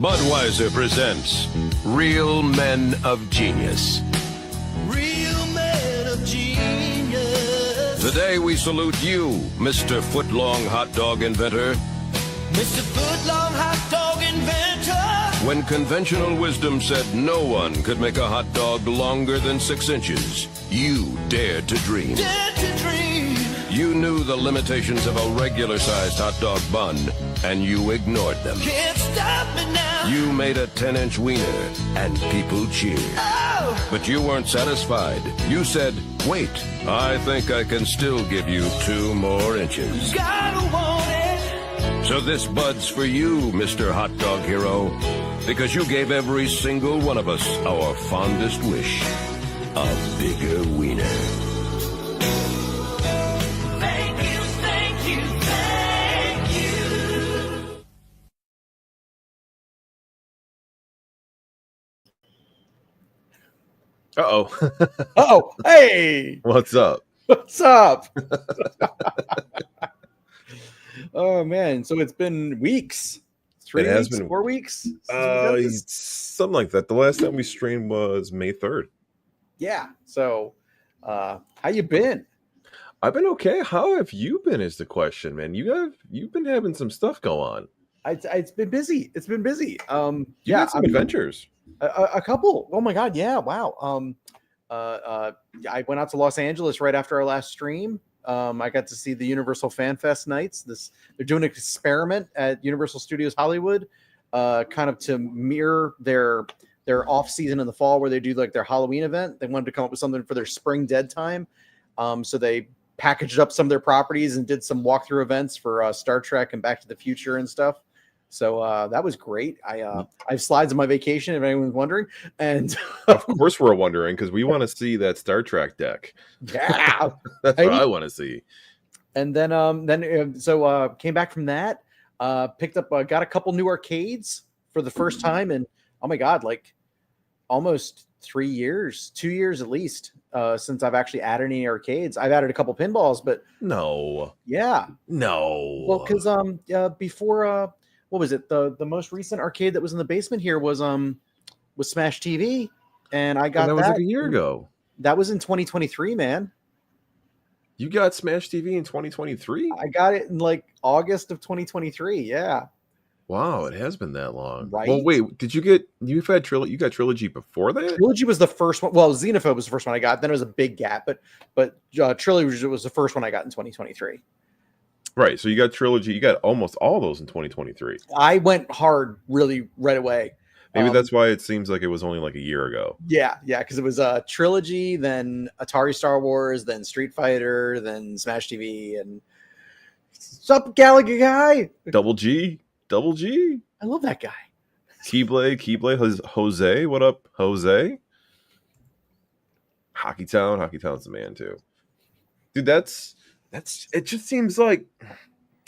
Budweiser presents Real Men of Genius. Real men of genius. Today we salute you, Mr. Footlong Hot Dog Inventor. Mr. Footlong Hot Dog Inventor. When conventional wisdom said no one could make a hot dog longer than 6 inches, you dared to dream. Dared to dream. You knew the limitations of a regular-sized hot dog bun, and you ignored them. Can't stop me now. You made a 10-inch wiener, and people cheered. Oh. But you weren't satisfied. You said, wait, I think I can still give you 2 more inches. Gotta want it. So this Bud's for you, Mr. Hot Dog Hero, because you gave every single one of us our fondest wish, a bigger wiener. Thank you, thank you, thank you. Uh-oh. Oh, hey, What's up? what's up? Oh man, so it's been weeks. 3 It has weeks, been- 4 weeks. since we've done this? Something like that. The last time we streamed was May 3rd. Yeah. So, how you been? I've been okay. How have you been is the question, man. You've been having some stuff go on. It's been busy. It's been busy. You Yeah, had some adventures. a couple. Oh my god, yeah, wow. I went out to Los Angeles right after our last stream. I got to see the Universal Fan Fest nights. They're doing an experiment at Universal Studios Hollywood, kind of to mirror their off season in the fall where they do like their Halloween event. They wanted to come up with something for their spring dead time. So they packaged up some of their properties and did some walkthrough events for Star Trek and Back to the Future and stuff. So that was great. I have slides of my vacation if anyone's wondering. And Of course we're wondering because we want to see that Star Trek deck. yeah. That's Hey. what I want to see. And then came back from that, picked up, got a couple new arcades for the first time. And oh my God, like almost 3 years, 2 years at least, since I've actually added any arcades. I've added a couple pinballs, but No. yeah. No. Well, because before what was it? The most recent arcade that was in the basement here was Smash TV, and I got that was like a year ago. That was in 2023, man. You got Smash TV in 2023? I got it in like August of 2023. Yeah. Wow, it has been that long. Right. Well, wait, you got Trilogy before that? Trilogy was the first one. Well, Xenophobe was the first one I got. Then it was a big gap, but Trilogy was the first one I got in 2023. Right. So you got Trilogy. You got almost all those in 2023. I went hard really right away. Maybe that's why it seems like it was only like a year ago. Yeah, because it was Trilogy, then Atari Star Wars, then Street Fighter, then Smash TV, and what's up, Galaga guy? Double G. I love that guy. Keyblade, Jose. What up, Jose? Hockeytown's the man too. Dude, that's it just seems like,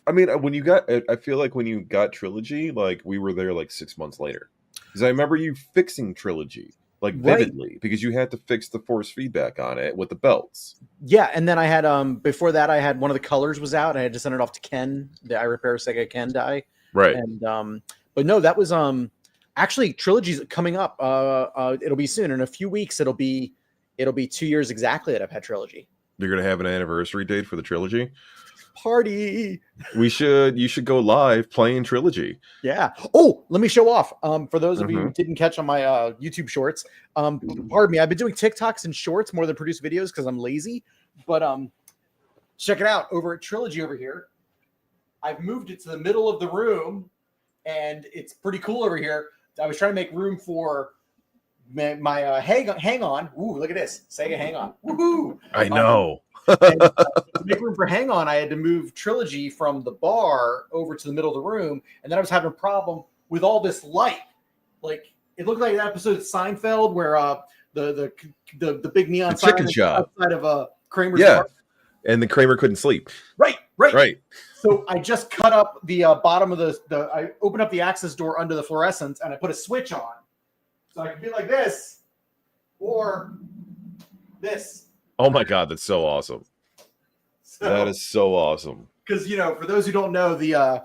I mean, I feel like when you got Trilogy, like we were there like 6 months later. Because I remember you fixing Trilogy like Right. vividly because you had to fix the force feedback on it with the belts. Yeah, and then I had before that I had one of the colors was out. I had to send it off to Ken, the I Repair Sega Ken die. Right. And but no, that was actually Trilogy's coming up. It'll be soon. In a few weeks it'll be 2 years exactly that I've had Trilogy. You're gonna have an anniversary date for the Trilogy. Party. You should go live playing Trilogy. Yeah. Oh, let me show off. For those of you who Mhm. didn't catch on my YouTube shorts, pardon me, I've been doing TikToks and shorts more than produce videos because I'm lazy. But check it out over at Trilogy over here. I've moved it to the middle of the room, and it's pretty cool over here. I was trying to make room for my hang on. Ooh, look at this Sega Hang On. Woohoo! I know. And, to make room for Hang On, I had to move Trilogy from the bar over to the middle of the room, and then I was having a problem with all this light. Like it looked like that episode of Seinfeld where the big neon The chicken sign shop. outside of Kramer's Yeah. bar. And the Kramer couldn't sleep. Right. Right. So I just cut up the bottom of I opened up the access door under the fluorescence, and I put a switch on, so I can be like this or this. Oh my God, that's so awesome. So, That is so awesome. because for those who don't know, the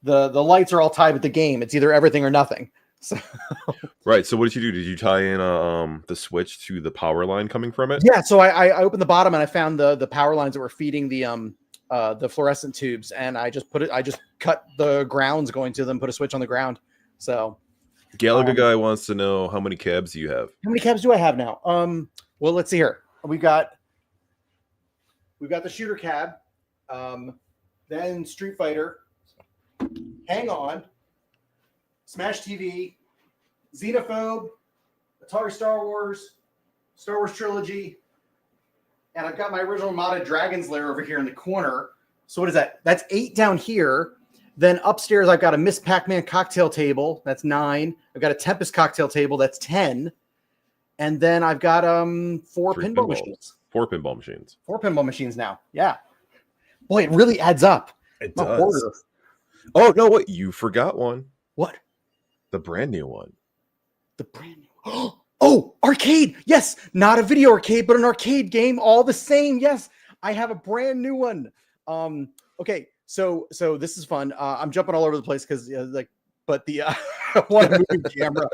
lights are all tied with the game. It's either everything or nothing. So Right. So what did you do? Did you tie in the switch to the power line coming from it? yeah, so I opened the bottom and I found the power lines that were feeding the fluorescent tubes, and I just cut the grounds going to them, put a switch on the ground. So Gallagher guy wants to know how many cabs do you have? how many cabs do I have now? Well, let's see here. We've got the shooter cab, then Street Fighter, Hang On, Smash TV, Xenophobe, Atari Star Wars Trilogy, and I've got my original modded Dragon's Lair over here in the corner. So what is that? That's 8 down here. Then upstairs, I've got a Miss Pac-Man cocktail table. That's 9. I've got a Tempest cocktail table. That's 10. And then I've got 4 pinball machines. 4 pinball machines. 4 pinball machines now. Yeah. Boy, it really adds up. It My does. hoarder. Oh no! What you forgot one? What? The brand new one. The brand new. Oh, arcade. Yes. Not a video arcade, but an arcade game. All the same. Yes. I have a brand new one. Okay. So this is fun. I'm jumping all over the place because but the one moving camera.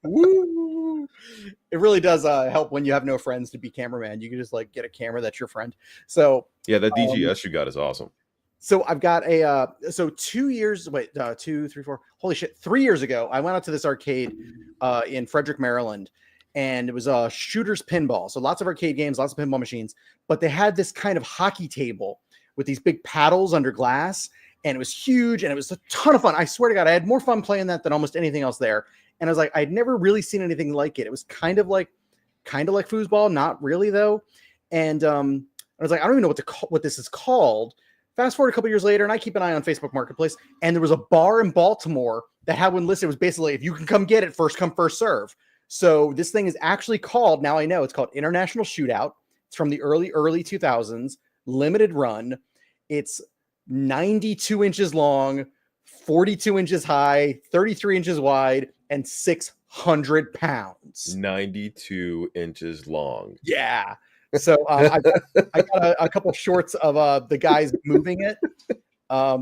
Woo! It really does help when you have no friends to be cameraman. You can just like get a camera that's your friend. So Yeah, that DGS you got is awesome. So I've got a 2 years. Wait, 2, 3, 4. Holy shit! 3 years ago, I went out to this arcade in Frederick, Maryland, and it was a Shooters Pinball. So lots of arcade games, lots of pinball machines, but they had this kind of hockey table with these big paddles under glass, and it was huge, and it was a ton of fun. I swear to God, I had more fun playing that than almost anything else there. And I was like, I'd never really seen anything like it. It was kind of like foosball, not really though. And I was like, I don't even know what this is called. Fast forward a couple years later, and I keep an eye on Facebook Marketplace, and there was a bar in Baltimore that had one listed. It was basically, if you can come get it, first come, first serve. So this thing is actually called, now I know, it's called International Shootout. It's from the early 2000s, limited run. It's 92 inches long, 42 inches high, 33 inches wide, and 600 pounds. 92 inches long. Yeah. So I got a couple shorts of the guys moving it,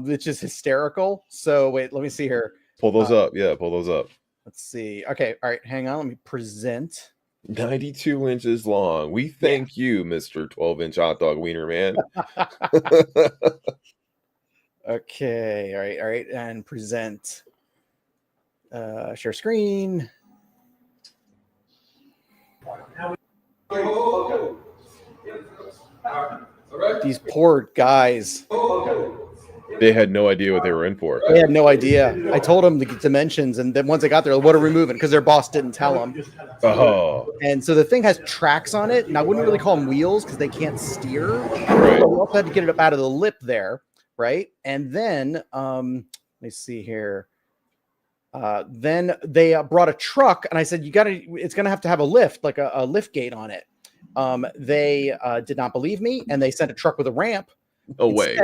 which is hysterical. So wait, let me see here. Pull those up. Yeah, pull those up. Let's see. Okay, all right, hang on. Let me present. 92 inches long. We thank you, Mr. 12-inch hot dog wiener man. Okay, all right, and present. Share screen. These poor guys. They had no idea what they were in for. They had no idea. I told them the dimensions, and then once they got there, what are we moving? Because their boss didn't tell them. Oh. And so the thing has tracks on it, and I wouldn't really call them wheels because they can't steer. Right. So we also had to get it up out of the lip there, right? And then let me see here. Then they brought a truck, and I said, it's gonna have to have a lift, like a lift gate on it. They did not believe me, and they sent a truck with a ramp. Oh, wait.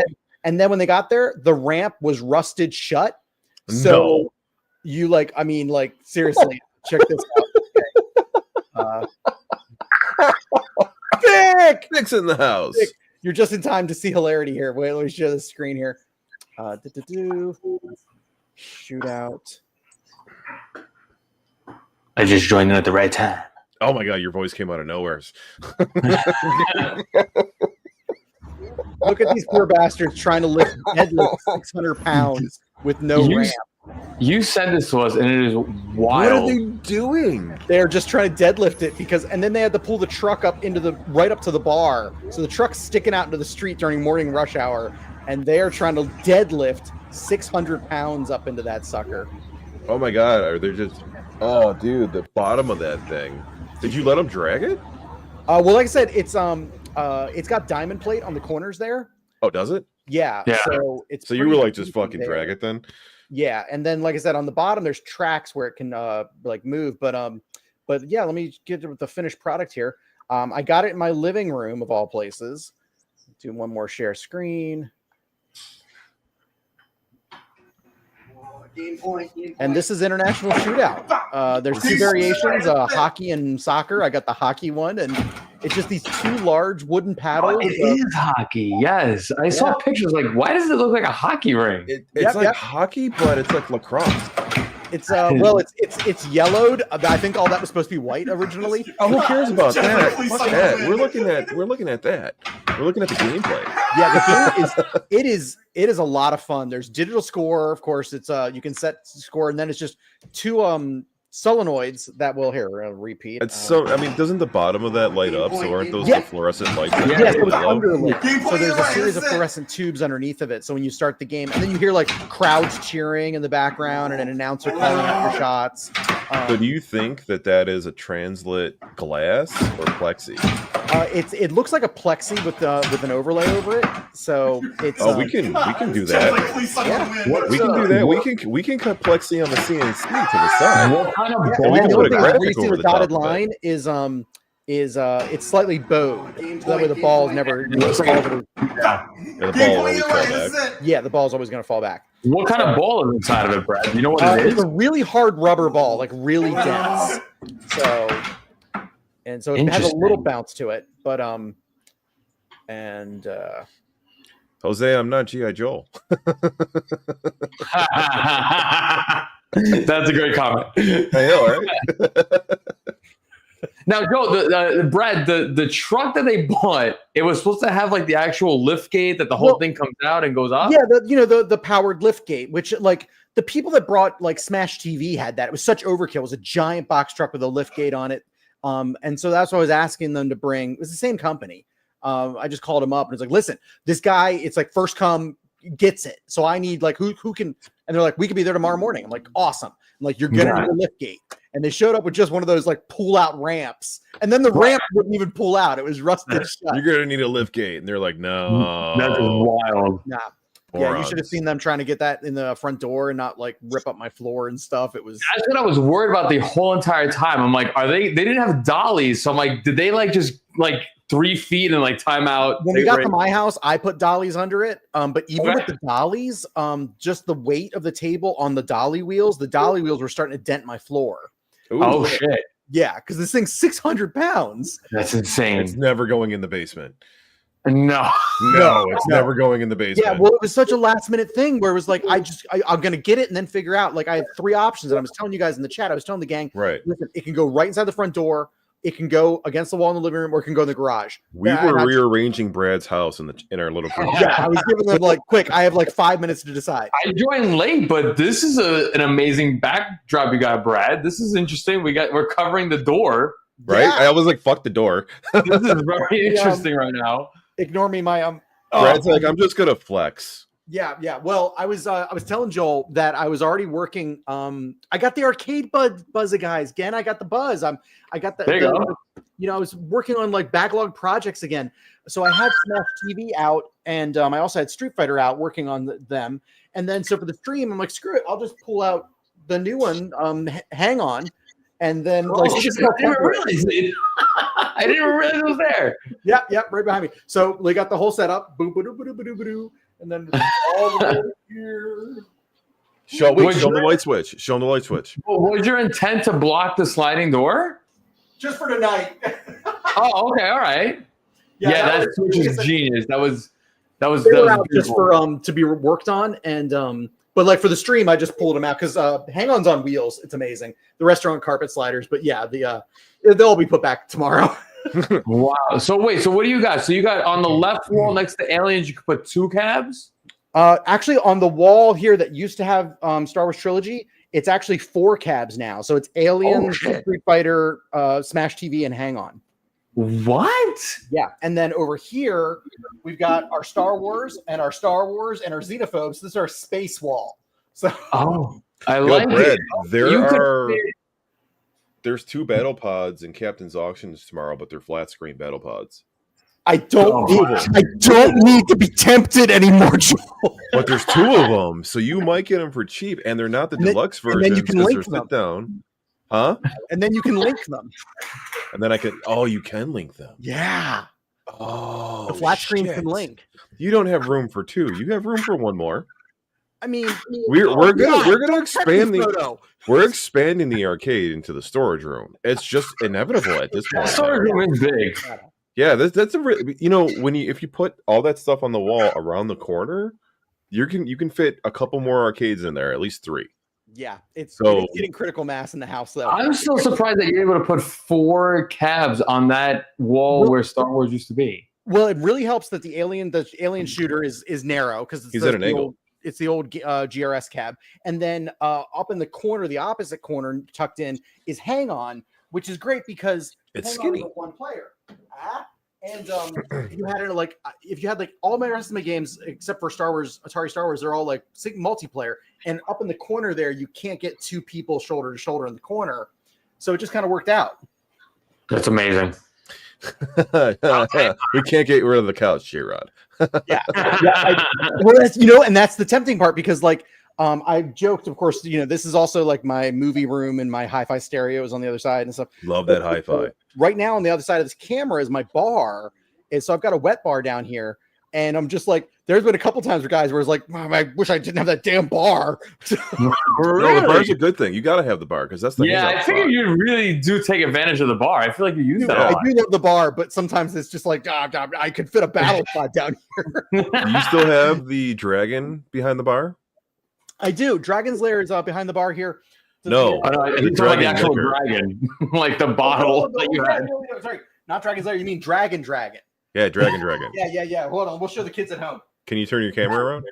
And then when they got there, the ramp was rusted shut. So you seriously, check this out. Okay. Nick's in the house. Vic, you're just in time to see hilarity here. Wait, let me share the screen here. Shootout. I just joined in at the right time. Oh my God, your voice came out of nowhere. Look at these poor bastards trying to deadlift 600 pounds with no ramp. You said this to us, and it is wild. What are they doing? They're just trying to deadlift it and then they had to pull the truck up right up to the bar. So the truck's sticking out into the street during morning rush hour, and they're trying to deadlift 600 pounds up into that sucker. Oh my God, are they just? Oh, dude, the bottom of that thing. Did you let them drag it? Well, like I said, it's got diamond plate on the corners there. Oh, does it? Yeah. So it's you were like, just fucking drag it then? Yeah, and then like I said, on the bottom there's tracks where it can move. But yeah, let me get to the finished product here. I got it in my living room of all places. Do one more share screen. And this is International Shootout. There's 2 variations, hockey and soccer. I got the hockey one, and it's just these 2 large wooden paddles. It is hockey, yes. I saw pictures. Like, why does it look like a hockey ring? It's hockey, but it's like lacrosse. It's well, it's yellowed. I think all that was supposed to be white originally. Oh, who cares about Just that? please Fuck sign that. off, man. We're looking at that. We're looking at the gameplay. Yeah, the game is a lot of fun. There's digital score, of course. It's you can set score, and then it's just two solenoids that will repeat. It's so. I mean, doesn't the bottom of that light up? So aren't those Yeah. the fluorescent lights? that Yeah, so light it's yellow? underlit. Game So point, there's you're a right, series of that's it. fluorescent tubes underneath of it. So when you start the game, and then you hear like crowds cheering in the background and an announcer calling out for shots. So do you think that is a translit glass or plexi? It looks like a plexi with an overlay over it. So it's Oh, we can do Just that. like, please sign off, man. We can do that. We can cut plexi on the CNC to the side. What kind of Yeah, we and can the put only a thing is graphic where you see over the the top dotted of it. line is it's slightly bowed. So that way the ball is never. Looks like Yeah, the Game ball point, always you're fall right, back. that's it. Yeah, the ball's always going to fall back. What kind of ball is inside of it, Brad? You know what it It's is? a really hard rubber ball, like really dense. So it has a little Interesting. bounce to it, but Jose, I'm not GI Joel. That's a great comment. I know, right? Now, Joe, Brad, the truck that they bought, it was supposed to have like the actual lift gate that the whole Well, thing comes out and goes up. yeah, the powered lift gate, which like the people that brought like Smash TV had that. It was such overkill. It was a giant box truck with a lift gate on it. And so that's what I was asking them to bring. It was the same company. I just called him up and it's like, listen, this guy, it's like first come gets it. So I need like who can, and they're like, we could be there tomorrow morning. I'm like, awesome. I'm like, you're gonna need a lift gate. And they showed up with just one of those like pull out ramps. And then the ramp wouldn't even pull out. It was rusted shut. You're gonna need a lift gate, and they're like, no, That's wild. Nah. Yeah, you morons. should have seen them trying to get that in the front door and not like rip up my floor and stuff. It was That's what I was worried about the whole entire time. I'm like, they didn't have dollies. So I'm like, did they like just like 3 feet and like time out? when we got to my house, I put dollies under it. But even Okay. with the dollies, just the weight of the table on the dolly wheels were starting to dent my floor. Ooh, Oh shit. Yeah, because this thing's 600 pounds. That's insane. it's never going in the basement. No. No, it's never going in the basement. Yeah, well, it was such a last minute thing where it was like, I'm going to get it and then figure out. Like, I have 3 options. And I was telling you guys in the chat, I was telling the gang, right. listen, it can go right inside the front door. It can go against the wall in the living room, or it can go in the garage. We Yeah, were and I- rearranging Brad's house in our little group. Yeah, I was giving them like, quick, I have like 5 minutes to decide. I joined late, but this is an amazing backdrop you got, Brad. This is interesting. We're covering the door. Right? Yeah. I was like, fuck the door. This is very interesting right now. Ignore me, my Brad's like, I'm just gonna flex. Yeah. Well, I was telling Joel that I was already working. I got the arcade buzz, guys. Again, I got the buzz. I got the. There you go. I was working on like backlog projects again. So I had Smash TV out, and I also had Street Fighter out working on them. And then so for the stream, I'm like, screw it, I'll just pull out the new one. Hang on, and then like, Oh, shit, I didn't even realize it. I didn't even realize it was there. yeah, right behind me. So we got the whole setup. Boom, boom, boom, boom, boom, boom, and then all the way here. Show Wait, him the light switch. Show him the light switch. Well, was your intent to block the sliding door? Just for tonight. Oh, okay, all right. Yeah, that switch is genius. That was They were out just beautiful. for to be worked on, and but like for the stream, I just pulled them out because Hang-On's on wheels. It's amazing. The restaurant carpet sliders, but yeah, they'll all be put back tomorrow. Wow. So wait, so what do you got? So you got on the left wall next to aliens, you could put 2 cabs? Actually, on the wall here that used to have Star Wars Trilogy, it's actually 4 cabs now. So it's Aliens, shit. Street Fighter, Smash TV, and Hang On. What? Yeah, and then over here we've got our Star Wars and our Xenophobes. This is our space wall. So Oh, I Yo, like Brad, it. You could fit- there's 2 battle pods in Captain's Auctions tomorrow, but they're flat screen battle pods. I don't Oh, need to be tempted anymore, Joel. But there's 2 of them, so you might get them for cheap, and they're not the And then- deluxe and versions then you can because link they're them. sit down. Huh? And then you can link them. And then I could. Oh, you can link them. Yeah. Oh, The flat screen shit. can link. You don't have room for 2. You have room for 1 more. I mean, We're God, gonna expand the photo. we're expanding the arcade into the storage room. It's just inevitable at this point. Storage room is big. Yeah, that's a if you put all that stuff on the wall around the corner, you can fit a couple more arcades in there, at least 3. Yeah, it's So- getting critical mass in the house though. I'm still surprised that you're able to put 4 cabs on that wall Well- where Star Wars used to be. Well, it really helps that the alien shooter is narrow because He's at an angle. It's the old GRS cab, and then up in the corner, the opposite corner, tucked in, is Hang On, which is great because It's Hang On is skinny. a one player. And you had it like if you had like all my rest of my games except for Atari Star Wars, they're all like multiplayer. And up in the corner there, you can't get 2 people shoulder to shoulder in the corner, so it just kind of worked out. That's amazing. We can't get rid of the couch, J-Rod. Yeah. Well, that's and that's the tempting part because like I joked, of course, this is also like my movie room and my hi-fi stereo is on the other side and stuff. Love that hi-fi. Right now on the other side of this camera is my bar, and so I've got a wet bar down here, and I'm just like, there's been a couple times where guys where it's like, "Mom, I wish I didn't have that damn bar." No, the bar's a good thing. You got to have the bar because that's the Yeah, I hangout figure spot. you really do take advantage of the bar. I feel like you use that a I lot. do love the bar, but sometimes it's just like, I could fit a battle pod down here. Do you still have the dragon behind the bar? I do. Dragon's Lair is behind the bar here. No. I know, The you're talking about the dragon actual liquor. dragon, like the bottle that you had. Sorry, not Dragon's Lair. You mean Dragon. Yeah, dragon. Yeah. Hold on. We'll show the kids at home. Can you turn your camera around?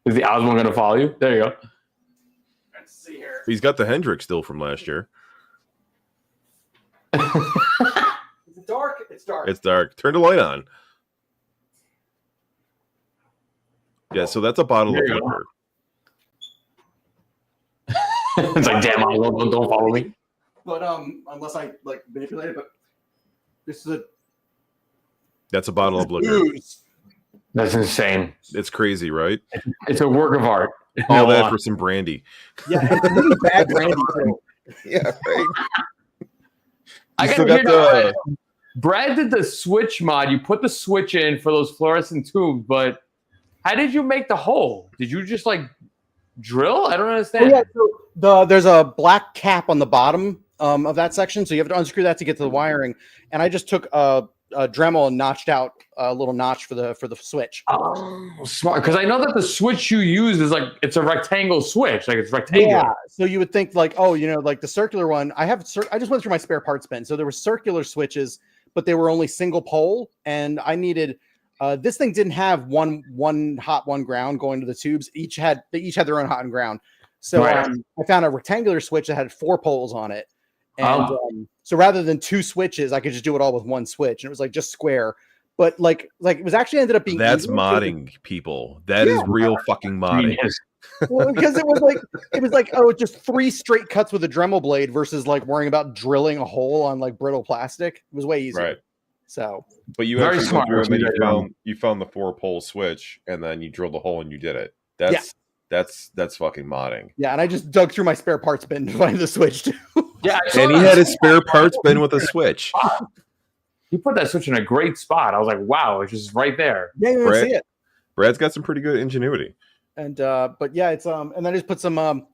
Is the Osmo going to follow you? There you go. Let's see here. He's got the Hendrix still from last year. Is it dark? It's dark. It's dark. Turn the light on. Yeah, so that's a bottle of There you go. liquor. It's like, damn, Osmo, don't follow me. But unless I like manipulate it, but this is That's a bottle of a liquor. booze. That's insane. It's crazy, right? It's a work of art. All No that lie. for some brandy. Yeah, it's really bad brandy too. Yeah, right. I You got still to hear got the- Brad did the switch mod. You put the switch in for those fluorescent tubes, but how did you make the hole? Did you just like drill? I don't understand. Oh, yeah, so there's a black cap on the bottom of that section, so you have to unscrew that to get to the wiring. And I just took a Dremel and notched out a little notch for the switch. Oh, smart. Because I know that the switch you use is like it's a rectangle switch, like it's rectangular. Yeah, so you would think like, oh, like the circular one. I just went through my spare parts bin, so there were circular switches, but they were only single pole, and I needed. This thing didn't have one hot, one ground going to the tubes. They each had their own hot and ground. So Right. I found a rectangular switch that had 4 poles on it, and so rather than 2 switches, I could just do it all with 1 switch, and it was like just square. But like it was actually ended up being That's easier modding, people. That is Yeah. real fucking modding. Genius. well, because it was like just 3 straight cuts with a Dremel blade versus like worrying about drilling a hole on like brittle plastic. It was way easier. Right. So But you Very actually smart, went through and then what you you found the 4-pole switch and then you drilled the hole and you did it. That's fucking modding. yeah, and I just dug through my spare parts bin to find the switch too. Yeah, I saw And he that had his switch. spare parts bin with a switch. He put that switch in a great spot. I was like, wow, it's just right there. Yeah, you Brad- see it. Brad's got some pretty good ingenuity. And but yeah, it's and then I just put some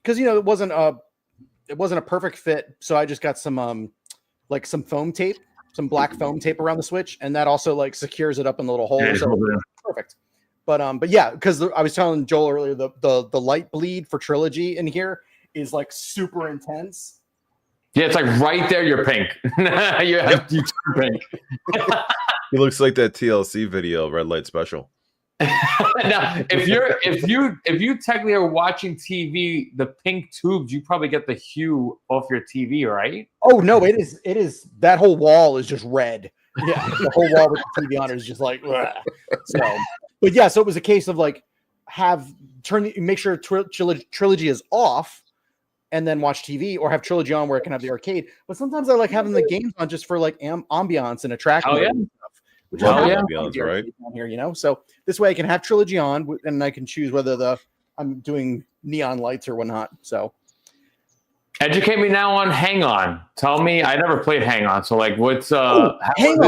because it wasn't a perfect fit, so I just got some like some foam tape, some black foam tape around the switch, and that also like secures it up in the little hole. Yeah, So perfect. But yeah, because I was telling Joel earlier, the light bleed for Trilogy in here is like super intense. it's like right there. You're pink. you turn pink. He looks like that TLC video, Red Light Special. Now, if you technically are watching TV, the pink tubes, you probably get the hue off your TV, right? Oh no, it is that whole wall is just red. Yeah, the whole wall with the TV on it is just like ugh. So. But yeah, so it was a case of like make sure Trilogy is off, and then watch TV, or have Trilogy on where it can have the arcade. But sometimes I like having the games on just for like ambiance and attraction. Oh, yeah. And stuff, which Love is yeah. ambiance, right? down here, So this way I can have Trilogy on, and I can choose whether I'm doing neon lights or whatnot. So Educate me now on Hang On. Tell me, I never played Hang On, so like, what's Hang Oh,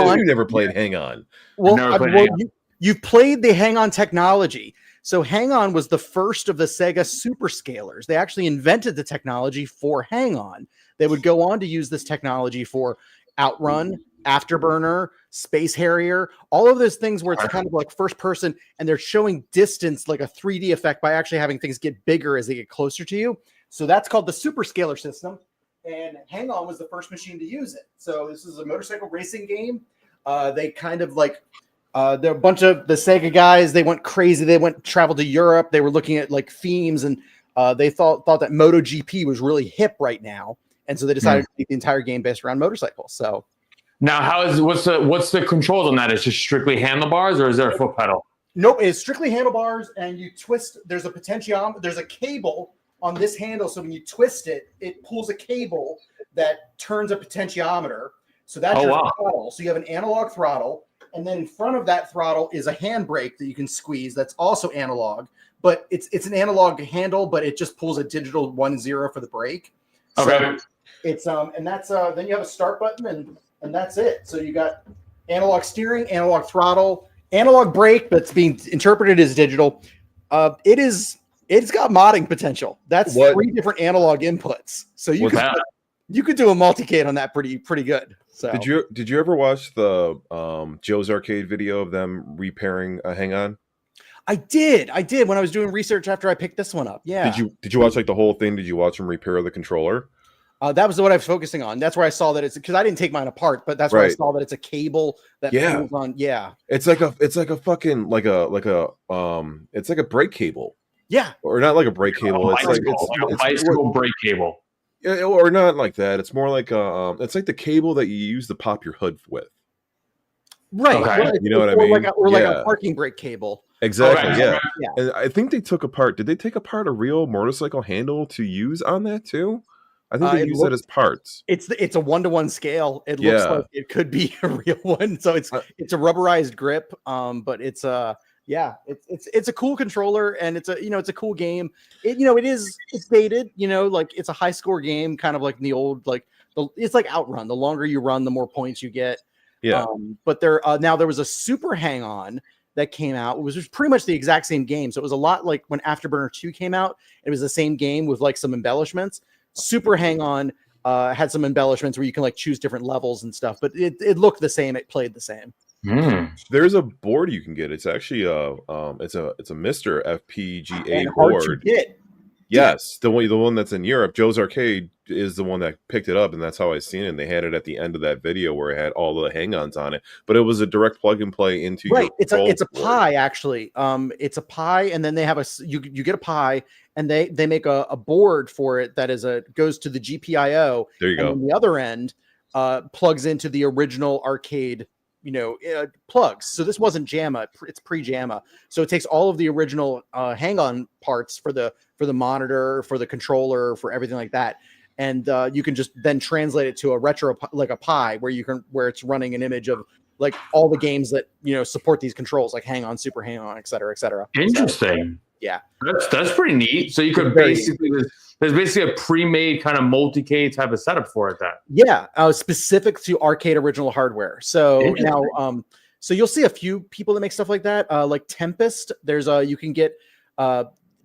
On. you never played Hang On. Well, never played Hang On. you've played the Hang On technology. So Hang On was the first of the Sega Super Scalers. They actually invented the technology for Hang On. They would go on to use this technology for Outrun, Afterburner, Space Harrier, all of those things where it's kind of like first person and they're showing distance like a 3D effect by actually having things get bigger as they get closer to you. So that's called the super scaler system. And Hang On was the first machine to use it. So this is a motorcycle racing game. They kind of like there are a bunch of the Sega guys. They went crazy. They traveled to Europe. They were looking at like themes, and they thought that MotoGP was really hip right now, and so they decided to make the entire game based around motorcycles. So Now, what's the controls on that? Is it just strictly handlebars, or is there a foot pedal? nope, it's strictly handlebars, and you twist. There's a potentiometer. There's a cable on this handle, so when you twist it, it pulls a cable that turns a potentiometer. So that's your throttle. So you have an analog throttle, and then in front of that throttle is a handbrake that you can squeeze. That's also analog, but it's an analog handle, but it just pulls a digital 1-0 for the brake. Okay. So it's and that's then you have a start button and that's it. So you got analog steering, analog throttle, analog brake that's being interpreted as digital. It's got modding potential. That's 3 different analog inputs. So you could do a multicade on that pretty good. So did you ever watch the Joe's Arcade video of them repairing a Hang On? I did when I was doing research after I picked this one up. Yeah. Did you watch like the whole thing? Did you watch them repair the controller? That was what I was focusing on. That's where I saw that it's because I didn't take mine apart, but that's where I saw that it's a cable that pulls on. Yeah. It's like a fucking it's like a brake cable. Yeah. Or not like a brake cable. It's like a bicycle brake cable. Yeah, or not like that. It's more like it's like the cable that you use to pop your hood with. Right. Okay. Well, you know what I mean? Like a parking brake cable. Exactly. Okay. Yeah. Yeah. And I think they took apart. Did they take apart a real motorcycle handle to use on that too? I think they use that as parts. It's a 1-to-1 scale. It looks like it could be a real one. So it's a rubberized grip. But it's it's a cool controller and it's a cool game. It's dated. Like it's a high score game, kind of like in the old it's like Outrun. The longer you run, the more points you get. Yeah. But there was a Super Hang On that came out. It was pretty much the exact same game. So it was a lot like when Afterburner 2 came out. It was the same game with like some embellishments. Super Hang On had some embellishments where you can like choose different levels and stuff, but it looked the same. It played the same. There's a board you can get. It's actually it's a Mr. FPGA and hard board. to get. Yes, the one that's in Europe. Joe's Arcade is the one that picked it up, and that's how I seen it. And they had it at the end of that video where it had all the hang-ons on it, but it was a direct plug and play into your it's a Pi actually. It's a Pi, and then they have you get a Pi, and they make a board for it that goes to the GPIO. There you go. On the other end, plugs into the original arcade. Plugs. So this wasn't JAMA; it's pre-JAMA. So it takes all of the original hang-on parts for the monitor, for the controller, for everything like that, and you can just then translate it to a retro like a Pi, where it's running an image of like all the games that support these controls, like Hang On, Super Hang On, et cetera, et cetera. Interesting. So, yeah, that's pretty neat. So you could basically there's basically a pre-made kind of multi-K type of setup for it. Specific to arcade original hardware. So now, so you'll see a few people that make stuff like that, like Tempest. There's you can get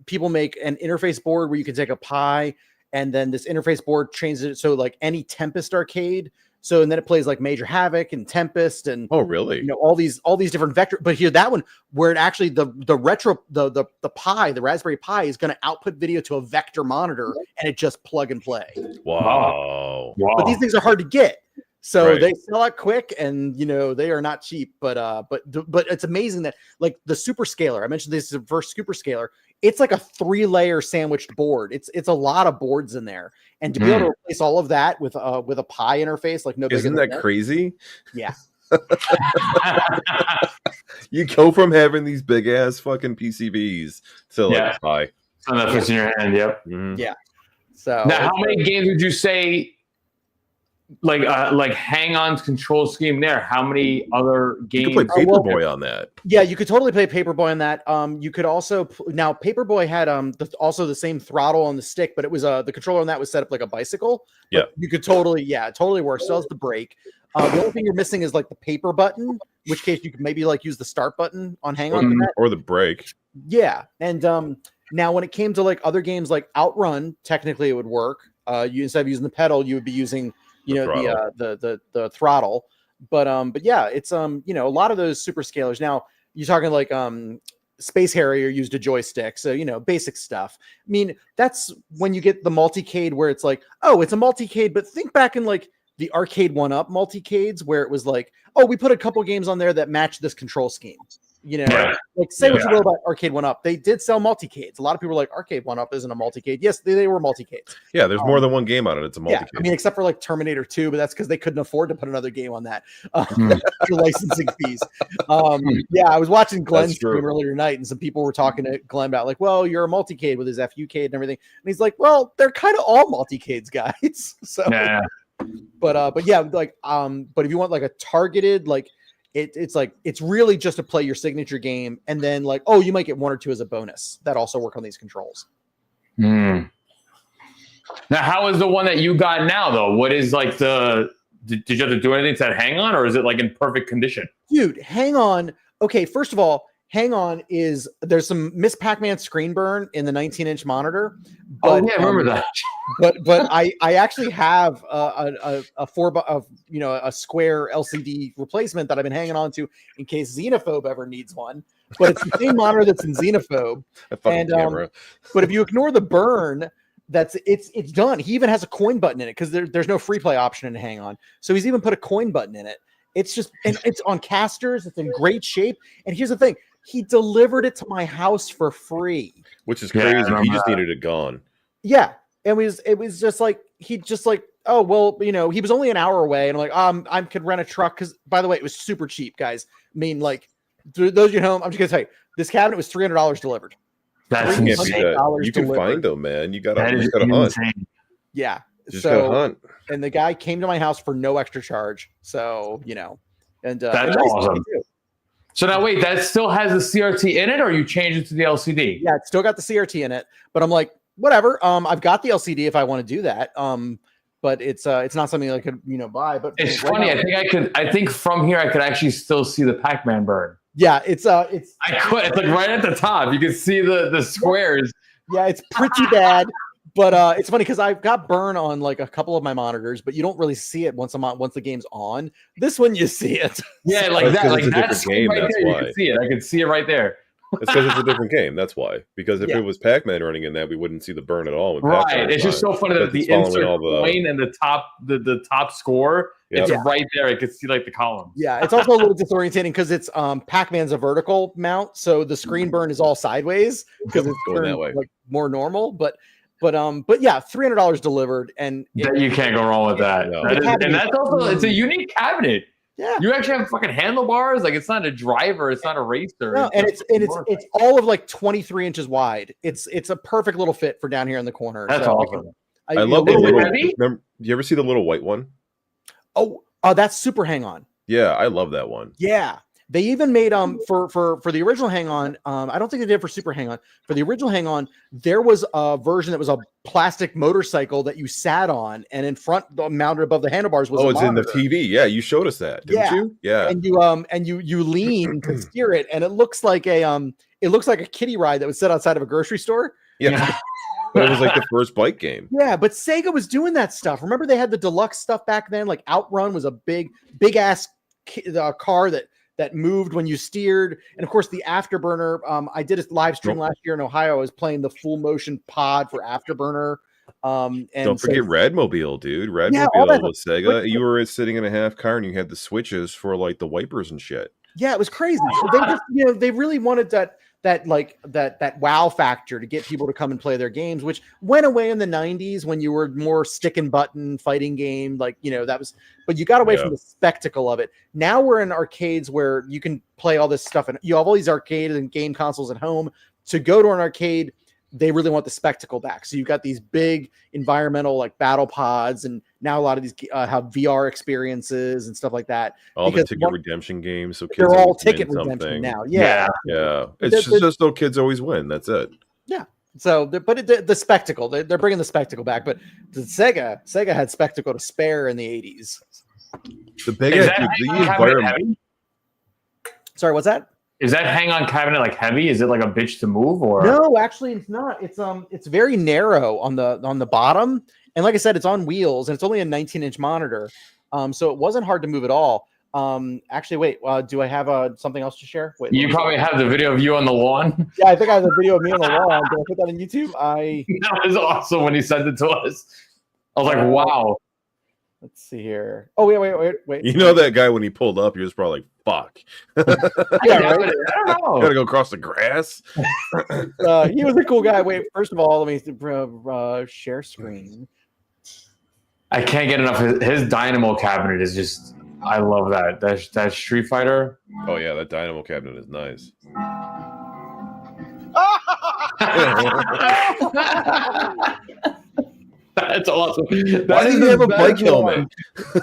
people make an interface board where you can take a Pi, and then this interface board changes it so like any Tempest arcade. So and then it plays like Major Havoc and Tempest and oh really all these different vector. But here that one where it actually the Pi, the Raspberry Pi is going to output video to a vector monitor and it just plug and play. Wow. But these things are hard to get. So they sell out quick, and they are not cheap. But it's amazing that like the Super Scaler. I mentioned this is the first Super Scaler. It's like a 3-layer sandwiched board. It's a lot of boards in there, and to be able to replace all of that with a Pi interface, like isn't that crazy? Yeah. You go from having these big ass fucking PCBs to like Pi. And that fits in your hand. Yep. Mm-hmm. Yeah. So now, how many games would you say? Like Hang On's control scheme there. How many other games? You could play Paperboy on that. Yeah, you could totally play Paperboy on that. You could also now Paperboy had also the same throttle on the stick, but it was the controller on that was set up like a bicycle. Yeah, you could it totally works. So does the brake. The only thing you're missing is like the paper button, in which case you could maybe like use the start button on Hang On or the brake. Yeah, and now when it came to like other games like Outrun, technically it would work. You instead of using the pedal, you would be using the throttle. But yeah, it's you know, a lot of those super scalers. Now you're talking like Space Harrier used a joystick, so you know, basic stuff. I mean, that's when you get the multicade where it's like, oh, it's a multicade, but think back in like the arcade 1-up multicades where it was like, oh, we put a couple games on there that match this control scheme. You know, Yeah. like say what Yeah. you will about arcade 1-up, they did sell multicades. A lot of people were like, arcade 1-up isn't a multicade. Yes, they were multicades. Yeah, there's more than one game on it. It's a multi. Yeah, I mean, except for like Terminator 2, but that's because they couldn't afford to put another game on that. Hmm. For licensing fees. Yeah, I was watching Glenn's That's true. stream earlier tonight, and some people were talking to Glenn about like, well, you're a multicade with his FUcade and everything, and he's like, well, they're kind of all multicades, guys. So, Yeah. but yeah, like, but if you want like a targeted, like, it's like it's really just to play your signature game, and then like, oh, you might get 1 or 2 as a bonus that also work on these controls. Hmm. Now, how is the one that you got now, though? What is like the? Did you have to do anything to that hang on, or is it like in perfect condition? Dude, hang on. Okay, first of all, hang on is there's some Miss Pac-Man screen burn in the 19-inch monitor. Oh But, yeah, I remember that. but I actually have a a square LCD replacement that I've been hanging on to in case Xenophobe ever needs one. But it's the same monitor that's in Xenophobe. A fucking And, camera. But if you ignore the burn, it's done. He even has a coin button in it because there's no free play option in Hang On. So he's even put a coin button in it. It's just, and it's on casters. It's in great shape. And here's the thing: he delivered it to my house for free. Which is Yeah, I crazy. He remember just that. needed it gone. Yeah, it was just like he just like, oh well, you know, he was only an hour away, and I'm like, I could rent a truck because, by the way, it was super cheap, guys. I mean, like, those of you at home, I'm just gonna tell you, this cabinet was $300 delivered. That's You can't beat insane. that. $300 You can delivered. find them, man. You gotta That is hunt. insane. Yeah, Just gotta so hunt. and the guy came to my house for no extra charge. So you know, and That's and nice awesome. too. So now wait, that still has the CRT in it, or you changed it to the LCD? Yeah, it's still got the CRT in it, but I'm like, whatever. I've got the LCD if I want to do that. But it's not something I could buy. But It's right funny. now- I think from here I could actually still see the Pac-Man burn. yeah, it's I could. It's like right at the top. You can see the squares. yeah, it's pretty bad. But it's funny because I've got burn on like a couple of my monitors, but you don't really see it once the game's on. This one you see it. Yeah, like That's that. 'cause Like it's a that different screen game, right that's there. You why. can see it. I can see it right there. It's because it's a different game. That's why. Because if Yeah. it was Pac-Man running in that, we wouldn't see the burn at all. When Right. Pac-Man was It's just on. so funny that Because the it's following insert all the- coin and the top score. Yep. It's Yeah. right there. I can see like the columns. Yeah, it's also a little disorientating because it's Pac-Man's a vertical mount, so the screen burn is all sideways because it's Going that turned, way. like more normal. But yeah, $300 delivered, and That you can't go wrong with that. No. That is- The cabinet and that's also is- it's a unique cabinet. yeah. You actually have fucking handlebars. Like it's not a driver. It's not a racer. No, and just it's all of like 23 inches wide. It's a perfect little fit for down here in the corner. That's So, awesome. I you love know, the little little. heavy? Remember, do you ever see the little white one? Oh, that's Super Hang On. Yeah, I love that one. Yeah. They even made for the original Hang On. I don't think they did for Super Hang On. For the original Hang On, there was a version that was a plastic motorcycle that you sat on, and in front, mounted above the handlebars was. Oh, a it's in the monitor. TV. Yeah, you showed us that, didn't Yeah. you? Yeah. And you lean to steer it, and it looks like a kiddie ride that would sit outside of a grocery store. Yeah. But it was like the first bike game. Yeah, but Sega was doing that stuff. Remember, they had the deluxe stuff back then. Like Outrun was a big ass car that moved when you steered, and of course the Afterburner. I did a live stream last year in Ohio. I was playing the full motion pod for Afterburner. And Don't so- forget Radmobile, dude. Yeah, all that Radmobile with Sega. You were sitting in a half car and you had the switches for like the wipers and shit. yeah, it was crazy. So they just, they really wanted that wow factor to get people to come and play their games, which went away in the 90s when you were more stick and button fighting game. Like, that was, but you got away from the spectacle of it. Now we're in arcades where you can play all this stuff, and you have all these arcade and game consoles at home. To go to an arcade, they really want the spectacle back. So you've got these big environmental like battle pods, and now a lot of these have VR experiences and stuff like that. All the Because ticket one- redemption games. So kids They're all always win ticket redemption something. now. Yeah. Yeah. The- It's just so kids always win. That's it. So, the spectacle, they're bringing the spectacle back. But the Sega had spectacle to spare in the 80s. The big Is dude, that the hang on cabinet environment. heavy? Sorry, what's that? Is that hang on cabinet like heavy? Is it like a bitch to move or? No, actually, it's not. It's very narrow on the bottom, and like I said, it's on wheels, and it's only a 19-inch monitor. So it wasn't hard to move at all. Actually, wait. Do I have something else to share? Wait, You probably have the video of you on the lawn. yeah, I think I have a video of me on the lawn. Did I put that on YouTube? That was awesome when he sent it to us. I was like, wow. Let's see here. Oh, wait. You know that guy when he pulled up, he was probably like, "Fuck." Yeah, I right. don't know. Gotta go across the grass. He was a cool guy. Wait, first of all, let me share screen. I can't get enough. His dynamo cabinet is just. I love that. That Street Fighter. Oh yeah, that dynamo cabinet is nice. That's awesome. Why do you have a bike helmet?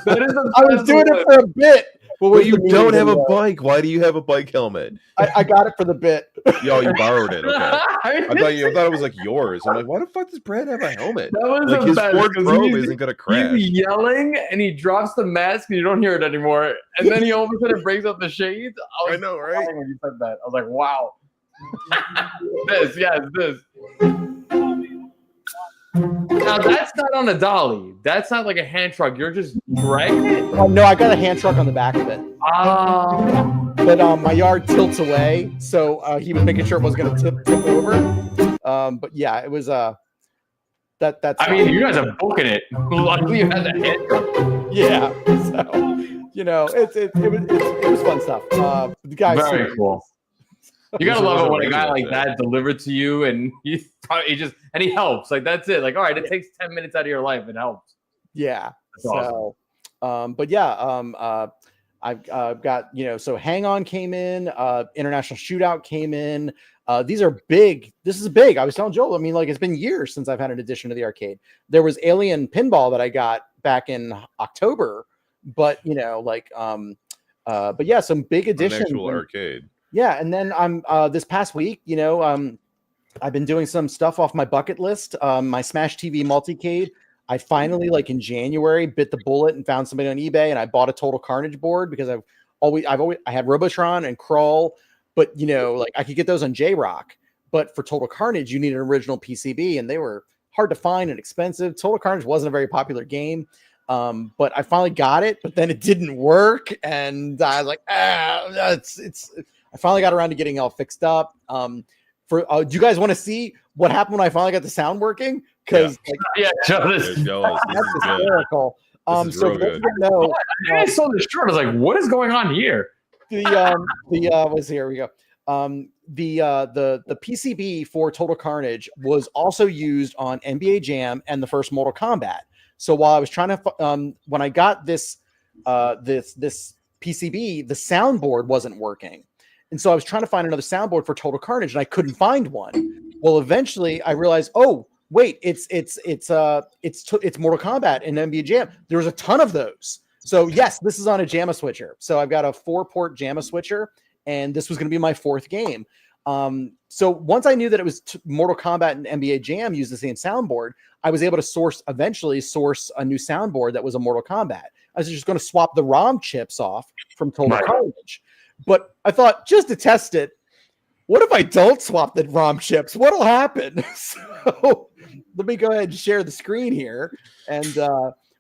That is I was doing it for a bit. Well, you don't have a bike. Why do you have a bike helmet? I got it for the bit. Yo, you borrowed it. Okay. I thought it was like yours. I'm like, why the fuck does Brad have a helmet? That was Like the his best, Ford 'cause Pro he's- isn't gonna crash. He's yelling and he drops the mask and you don't hear it anymore. And then he all of a sudden breaks up the shades. I know, right? crying when you said that. I was like, wow. This. Now that's not on a dolly. That's not like a hand truck. You're just dragging it. No, I got a hand truck on the back of it. But my yard tilts away, so he was making sure it wasn't going to tip over. But yeah, it was that's. I mean, you guys are booking it. Luckily, you had the hand truck. yeah. So it was fun stuff. The guy Very cool. You gotta Wish it love it wasn't when a raining guy like like that delivered to you, and he helps. Like that's it. Like all right, it takes 10 minutes out of your life. It helps. Yeah. That's awesome. So, but yeah, I've got so Hang On came in, International Shootout came in. These are big. This is big. I was telling Joel. I mean, like it's been years since I've had an addition to the arcade. There was Alien Pinball that I got back in October, but but yeah, some big additions. An actual arcade. Yeah, and then I'm this past week, I've been doing some stuff off my bucket list. My Smash TV multicade. I finally, like in January, bit the bullet and found somebody on eBay, and I bought a Total Carnage board because I had Robotron and Crawl, but I could get those on J-Rock. But for Total Carnage, you need an original PCB, and they were hard to find and expensive. Total Carnage wasn't a very popular game. But I finally got it, but then it didn't work, and I was like, I finally got around to getting it all fixed up. Do you guys want to see what happened when I finally got the sound working? Because Jealous. This that's is good. hysterical. This is So real for those good. who don't know, I saw this shirt. I was like, what is going on here? what's here we go. The PCB for Total Carnage was also used on NBA Jam and the first Mortal Kombat. So while I was trying to, when I got this PCB, the soundboard wasn't working. And so I was trying to find another soundboard for Total Carnage, and I couldn't find one. Well, eventually I realized, oh wait, it's Mortal Kombat and NBA Jam. There's a ton of those. So yes, this is on a JAMA switcher. So I've got a 4-port JAMA switcher, and this was going to be my 4th game. So once I knew that it was Mortal Kombat and NBA Jam used the same soundboard, I was able to eventually source a new soundboard that was a Mortal Kombat. I was just going to swap the ROM chips off from Total Carnage. But I thought, just to test it, what if I don't swap the ROM chips? What'll happen? So let me go ahead and share the screen here, and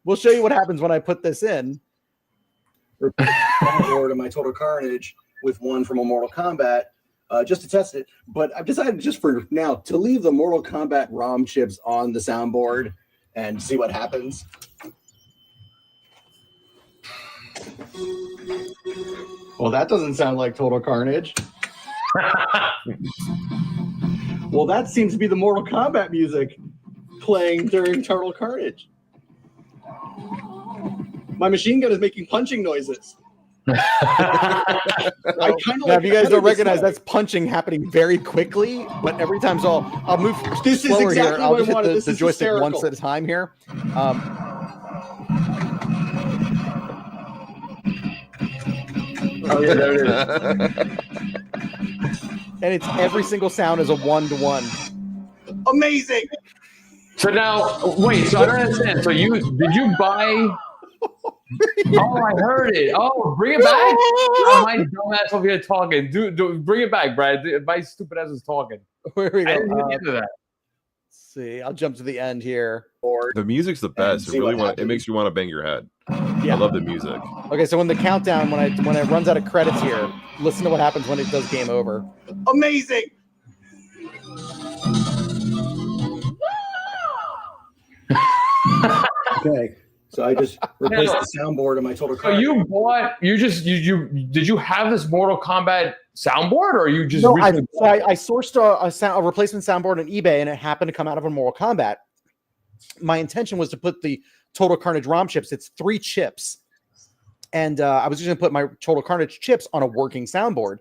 we'll show you what happens when I put this in. Soundboard of my Total Carnage with one from a Mortal Kombat, just to test it. But I've decided just for now to leave the Mortal Kombat ROM chips on the soundboard and see what happens. Well, that doesn't sound like Total Carnage. Well, that seems to be the Mortal Kombat music playing during Total Carnage. My machine gun is making punching noises. I kind of like. If you guys don't recognize, that's punching happening very quickly. But every time, so I'll move This is slower exactly here. I'll what I just hit wanted. This the is joystick hysterical. once at a time here. Oh yeah, there it is. And it's every single sound is a 1-to-1. Amazing. So now, wait. So I don't understand. So did you buy? Oh, I heard it. Oh, bring it back. Oh, my dumb ass over here talking. Dude, bring it back, Brad. My stupid ass is talking. Where we I go. didn't get into that. See, I'll jump to the end here. The music's the best. It see what really it happens. makes you want to bang your head. Yeah. I love the music. Okay, so when the countdown, when it runs out of credits here, listen to what happens when it does game over. Amazing. Okay, so I just replaced the soundboard on my total So car. you bought? You did you have this Mortal Kombat soundboard, or you just No, recently I sourced a replacement soundboard on eBay, and it happened to come out of a Mortal Kombat. My intention was to put the Total Carnage ROM chips. It's 3 chips, and I was just going to put my Total Carnage chips on a working soundboard.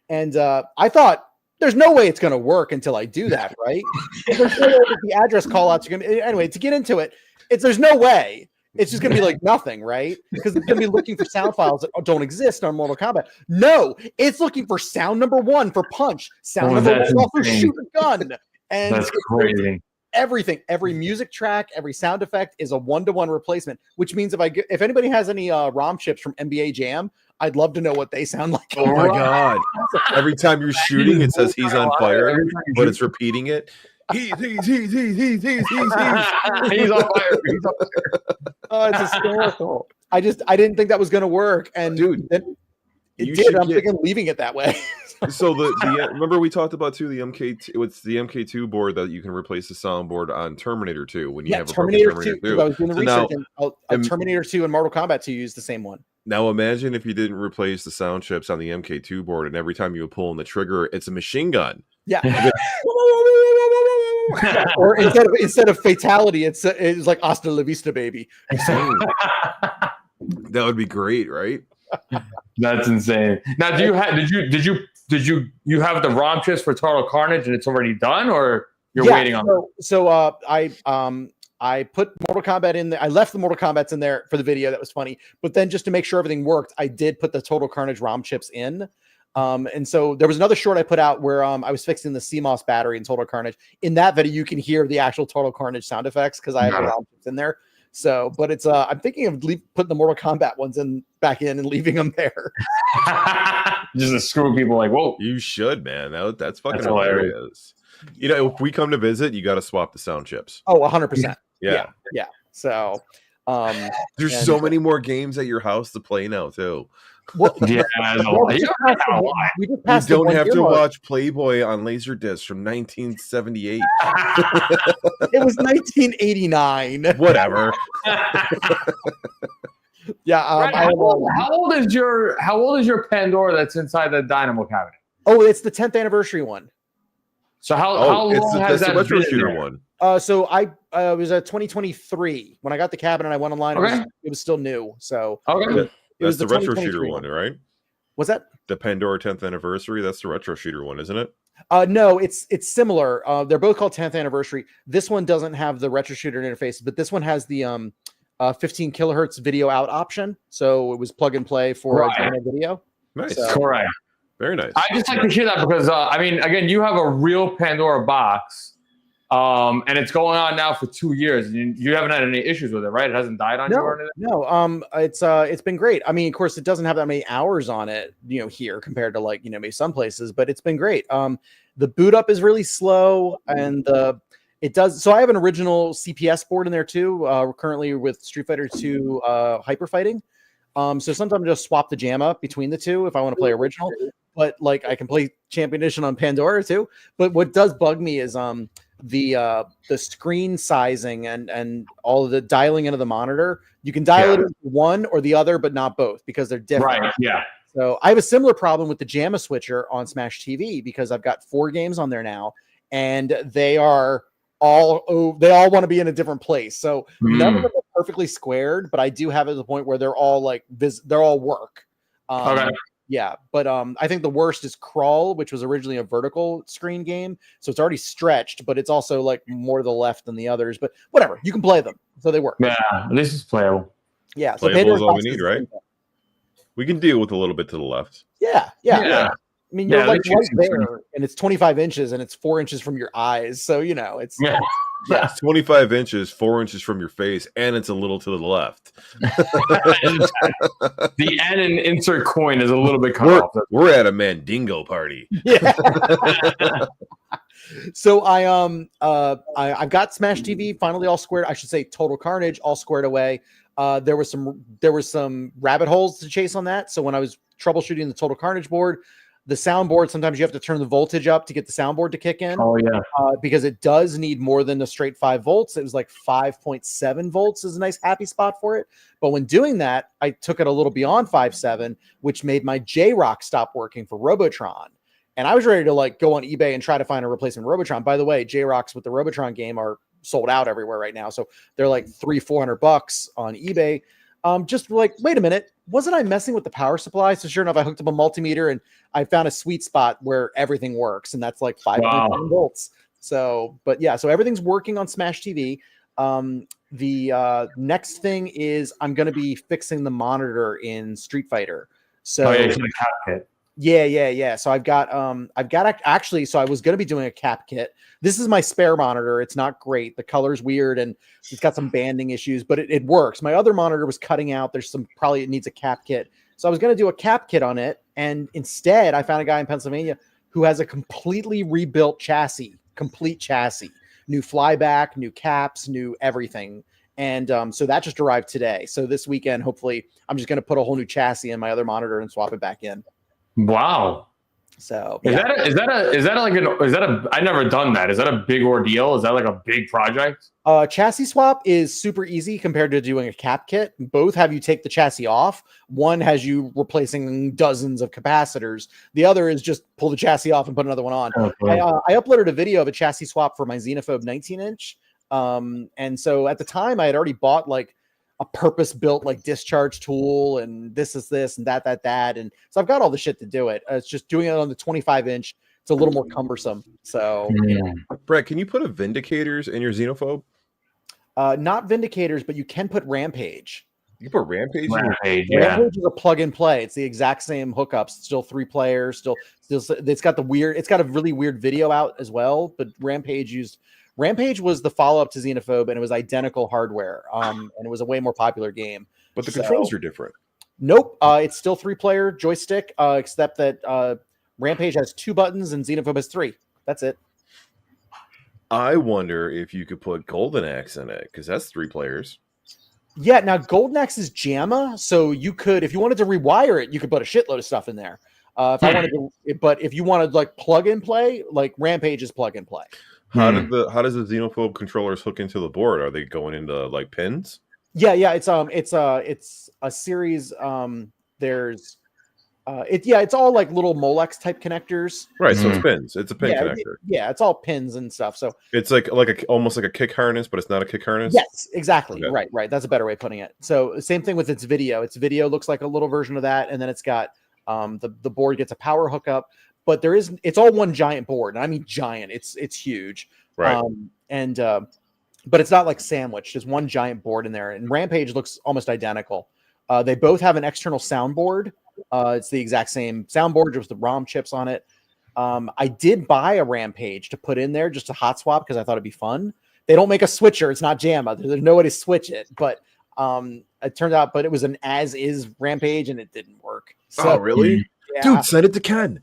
And I thought, there's no way it's going to work until I do that, right? There's no way that the address call outs are going to. Anyway, to get into it, there's no way. It's just going to be like nothing, right? Because it's going to be looking for sound files that don't exist on Mortal Kombat. No, it's looking for sound number 1 for punch, sound number 1 for shoot a gun, and That's crazy. everything, every music track, every sound effect is a 1-to-1 replacement. Which means if anybody has any ROM chips from NBA Jam, I'd love to know what they sound like. Oh my god! Every time you're shooting, it says he's on fire, but it's repeating it. He's He's on fire. He's on fire. Oh, it's hysterical. I didn't think that was going to work, and Dude, then it you did. should I'm get- thinking leaving it that way. So remember we talked about too the MK2. It's the MK2 board that you can replace the soundboard on Terminator 2 when you have a broken Terminator 2. 2. I was doing the So now- research, and Terminator 2 and Mortal Kombat 2 use the same one. Now imagine if you didn't replace the sound chips on the MK2 board, and every time you would pull on the trigger, it's a machine gun. Yeah. Or instead of fatality, it's like hasta la vista, baby. That would be great, right? That's insane. Now, did you have the ROM chips for Total Carnage and it's already done, or you're waiting on? I put Mortal Kombat in there. I left the Mortal Kombats in there for the video. That was funny. But then just to make sure everything worked, I did put the Total Carnage ROM chips in. And so there was another short I put out where I was fixing the CMOS battery in Total Carnage. In that video, you can hear the actual Total Carnage sound effects because I have the ROM chips in there. So, but it's I'm thinking of putting the Mortal Kombat ones back in and leaving them there. Just to screw people like, whoa. You should, man. That's fucking That's hilarious. hilarious. You know, if we come to visit, you got to swap the sound chips. Oh, 100%. Yeah. So, There's and- so many more games at your house to play now too. well, Yeah, there's a lot. we just You passed the don't 1 have year to mark. watch Playboy on Laserdisc from 1978. It was 1989. Whatever. Yeah. Brad, how old is your Pandora that's inside the Dynamo cabinet? Oh, it's the 10th anniversary one. So how It's long that's has the that retro been in shooter there? one. So I was at 2023 when I got the cabinet. I went online. Okay. It was still new. So Okay. it was That's the retro shooter 2023 one, right? was that? The Pandora 10th anniversary. That's the retro shooter one, isn't it? No, it's similar. They're both called 10th anniversary. This one doesn't have the retro shooter interface, but this one has the 15 kilohertz video out option. So it was plug and play for Right. video. Nice. So- Correct. Very nice. I just like to hear that because I mean, again, you have a real Pandora box, and it's going on now for 2 years, and you haven't had any issues with it, right? It hasn't died on you or anything. No, it's been great. I mean, of course, it doesn't have that many hours on it, here compared to like maybe some places, but it's been great. The boot up is really slow, and it does. So I have an original CPS board in there too. Currently with Street Fighter 2 Hyper Fighting. So sometimes I just swap the jam up between the two if I want to play original. But like I can play Champion Edition on Pandora too. But what does bug me is the screen sizing and all of the dialing into the monitor. You can dial it into one or the other, but not both because they're different. Right. Yeah. So I have a similar problem with the JAMA switcher on Smash TV because I've got 4 games on there now, and they all want to be in a different place. So none of them are perfectly squared, but I do have it to the point where they're all like they're all work. Okay. Yeah, but I think the worst is Crawl, which was originally a vertical screen game, so it's already stretched, but it's also like more to the left than the others. But whatever, you can play them, so they work. Yeah. This is playable. Yeah, so Playable is Pandora's all we box need, is- right? We can deal with a little bit to the left. Yeah. Yeah. I mean, you're Yeah, like that right shoots me. there, and it's 25 inches, and it's 4 inches from your eyes. So it's Yeah. It's 25 inches, 4 inches from your face, and it's a little to the left. The N in insert coin is a little bit cut We're, off. we're at a Mandingo party. yeah. So I've got Smash TV finally all squared. I should say Total Carnage all squared away. There was some rabbit holes to chase on that. So when I was troubleshooting the Total Carnage board, the soundboard, sometimes you have to turn the voltage up to get the soundboard to kick in. Oh yeah. Because it does need more than a straight 5 volts. It was like 5.7 volts is a nice happy spot for it. But when doing that, I took it a little beyond 5.7, which made my J-Rock stop working for Robotron. And I was ready to like go on eBay and try to find a replacement Robotron. By the way, J-Rocks with the Robotron game are sold out everywhere right now. So they're like $300-400 on eBay. Just like, wait a minute, wasn't I messing with the power supply? So sure enough, I hooked up a multimeter and I found a sweet spot where everything works, and that's like 5.1 volts. So, but yeah, so everything's working on Smash TV. The next thing is I'm going to be fixing the monitor in Street Fighter. So yeah. So I've got actually, so I was going to be doing a cap kit. This is my spare monitor. It's not great. The color's weird and it's got some banding issues, but it works. My other monitor was cutting out. There's probably it needs a cap kit. So I was going to do a cap kit on it. And instead I found a guy in Pennsylvania who has a completely rebuilt complete chassis, new flyback, new caps, new everything. And so that just arrived today. So this weekend, hopefully I'm just going to put a whole new chassis in my other monitor and swap it back in. Wow. So is that I've never done that. Is that a big ordeal? Is that like a big project? Chassis swap is super easy compared to doing a cap kit. Both have you take the chassis off. One has you replacing dozens of capacitors. The other is just pull the chassis off and put another one on. Okay. I uploaded a video of a chassis swap for my Xenophobe 19-inch. And so at the time I had already bought like a purpose-built like discharge tool and this is this and that. And so I've got all the shit to do it. It's just doing it on the 25-inch. It's a little more cumbersome. So yeah. Brett, can you put a Vindicators in your Xenophobe? Not Vindicators, but you can put Rampage. You can put Rampage. Rampage is a plug and play. It's the exact same hookups. Still 3 players. Still. It's got a really weird video out as well. But Rampage was the follow-up to Xenophobe, and it was identical hardware. And it was a way more popular game. But the controls are different. Nope. It's still 3-player joystick, except that Rampage has 2 buttons and Xenophobe has 3. That's it. I wonder if you could put Golden Axe in it, because that's 3 players. Yeah, now Golden Axe is JAMA, so you could, if you wanted to rewire it, you could put a shitload of stuff in there. But if you wanted like plug and play, like Rampage is plug and play. How does the Xenophobe controllers hook into the board? Are they going into like pins? Yeah. It's a series. It's all like little Molex type connectors. Right. So it's pins. It's a pin connector. It's all pins and stuff. So it's almost like a kick harness, but it's not a kick harness. Yes, exactly. Okay. Right. That's a better way of putting it. So same thing with its video. Its video looks like a little version of that, and then it's got the board gets a power hookup. But it's all one giant board. And I mean giant. It's huge. Right. But it's not like sandwiched. There's one giant board in there. And Rampage looks almost identical. They both have an external soundboard. It's the exact same soundboard, just the ROM chips on it. I did buy a Rampage to put in there just to hot swap because I thought it'd be fun. They don't make a switcher. It's not JAMA. There's no way to switch it. But it turned out, it was an as-is Rampage and it didn't work. So, oh, really? Yeah. Dude, send it to Ken.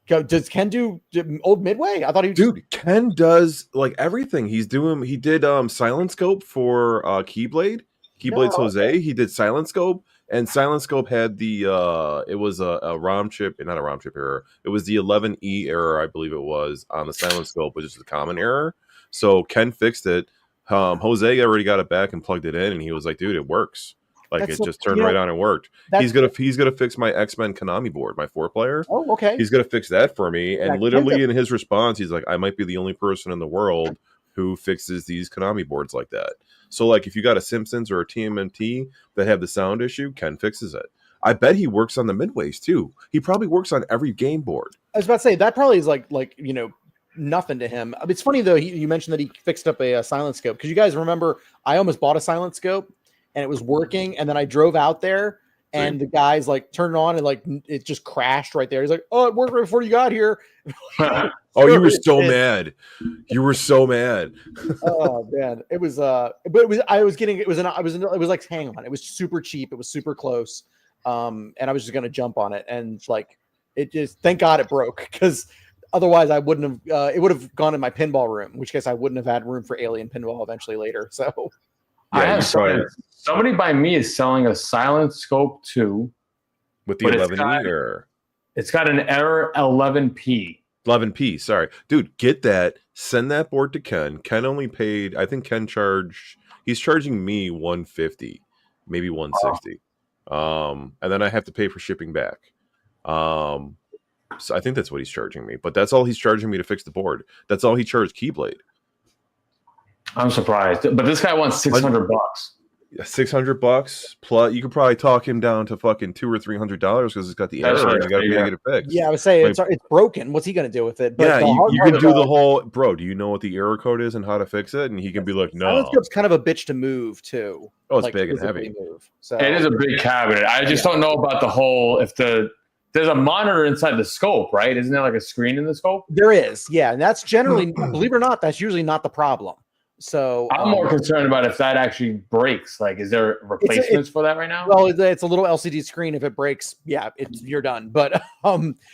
Does Ken do old Midway? I thought he Dude, Ken does like everything. He did Silent Scope for Keyblade Jose. He did Silent Scope, and Silent Scope had the it was a ROM chip, not a ROM chip error. It was the 11E error, I believe it was, on the Silent Scope, which is the common error. So Ken fixed it. Jose already got it back and plugged it in, and he was like, dude, it works. Like it just turned right on and worked. He's gonna fix my X-Men Konami board, my 4-player. Oh, okay. He's gonna fix that for me. And literally in his response, he's like, I might be the only person in the world who fixes these Konami boards like that. So like if you got a Simpsons or a TMNT that have the sound issue, Ken fixes it. I bet he works on the Midways too. He probably works on every game board. I was about to say that probably is like nothing to him. It's funny though. You mentioned that he fixed up a Silent Scope because you guys remember I almost bought a Silent Scope. And it was working, and then I drove out there, and the guys like turned it on, and like it just crashed right there. He's like, "Oh, it worked right before you got here." Oh, you were so mad! You were so mad. Oh man, it was. But it was. I was getting. It was. It was like, hang on. It was super cheap. It was super close. And I was just gonna jump on it, and like, it just. Thank God it broke because Otherwise, I wouldn't have. It would have gone in my pinball room, in which case I wouldn't have had room for alien pinball eventually later. So I Yeah, have you probably somebody by me is selling a Silent Scope 2. with the But it's 11E or It's got an error 11P. 11P. Sorry, dude, get that. Send that board to Ken. Ken only paid. I think Ken charged. He's charging me 150, maybe 160. And then I have to pay for shipping back. So I think that's what he's charging me. But that's all he's charging me to fix the board. That's all he charged Keyblade. I'm surprised, but this guy wants $600. $600 plus. You could probably talk him down to fucking $200 or $300 because it's got the That's error and right, you got to yeah. get it fixed. yeah, I would say Like- it's broken. What's he going to do with it? But Yeah, the you hard part could of do it- the whole, bro. Do you know what the error code is and how to fix it? And he can be like, Silent no. Scope's kind of a bitch to move too. Oh, it's Like, big and physically heavy. Move. So It is a big cabinet. I just don't know about the whole. There's a monitor inside the scope, right? Isn't there like a screen in the scope? there is, yeah, and that's generally, believe it or not, that's usually not the problem. So I'm more concerned about if that actually breaks. Like, is there replacements for that right now? well, it's a little LCD screen. If it breaks, yeah, you're done. But it's,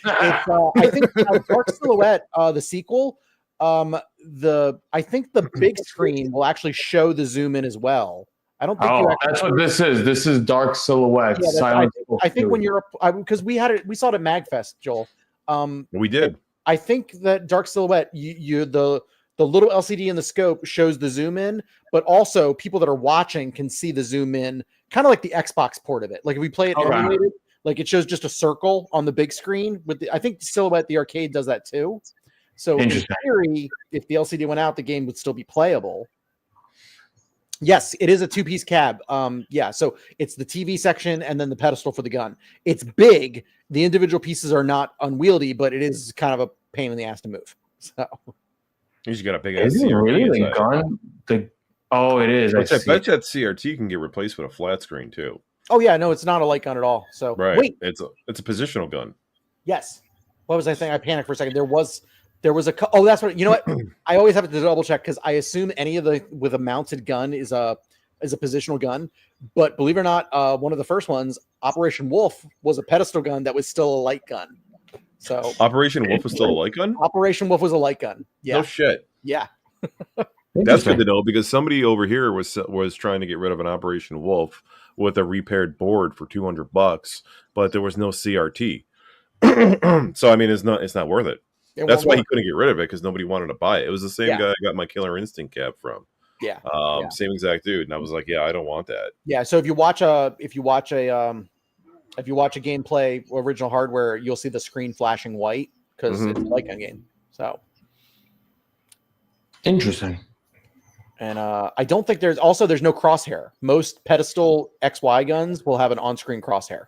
I think Dark Silhouette, the sequel, I think the big screen will actually show the zoom in as well. I don't think. That's what this is. This is Dark Silhouette. Yeah, Silent I think Scope when 2. you're because we saw it at Magfest, Joel. We did. I think that Dark Silhouette, the little LCD in the scope shows the zoom in, but also people that are watching can see the zoom in, kind of like the Xbox port of it. Like if we play it Okay. emulated, like it shows just a circle on the big screen. I think Silhouette, the arcade, does that too. So in Interesting. theory, if the LCD went out, the game would still be playable. Yes, it is a two-piece cab. Yeah, so it's the TV section and then the pedestal for the gun. It's big. The individual pieces are not unwieldy, but it is kind of a pain in the ass to move. So He's got a big ass Is it CRT really the inside. gun? Oh, it is. I I see. bet that CRT can get replaced with a flat screen too. oh yeah, no, it's not a light gun at all. So Right. wait, It's a positional gun. yes. What was I saying? I panicked for a second. There was oh, that's what, you know what? I always have to double check because I assume any of the with a mounted gun is a positional gun. But believe it or not, one of the first ones, Operation Wolf, was a pedestal gun that was still a light gun. So Operation Wolf was still a light gun? Operation Wolf was a light gun. Yeah. No shit. Yeah. That's good to know because somebody over here was trying to get rid of an Operation Wolf with a repaired board for $200, but there was no CRT. So I mean, it's not worth it. It That's won't why he work. couldn't get rid of it because nobody wanted to buy it. It was the same Yeah. guy I got my Killer Instinct cab from. Yeah. Same exact dude, and I was like, yeah, I don't want that. Yeah. So if you watch a gameplay original hardware, you'll see the screen flashing white because it's a light gun game. So Interesting. and I don't think there's no crosshair. Most pedestal XY guns will have an on-screen crosshair.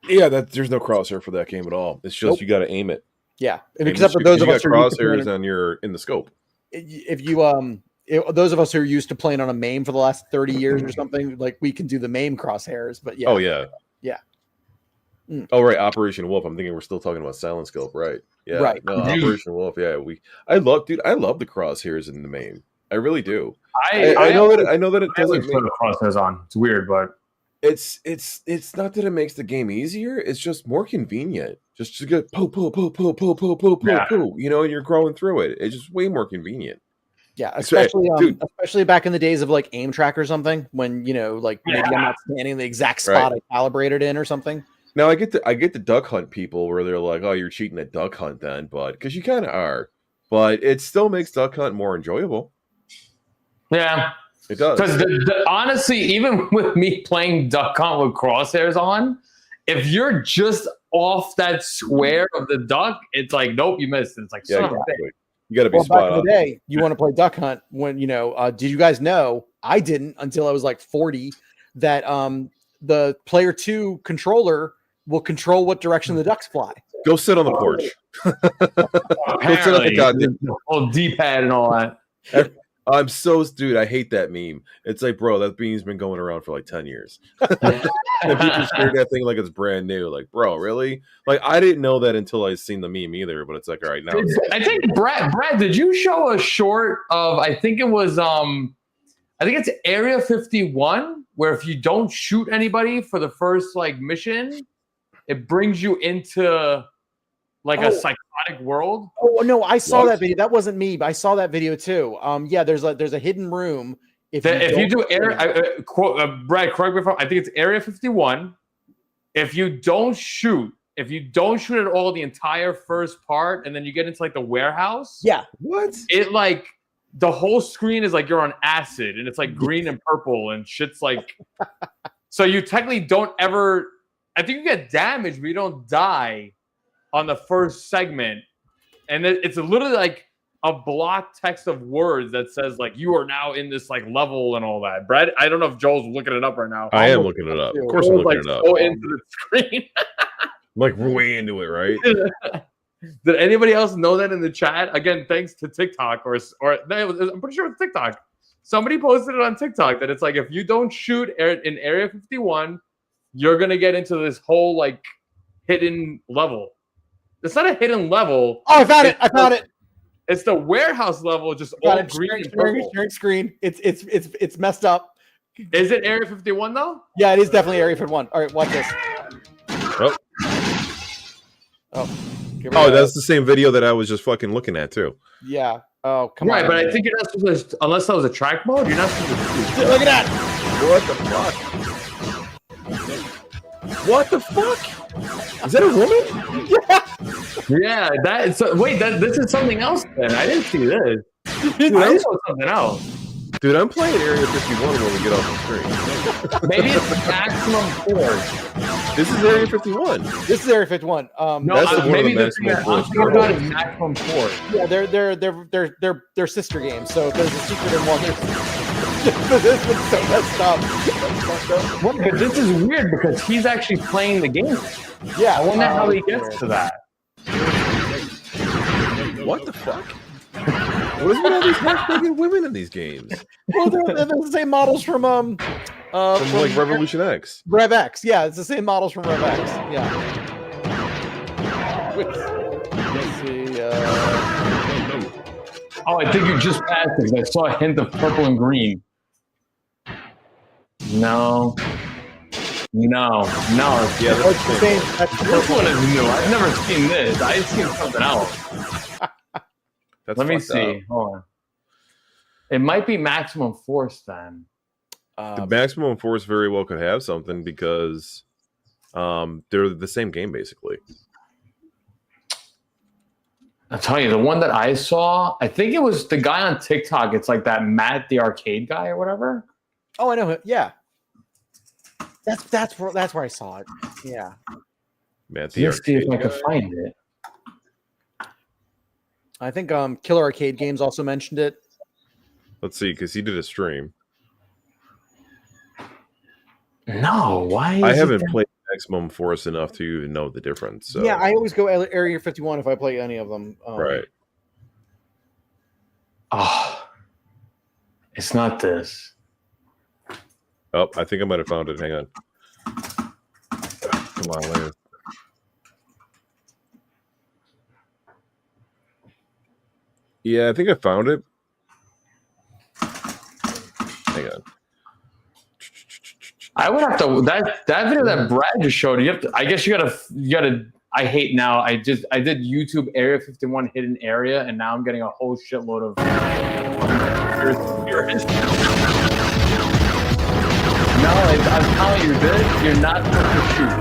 Yeah, there's no crosshair for that game at all. It's just Nope. you got to aim it. Yeah, Aim except the for those you of us got who are used to crosshairs playing- on your in the scope. if you those of us who are used to playing on a MAME for the last 30 years or something, like we can do the MAME crosshairs. But yeah, Oh yeah. Yeah. Mm. Oh right, Operation Wolf. I'm thinking we're still talking about Silent Scope, right? Yeah. Right. No, Operation Wolf. Yeah, I love the crosshairs in the main. I really do. I know that it I always doesn't. put the crosshairs on. It's weird, but It's not that it makes the game easier. It's just more convenient. Just to get poo poo poo poo poo poo poo poo Yeah. poo. You know, and you're growing through it. It's just way more convenient. yeah, So, dude. especially back in the days of like aim track or something, when like maybe I'm not standing in the exact spot I calibrated in or something. Now I get the duck hunt people where they're like, "Oh, you're cheating at duck hunt then," but because you kind of are, but it still makes duck hunt more enjoyable. yeah. It does. Because honestly, even with me playing Duck Hunt with crosshairs on, if you're just off that square of the duck, it's like, nope, you missed. It's like, Yeah, son of a bitch. exactly. You got to be Well, back spot in on. the day, you want to play duck hunt when did you guys know? I didn't until I was like 40 that the player 2 controller will control what direction the ducks fly. Go sit on the porch. Apparently, goddamn- the whole D-pad and all that. Dude, I hate that meme. It's like, bro, that meme's been going around for like 10 years. And people share that thing like it's brand new. Like, bro, really? Like, I didn't know that until I seen the meme either, but it's like, all right, now. I think Brad, did you show a short of? I think it was I think it's Area 51, where if you don't shoot anybody for the first like mission, it brings you into like a psychotic world. Oh no, I saw What? that video. That wasn't me, but I saw that video too. Yeah, there's a hidden room. If you do Brad, correct me if I think it's Area 51. If you don't shoot at all the entire first part, and then you get into like the warehouse, yeah, What? it like the whole screen is like you're on acid, and it's like green and purple and shit's like. So you technically don't ever. I think you get damaged, but you don't die on the first segment, and it's literally like a block text of words that says like you are now in this like level and all that. Brad, I don't know if Joel's looking it up right now. I am looking it up. Of course, I'm Joel's, looking like, it up. so into the screen. I'm like way into it, right? Did anybody else know that in the chat? Again, thanks to TikTok or I'm pretty sure it's TikTok. Somebody posted it on TikTok that it's like if you don't shoot in Area 51, you're gonna get into this whole like hidden level. It's not a hidden level. Oh, I found it. I found it. It's the warehouse level, just all green and purple. Sharing screen. It's messed up. Is it Area 51 though? Yeah, it is definitely Area 51. All right, watch this. Oh, Oh, here we go. that's the same video that I was just fucking looking at too. Yeah. Oh, come Right, on. but I think you're not supposed to, unless that was a track mode, you're not supposed to. Look at that. What the fuck? What the fuck? Is that a woman? Yeah, this is something else then. I didn't see this. I saw something else. Dude, I'm playing Area 51 when we get off the screen. Maybe it's maximum force. This is Area 51. This is Area 51. No, That's one of maybe the the thing that maximum I'm talking about is maximum force. Yeah, they're sister games. So if there's a secret in one, this one's so messed up. Well, but this is weird because he's actually playing the game. Yeah, I wonder how he gets to that. What the fuck? What is with all these half-naked women in these games? Well, they're the same models from From like Revolution X. Rev X. Yeah, it's the same models from Rev X. Yeah. Let's see. Oh, I think you just passed because I saw a hint of purple and green. No. Yeah, that's It's the the same. same. That's This purple. one is new. I've never seen this. I've seen something else. That's Let me fucked see. up. Hold on. It might be maximum force then. The maximum force very well could have something because they're the same game basically. I'll tell you, the one that I saw, I think it was the guy on TikTok. It's like that Matt the arcade guy or whatever. Oh, I know him. Yeah. That's where I saw it. Yeah. Man, Let's see if I can find it. I think Killer Arcade Games also mentioned it. Let's see, because he did a stream. No, why? I haven't played Maximum Force enough to even know the difference. So. Yeah, I always go Area 51 if I play any of them. Right. Oh, it's not this. Oh, I think I might have found it. Hang on. Come on, later. Yeah, I think I found it. Hang on. I would have to that video that Brad just showed. You have to. I guess you gotta. I hate now. I did YouTube Area 51 hidden area, and now I'm getting a whole shitload of. No, I'm telling you, you're not supposed to shoot.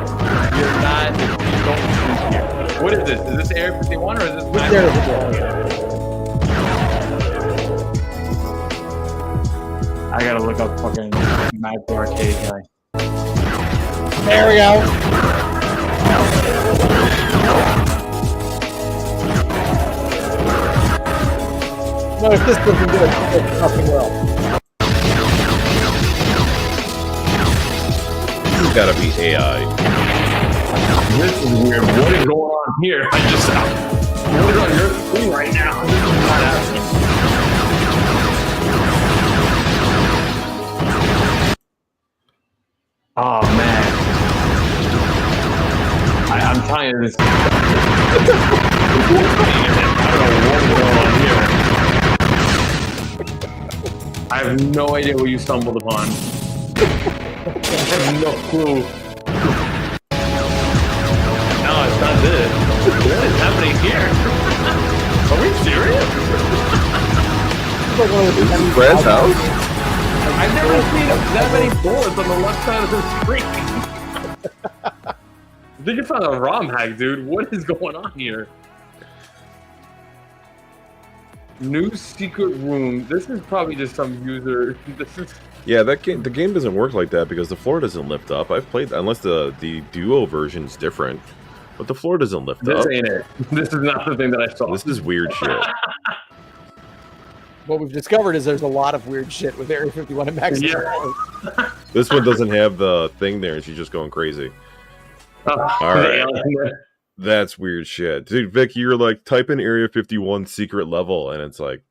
You're not. You don't shoot here. What is this? Is this Area 51 or is this? I gotta look up fucking Matt the arcade guy. There we go. No, if this doesn't do it, it's nothing well. This has got to be AI. This is weird. What is going on here? What is on your screen right now? This is not happening. Oh man. I'm telling you this. I don't know what's going on here. I have no idea what you stumbled upon. I have no clue. No, it's not this. What is happening? happening here? Are we serious? It's like one of the- Is this Brad's house? I've never seen that many bullets on the left side of the screen. I think you found a ROM hack, dude. What is going on here? New secret room. This is probably just some user. This is. Yeah, the game doesn't work like that because the floor doesn't lift up. I've played unless the duo version's different, but the floor doesn't lift This up. ain't it. This is not the thing that I saw. This is weird shit. What we've discovered is there's a lot of weird shit with Area 51 and Max. Yeah. This one doesn't have the thing there, and she's just going crazy. All right. That's weird shit. Dude, Vic, you're like, type in Area 51 secret level, and it's like,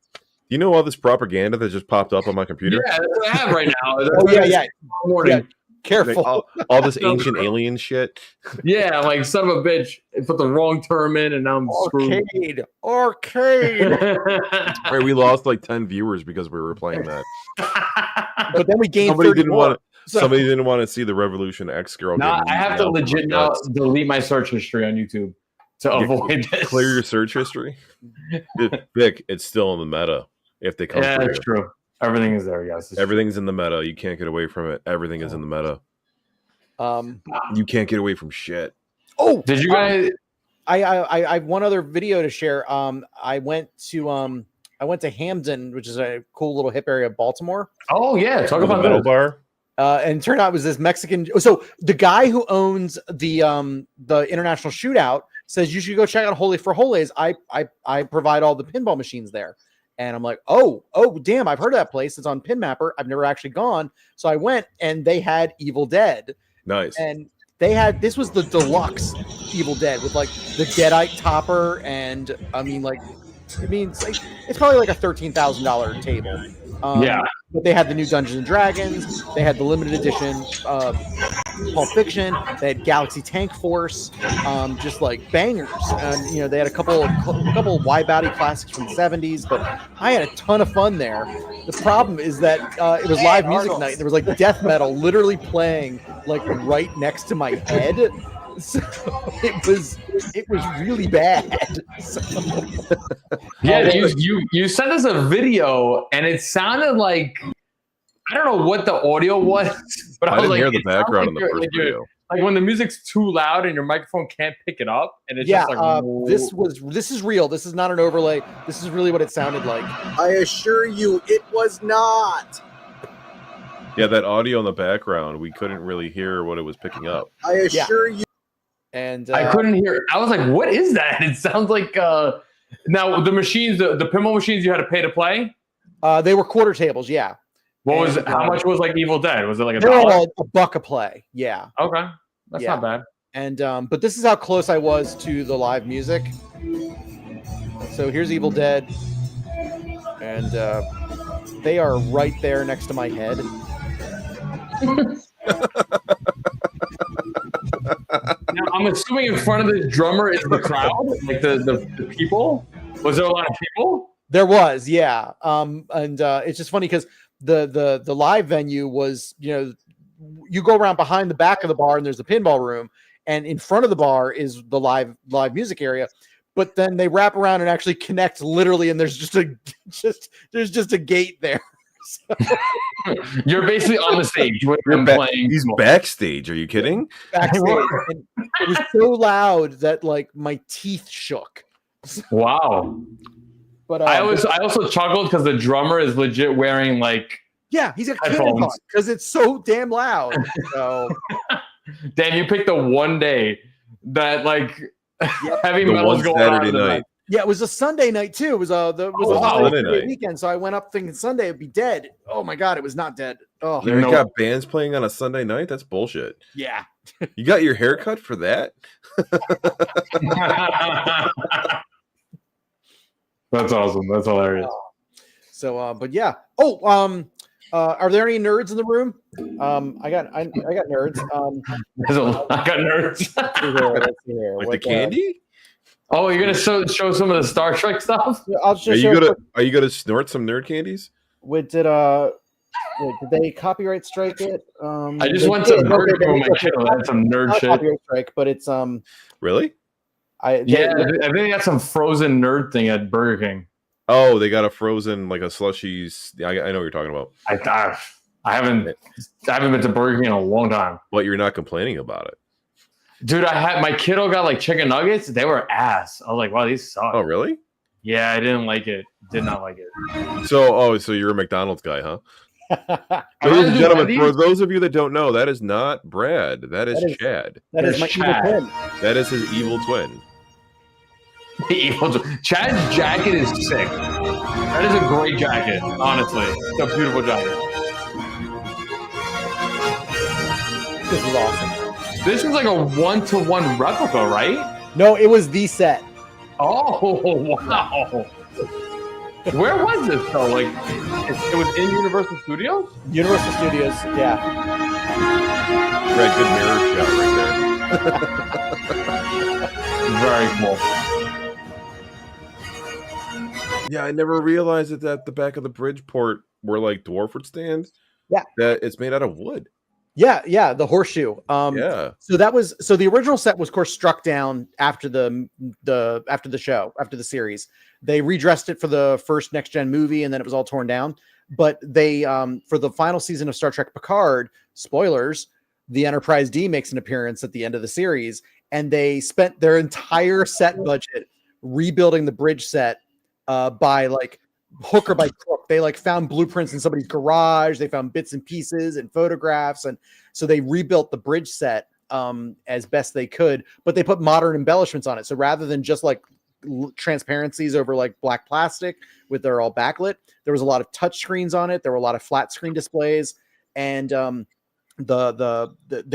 you know all this propaganda that just popped up on my computer? Yeah, that's what I have right now. That's Oh, what I yeah. morning. Yeah. Careful. Like, all this ancient alien shit. Yeah, I'm like, son of a bitch. I put the wrong term in, and now I'm screwed. Arcade. All right, we lost like 10 viewers because we were playing that. But then we gained Somebody 30 didn't more. want Somebody didn't want to see the Revolution X girl. Nah, getting I have eaten to out for legit my now guts. delete my search history on YouTube to avoid this. Clear your search history. Vic, it's still in the meta. If they come Yeah, for that's you. true. Everything is there, yes. It's Everything's in the meta. You can't get away from it. Everything is in the meta. You can't get away from shit. Oh, Did you guys? I have one other video to share. I went to Hamden, which is a cool little hip area of Baltimore. Oh yeah, talk The about metal that. bar. And it turned out it was this Mexican. So the guy who owns the International Shootout says you should go check out Holy for Holies. I provide all the pinball machines there. And I'm like, oh, damn, I've heard of that place. It's on Pin Mapper. I've never actually gone. So I went, and they had Evil Dead. Nice. And this was the deluxe Evil Dead with like the Deadite topper. And it's probably like a $13,000 table. Yeah. But they had the new Dungeons and Dragons. They had the limited edition Pulp Fiction. They had Galaxy Tank Force, just like bangers. And they had a couple wide body classics from the '70s. But I had a ton of fun there. The problem is that it was live music night. There was like death metal literally playing like right next to my head. So it was really bad. So, Yeah, you sent us a video, and it sounded like I don't know what the audio was, but I was didn't like, hear the it sounds background in like the you're- first video. like when the music's too loud and your microphone can't pick it up, and it's yeah, just like this is real. This is not an overlay. This is really what it sounded like. I assure you, it was not. Yeah, that audio in the background, we couldn't really hear what it was picking up. I assure you. And I couldn't hear it. I was like, what is that? It sounds like now the machines, the pinball machines you had to pay to play. They were quarter tables. Yeah. What was And, how much was like Evil Dead? Was it like They were $1? all $1 a play. Yeah. Okay, that's Yeah. not bad. And but this is how close I was to the live music. So here's Evil Dead, and they are right there next to my head. Now, I'm assuming in front of the drummer is the crowd, like the people. Was there a lot of people? There was, yeah. And it's just funny because the live venue was, you go around behind the back of the bar and there's the pinball room, and in front of the bar is the live music area. But then they wrap around and actually connect literally, and there's just a gate there. So, You're basically on the stage when You're I'm playing. He's backstage. Are you kidding? backstage. And it was so loud that like my teeth shook. Wow. But I also chuckled because the drummer is legit wearing like. yeah, he's got Headphones. cannon because it's so damn loud. So Dan, you picked the one day that like heavy The metal's one going Saturday on tonight. night. yeah, it was a Sunday night too. It was a wow. Sunday holiday night. weekend, so I went up thinking Sunday would be dead. Oh my god, it was not dead. Oh You got bands playing on a Sunday night? That's bullshit. yeah. You got your hair cut for that? That's awesome. That's hilarious. So but yeah. Oh, are there any nerds in the room? I got nerds. I got nerds. Let's see here. Like What, the candy? Oh, you're gonna show some of the Star Trek stuff? I'll Are just you show gonna snort some nerd candies? did they copyright strike it? I just they went to did. Burger Okay, King with my okay. kid. I had some nerd Not shit. copyright strike, but it's Really? I think they got some frozen nerd thing at Burger King. Oh, they got a frozen like a slushies. I know what you're talking about. I haven't been to Burger King in a long time. But you're not complaining about it. Dude, my kiddo got like chicken nuggets. They were ass. I was like, wow, these suck. Oh, really? Yeah, I didn't like it. Did not like it. So you're a McDonald's guy, huh? Ladies and gentlemen, for those of you that don't know, that is not Brad. That is Chad. That is my evil twin. That is his evil twin. Chad's jacket is sick. That is a great jacket, honestly. It's a beautiful jacket. This is awesome. This is like a 1-to-1 replica, right? No, it was the set. Oh, wow. Where was this, though? Like, it was in Universal Studios? Universal Studios, yeah. Brad, good mirror shot right there. Very cool. Yeah, I never realized that at the back of the Bridgeport where like dwarf would stand. Yeah. That it's made out of wood. Yeah, the horseshoe. Yeah. So the original set was, of course, struck down after the series. They redressed it for the first Next Gen movie, and then it was all torn down. But they for the final season of Star Trek Picard, spoilers, the Enterprise D makes an appearance at the end of the series, and they spent their entire set budget rebuilding the bridge set by like hook or by crook. They like found blueprints in somebody's garage. They found bits and pieces and photographs, and so they rebuilt the bridge set as best they could. But they put modern embellishments on it. So rather than just like transparencies over like black plastic with they're all backlit, there was a lot of touch screens on it. There were a lot of flat screen displays, and they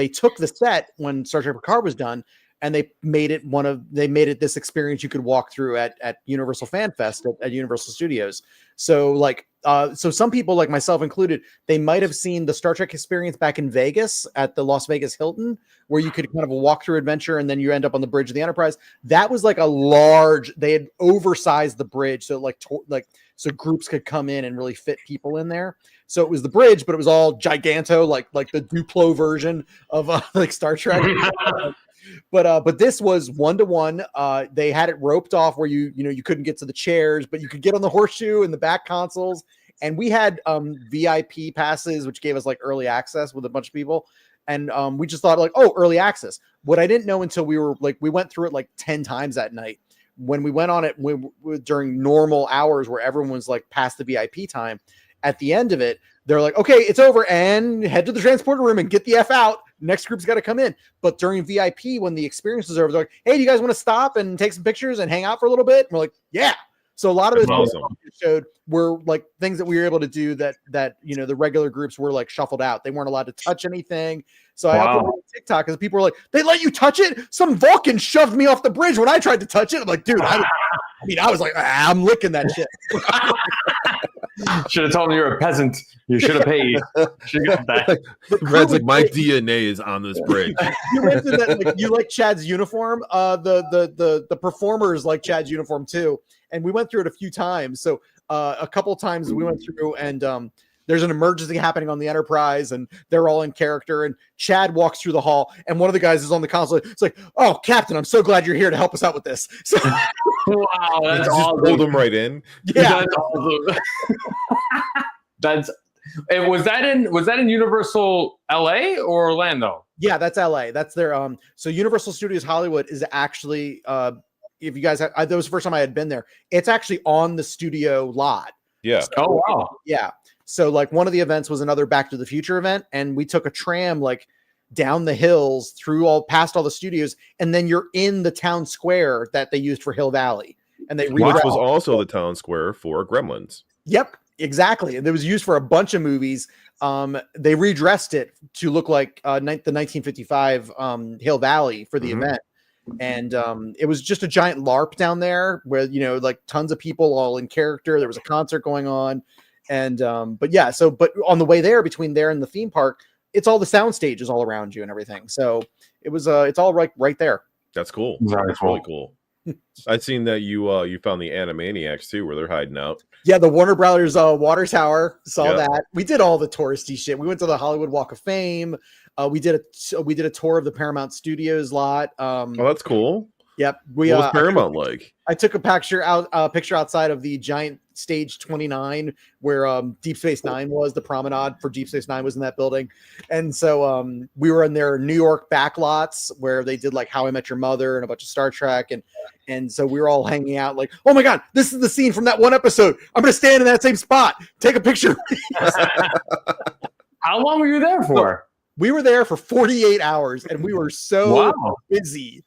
took the set when Star Trek Picard was done, and they made it this experience you could walk through at Universal Fan Fest at Universal Studios. So like, so some people like myself included, they might have seen the Star Trek experience back in Vegas at the Las Vegas Hilton, where you could kind of a walk through adventure and then you end up on the bridge of the Enterprise. That was like they had oversized the bridge. So so groups could come in and really fit people in there. So it was the bridge, but it was all giganto, like the Duplo version of like Star Trek. But this was 1-to-1. They had it roped off where you couldn't get to the chairs, but you could get on the horseshoe and the back consoles. And we had VIP passes, which gave us like early access with a bunch of people. And we just thought like, oh, early access. What I didn't know until we went through it like 10 times that night. When we went on it during normal hours where everyone was like past the VIP time, at the end of it, they're like, okay, it's over, and head to the transporter room and get the F out. Next group's got to come in. But during VIP, when the experience is over, they're like, hey, do you guys want to stop and take some pictures and hang out for a little bit? And we're like, yeah. So a lot of those showed were like things that we were able to do that the regular groups were like shuffled out. They weren't allowed to touch anything. So I uploaded on TikTok because people were like, they let you touch it? Some Vulcan shoved me off the bridge when I tried to touch it. I'm like, dude, I was like, I'm licking that shit. Should have told me you're a peasant. You should have paid. Should have got that. Brad's like, my DNA is on this bridge. You mentioned that like, you like Chad's uniform. The performers like Chad's uniform too, and we went through it a few times. So a couple times we went through, and there's an emergency happening on the Enterprise, and they're all in character. And Chad walks through the hall, and one of the guys is on the console. It's like, "Oh, Captain, I'm so glad you're here to help us out with this." So, wow, that's just awesome. pulled him right in. Yeah, that's awesome. And was that in Universal LA or Orlando? Yeah, that's LA. That's their so Universal Studios Hollywood is actually if you guys that was the first time I had been there. It's actually on the studio lot. Yeah. So, oh wow. Yeah. So like one of the events was another Back to the Future event, and we took a tram like down the hills past all the studios, and then you're in the town square that they used for Hill Valley, and they which was also the town square for Gremlins. Yep, exactly. And it was used for a bunch of movies. They redressed it to look like the 1955 Hill Valley for the event. And it was just a giant LARP down there where, like tons of people all in character. There was a concert going on. And but on the way there, between there and the theme park, it's all the sound stages all around you and everything. So it was it's all right there. That's cool. That's really cool. I've seen that you found the Animaniacs too, where they're hiding out. Yeah, the Warner Brothers water tower. Saw that. We did all the touristy shit. We went to the Hollywood Walk of Fame. We did a tour of the Paramount Studios lot. Oh, that's cool. Yep. We What was Paramount like? I took a picture outside of the giant stage 29 where Deep Space Nine was. The promenade for Deep Space Nine was in that building, and so we were in their New York backlots where they did like How I Met Your Mother and a bunch of Star Trek, and so we were all hanging out like, oh my god, this is the scene from that one episode. I'm gonna stand in that same spot, take a picture. How long were you there for? We were there for 48 hours, and we were so busy.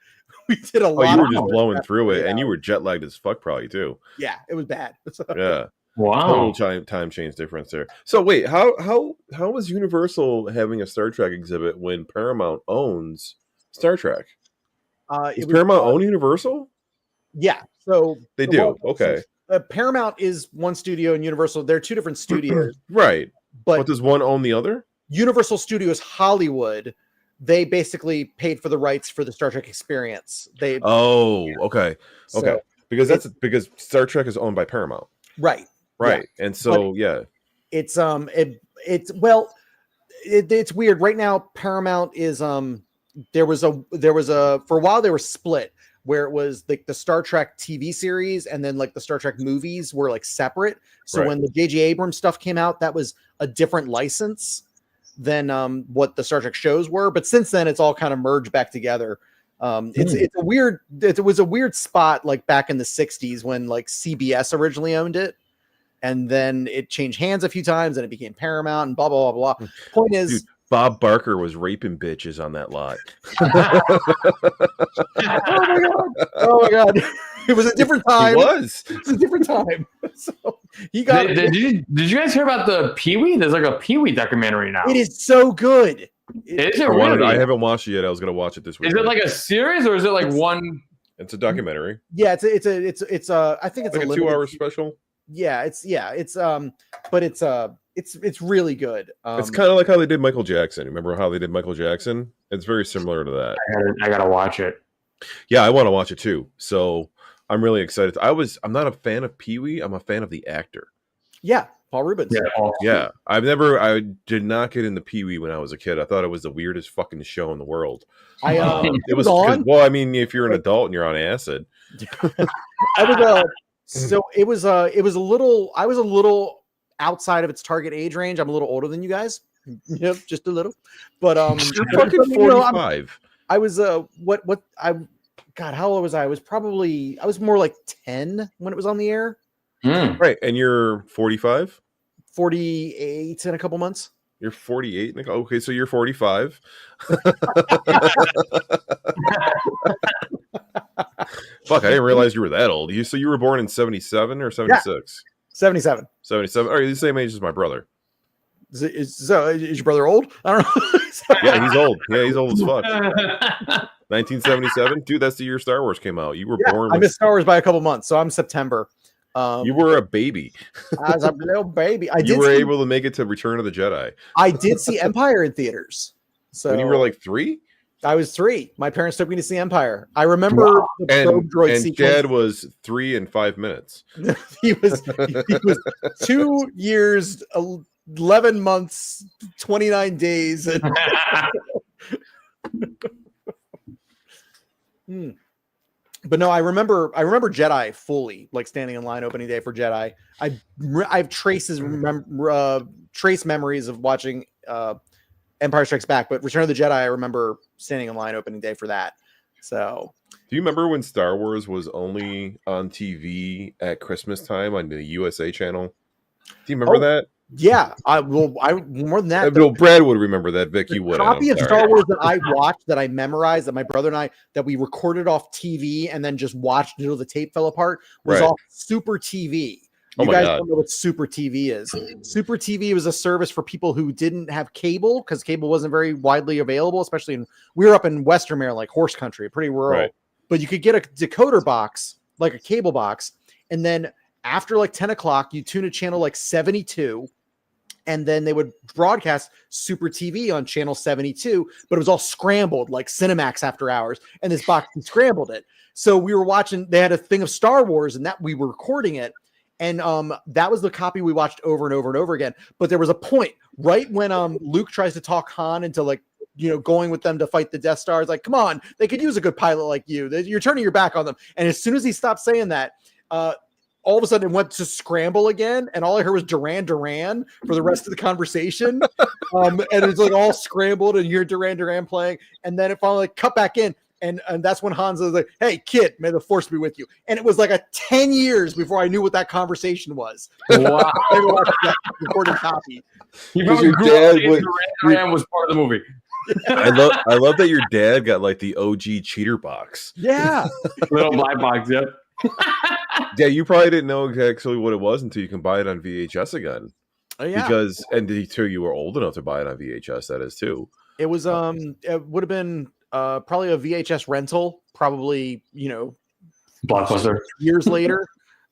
We did a lot. Oh, you were of just blowing through it, and you hours. were jet lagged as fuck, probably too. Yeah, it was bad. Yeah. Wow. Total time change difference there. So wait, how was Universal having a Star Trek exhibit when Paramount owns Star Trek? Does Paramount own Universal? Yeah, so They do. Okay. Paramount is one studio, and Universal, they're two different studios. Right. But does one own the other? Universal Studios Hollywood, they basically paid for the rights for the Star Trek experience. They okay. so Because Star Trek is owned by Paramount. right. Right. Yeah. And so It's it's weird. Right now, Paramount is there was a for a while they were split where it was like the Star Trek TV series and then like the Star Trek movies were like separate. So Right. when the J.J. Abrams stuff came out, that was a different license than what the Star Trek shows were. But since then, it's all kind of merged back together. It was a weird spot like back in the 60s when like CBS originally owned it. And then it changed hands a few times and it became Paramount and blah, blah, blah, blah. Point is, dude, Bob Barker was raping bitches on that lot. oh my God. It was a different time. It was a different time. So he got Did you guys hear about the Pee-wee? There's like a Pee-wee documentary now. it is so good. Is it really? I haven't watched it yet. I was going to watch it this week. Is it like a series or is it like one? It's a documentary. Yeah, it's I think it's Like a limited- 2-hour special. But it's really good. It's kind of like how they did Michael Jackson. Remember how they did Michael Jackson? It's very similar to that. I gotta watch it. Yeah, I want to watch it too. So I'm really excited. I'm not a fan of Pee-wee. I'm a fan of the actor. yeah, Paul Rubens. Yeah, I did not get into Pee-wee when I was a kid. I thought it was the weirdest fucking show in the world. It was on. Well, I mean, if you're an adult and you're on acid, So it was a little. I was a little outside of its target age range. I'm a little older than you guys. Yep, just a little. But you're fucking 45. I was God, how old was I? I was more like 10 when it was on the air. Right, and you're 45. 48 in a couple months. You're 48. Okay, so you're 45. Fuck, I didn't realize you were that old. So you were born in 77 or 76? 77. 77. Are you the same age as my brother? Is your brother old? I don't know. Yeah, he's old. Yeah, he's old as fuck. 1977? Dude, that's the year Star Wars came out. You were born. I missed Star Wars by a couple months, so I'm September. You were a baby. I was a little baby. You were able to make it to Return of the Jedi. I did see Empire in theaters. So When you were like 3? I was 3. My parents took me to see Empire. I remember the probe droid and sequence. Dad was 3 and 5 minutes. he was 2 years, 11 months, 29 days. But no, I remember Jedi fully, like standing in line opening day for Jedi. I have trace memories of watching Empire Strikes Back, but Return of the Jedi, I remember standing in line opening day for that. So, do you remember when Star Wars was only on TV at Christmas time on the USA channel? Do you remember that? Yeah, I more than that. Well, Brad would remember that. Vic, you would. Copy of Star Wars that I watched, that I memorized, that my brother and I, that we recorded off TV and then just watched until the tape fell apart, was off Super TV. You guys don't know what Super TV is. Super TV was a service for people who didn't have cable, because cable wasn't very widely available, especially we were up in Western Maryland, like horse country, pretty rural. Right. But you could get a decoder box, like a cable box, and then after like 10 o'clock, you tune a channel like 72, and then they would broadcast Super TV on channel 72, but it was all scrambled like Cinemax after hours, and this box scrambled it. So we were watching, they had a thing of Star Wars, and that we were recording it. And that was the copy we watched over and over and over again. But there was a point right when Luke tries to talk Han into like going with them to fight the Death Star. It's like, come on, they could use a good pilot like you. You're turning your back on them. And as soon as he stopped saying that, all of a sudden it went to scramble again, and all I heard was Duran Duran for the rest of the conversation. And it's like all scrambled, and you hear Duran Duran playing, and then it finally cut back in, and that's when Hans was like, "Hey, kid, may the force be with you." And it was like 10 years before I knew what that conversation was. Wow. I watched that recorded copy. You Because probably your grew up dad thinking would- Duran Duran was part of the movie. I love that your dad got like the OG cheater box. Yeah. Little black box, yep. Yeah, you probably didn't know actually what it was until you can buy it on VHS again. Oh, yeah. Because until you were old enough to buy it on VHS, that is too. It was it would have been probably a VHS rental, probably, Blockbuster. years later.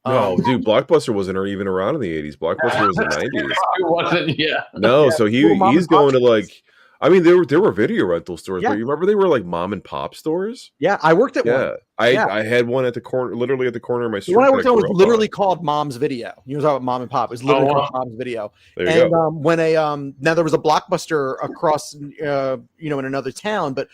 No, dude, Blockbuster wasn't even around in the 80s. Blockbuster was the 90s. It wasn't, yeah. No, so little mom he's and pop going to stores. like, I mean, there were video rental stores, Yeah. but you remember they were like mom and pop stores? Yeah, I worked at one. Yeah, I had one at the corner, literally at the corner of my The street. one I that worked on was grew up literally on. called Mom's Video. You know about Mom and Pop. It was literally Oh, called Mom's Video. There you And go. when now there was a Blockbuster across, in another town, but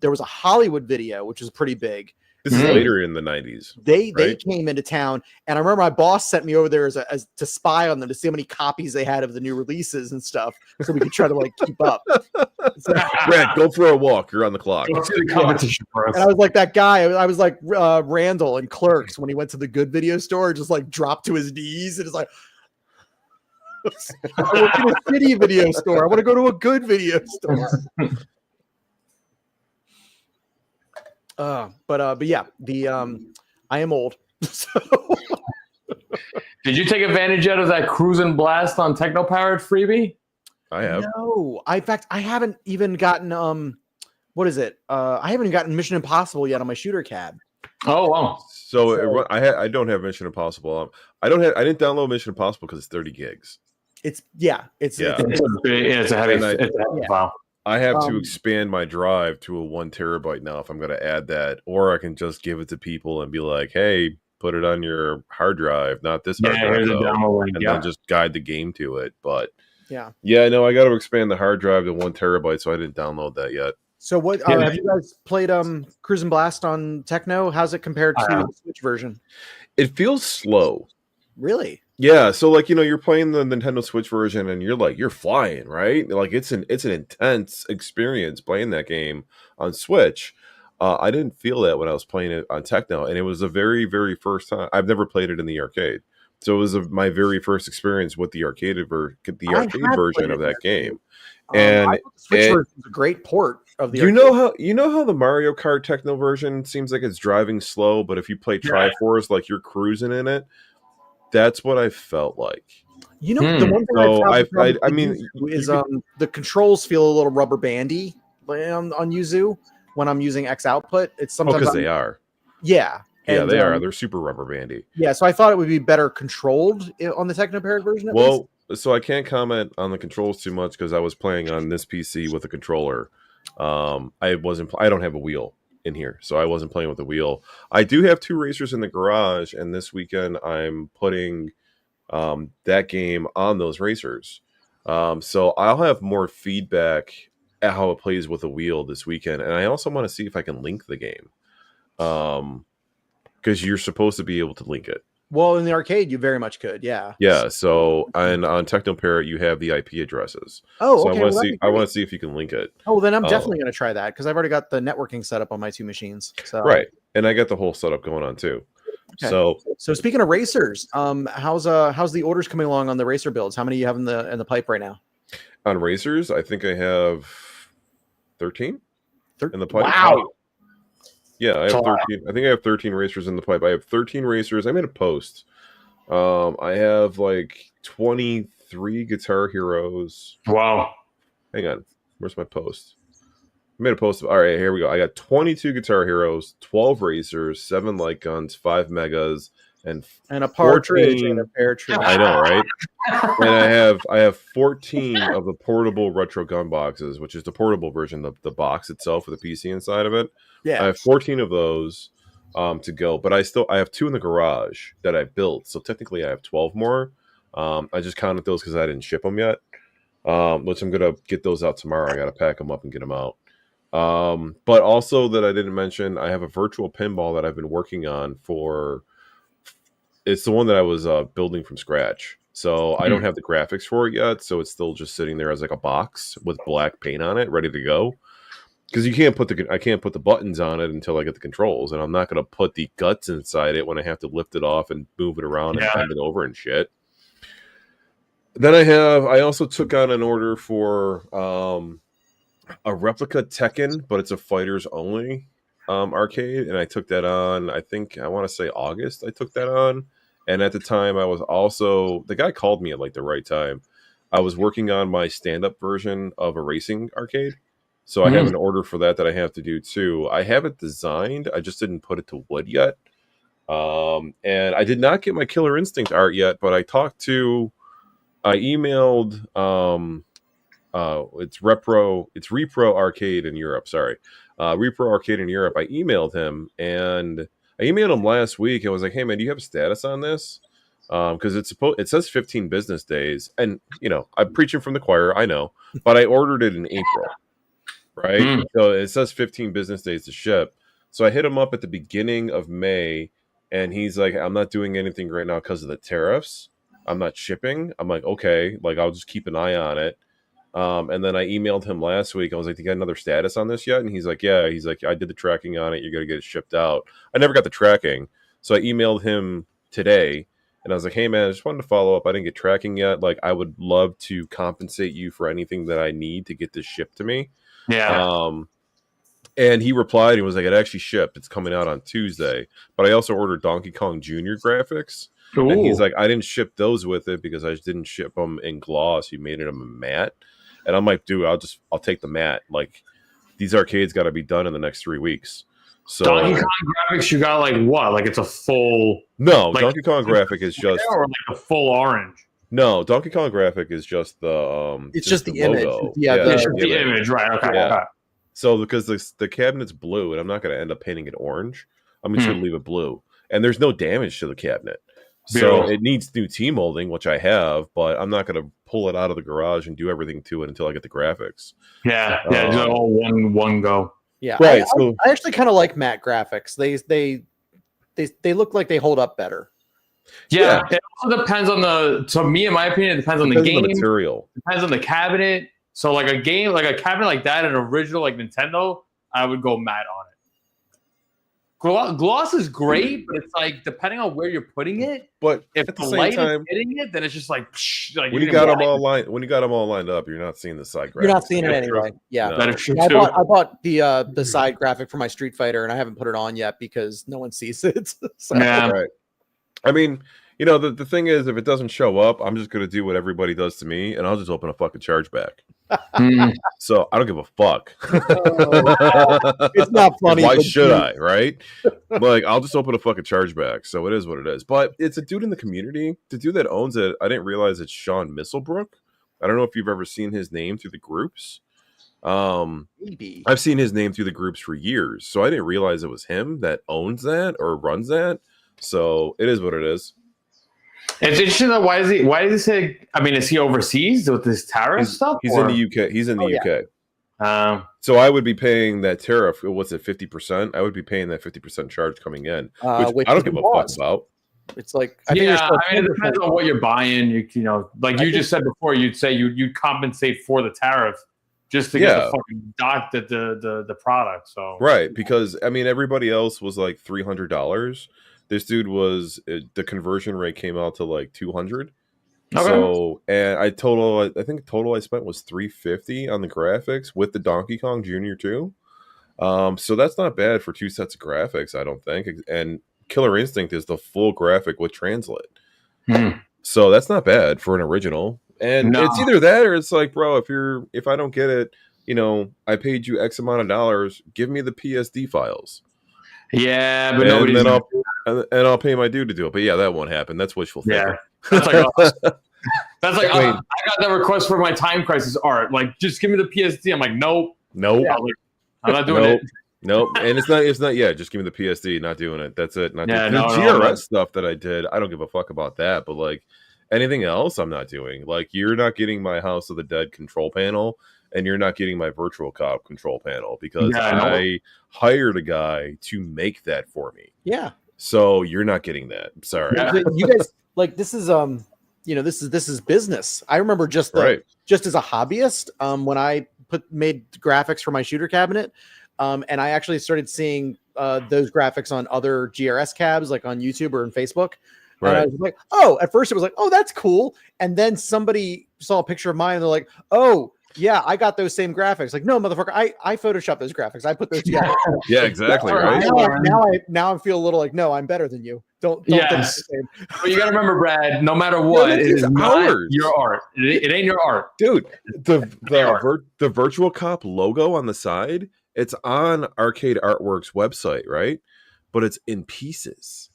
there was a Hollywood Video, which was pretty big. This is later in the 90s. They Right. came into town, and I remember my boss sent me over there as to spy on them to see how many copies they had of the new releases and stuff, so we could try to like keep up. So- Brad, go for a walk. You're on the clock. Go see the competition for us. And I was like that guy. I was like Randall in Clerks when he went to the good video store, just like dropped to his knees and it's like, I work in a shitty video store. I want to go to a good video store. But yeah, I am old. So Did you take advantage out of that Cruise and Blast on Techno Pirate freebie? I have. no, in fact, I haven't even gotten what is it? I haven't even gotten Mission Impossible yet on my shooter cab. Oh, wow. So I don't have Mission Impossible. I didn't download Mission Impossible because it's 30 gigs. It's Yeah. It's a heavy, And I- it's a heavy Yeah. file. I have to Um, expand my drive to a 1 terabyte now if I'm going to add that, or I can just give it to people and be like, "Hey, put it on your hard drive, not this hard Yeah, drive, here's a though," download link. and Yeah. then just guide the game to it." But yeah. yeah, no, I got to expand the hard drive to 1 terabyte, so I didn't download that yet. So what Yeah. have you guys played Cruise and Blast on Techno? How's it compared to the Switch version? It feels slow. Really? Yeah, so like you're playing the Nintendo Switch version and you're flying, right? Like it's an intense experience playing that game on Switch. I didn't feel that when I was playing it on Techno, and it was the very, very first time. I've never played it in the arcade, so it was my very first experience with the arcade I version have of played that it. game. I And thought the Switch version is a great port of the. you know how the Mario Kart Techno version seems like it's driving slow, but if you play Right. Triforce, like you're cruising in it. That's what I felt like. the one thing So I've found I with mean, Yuzu is the controls feel a little rubber bandy on Yuzu when I'm using X output. It's sometimes because they are. yeah. Yeah, And, they are. They're super rubber bandy. Yeah, so I thought it would be better controlled on the Techno Parrot version. At least. Well, so I can't comment on the controls too much because I was playing on this PC with a controller. I don't have a wheel in here, so I wasn't playing with the wheel. I do have 2 racers in the garage, and this weekend I'm putting that game on those racers. So I'll have more feedback at how it plays with a wheel this weekend, and I also want to see if I can link the game. Because you're supposed to be able to link it. Well, in the arcade, you very much could. Yeah. Yeah. So and on TechnoParrot, you have the IP addresses. Oh, So okay. I want to well, see. that'd be I want great. to see if you can link it. Oh, then I'm definitely going to try that because I've already got the networking set up on my 2 machines. So Right. And I got the whole setup going on too. Okay. So speaking of racers, how's the orders coming along on the racer builds? How many you have in the pipe right now? on racers, I think I have 13 in the pipe. Wow. Yeah, I have 13. I think I have 13 racers in the pipe. I have 13 racers. I made a post. I have like 23 Guitar Heroes. Wow. Hang on. Where's my post? I made a post. All right, here we go. I got 22 Guitar Heroes, 12 racers, 7 light guns, 5 megas, and a partridge 14 and a pear tree. I know, right? And I have 14 of the portable retro gun boxes, which is the portable version, the box itself with the PC inside of it. Yeah. I have 14 of those to go, but I have 2 in the garage that I built, so technically I have 12 more. I just counted those because I didn't ship them yet. which I'm gonna get those out tomorrow. I gotta pack them up and get them out. But also that I didn't mention, I have a virtual pinball that I've been working on for. It's the one that I was building from scratch. So I don't have the graphics for it yet. So it's still just sitting there as like a box with black paint on it, ready to go. Because I can't put the buttons on it until I get the controls, and I'm not going to put the guts inside it when I have to lift it off and move it around and bend it over and shit. Then I also took on an order for a replica Tekken, but it's a fighters only arcade, and I took that on. I think I want to say August. I took that on, and at the time I was also the guy called me at like the right time. I was working on my stand-up version of a racing arcade. So I have an order for that I have to do too. I have it designed. I just didn't put it to wood yet. And I did not get my Killer Instinct art yet, but I emailed it's Repro Arcade in Europe. Sorry. Repro Arcade in Europe. I emailed him, and I emailed him last week and was like, hey man, do you have a status on this? Because it says 15 business days, and you know, I'm preaching from the choir, I know, but I ordered it in April. Right. So it says 15 business days to ship. So I hit him up at the beginning of May, and he's like, I'm not doing anything right now because of the tariffs. I'm not shipping. I'm like, okay, like I'll just keep an eye on it. And then I emailed him last week. I was like, do you got another status on this yet? And he's like, yeah. He's like, I did the tracking on it. You're going to get it shipped out. I never got the tracking. So I emailed him today, and I was like, hey man, I just wanted to follow up. I didn't get tracking yet. Like, I would love to compensate you for anything that I need to get this shipped to me. Yeah. And he replied, he was like, it actually shipped. It's coming out on Tuesday. But I also ordered Donkey Kong Jr. graphics. Ooh. And he's like, I didn't ship those with it because I just didn't ship them in gloss. He made them a matte. And I'm like, dude, I'll take the matte. Like, these arcades got to be done in the next 3 weeks. So Donkey Kong graphics, you got like what? Like it's a full. No, like, Donkey Kong graphic is just or like a full orange. No, Donkey Kong graphic is just the It's just the logo. image. Yeah, It's just the image, right? Okay. Yeah. Okay. So because the cabinet's blue, and I'm not going to end up painting it orange, I'm just going to leave it blue. And there's no damage to the cabinet. So it needs new T-molding, which I have, but I'm not going to pull it out of the garage and do everything to it until I get the graphics. Yeah, just all one go. Yeah, right. I actually kind of like matte graphics. They look like they hold up better. Yeah, it also depends on to me, in my opinion, it depends on the game. The material. Depends on the cabinet. So like a cabinet like that, an original like Nintendo, I would go matte on it. Gloss is great, but it's like depending on where you're putting it. But if at the the same light time, is hitting it, then it's just like, like when you got them all lined up, you're not seeing the side graphics. You're not seeing it anyway. Yeah, No. That is true I too. bought the side graphic for my Street Fighter, and I haven't put it on yet because no one sees it. So. Yeah. Right. I mean, you know, the thing is, if it doesn't show up, I'm just going to do what everybody does to me, and I'll just open a fucking chargeback. So I don't give a fuck. It's not funny. Why should I? Right? Like, I'll just open a fucking chargeback. So it is what it is. But it's a dude in the community. The dude that owns it, I didn't realize it's Sean Misselbrook. I don't know if you've ever seen his name through the groups. Maybe. I've seen his name through the groups for years, so I didn't realize it was him that owns that or runs that. So it is what it is. It's interesting though. Why does he say? I mean, is he overseas with this tariff stuff? He's in the UK. He's in the UK. Yeah. So I would be paying that tariff. What's it, 50%? I would be paying that 50% charge coming in, which I don't give a fuck about. It's like I mean, it depends on what you're buying. You know, like you just said before, you'd say you'd compensate for the tariff just to get the fucking the product. So right, because I mean, everybody else was like $300. This dude was the conversion rate came out to like 200. Okay. So and I think total I spent was $350 on the graphics with the Donkey Kong Jr. too. So that's not bad for 2 sets of graphics, I don't think. And Killer Instinct is the full graphic with translate. So that's not bad for an original. And it's either that or it's like, bro, if I don't get it, you know, I paid you X amount of dollars, give me the PSD files. Yeah, but nobody's I'll pay my dude to do it. But yeah, that won't happen. That's wishful thinking. Yeah. That's like I got that request for my Time Crisis art. Like, just give me the PSD. I'm like, nope. Yeah, I'm not doing it. Nope. And it's not. Yeah, just give me the PSD. Not doing it. That's it. Not doing the GRS stuff that I did. I don't give a fuck about that. But like, Anything else, I'm not doing. Like, you're not getting my House of the Dead control panel, and you're not getting my Virtual Cop control panel because I hired a guy to make that for me. Yeah. So you're not getting that. I'm sorry. You guys like this is this is business. I remember just as a hobbyist, when I made graphics for my shooter cabinet, and I actually started seeing those graphics on other GRS cabs, like on YouTube or on Facebook. Right. And I was like, oh, at first it was like, oh, that's cool. And then somebody saw a picture of mine and they're like, oh, yeah, I got those same graphics. Like, no, motherfucker, I photoshopped those graphics. I put those together. Yeah, exactly. Right. Now I feel a little like, no, I'm better than you. Don't think the same. But you got to remember, Brad, no matter what, it is not your art. It ain't your art. Dude, the Virtual Cop logo on the side, it's on Arcade Artworks website, right? But it's in pieces.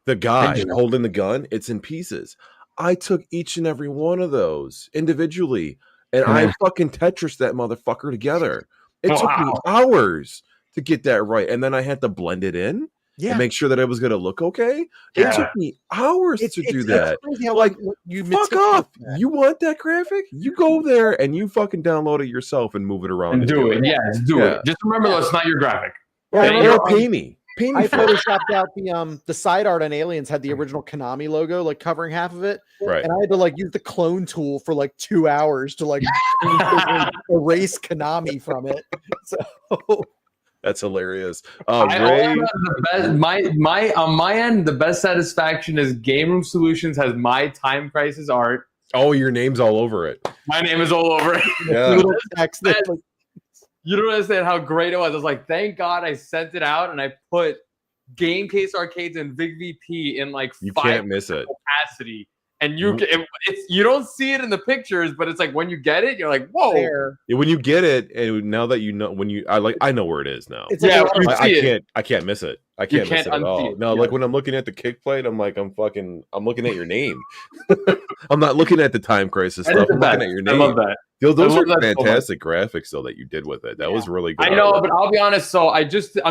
The guy holding the gun, it's in pieces. I took each and every one of those individually, and I fucking Tetris that motherfucker together. It took me hours to get that right, and then I had to blend it in and make sure that it was going to look okay. It took me hours to do that. Like, you fuck off. You want that graphic? You go there and you fucking download it yourself and move it around. And do it. Yes, do it. Just remember, that's not your graphic. Or pay me. I photoshopped out the side art on Aliens had the original Konami logo like covering half of it, right? And I had to like use the clone tool for like 2 hours to like erase Konami from it. So that's hilarious. Ray, on my end, the best satisfaction is Game Room Solutions has my Time Crisis art. Oh, your name's all over it. My name is all over it. Yeah. Little text you don't understand how great it was. I was like, thank God I sent it out and I put Game Case Arcades and VigVP in like you 5 can't miss it capacity. And you don't see it in the pictures, but it's like when you get it, you're like, whoa. Yeah, when you get it, and now that you know, I know where it is now. It's I can't miss it. I can't miss it at all. No, like when I'm looking at the kick plate, I'm like, I'm looking at your name. I'm not looking at the Time Crisis stuff. I'm looking at your name. I love that. Those are fantastic graphics, though, that you did with it. That was really good. I know, but I'll be honest. So I'm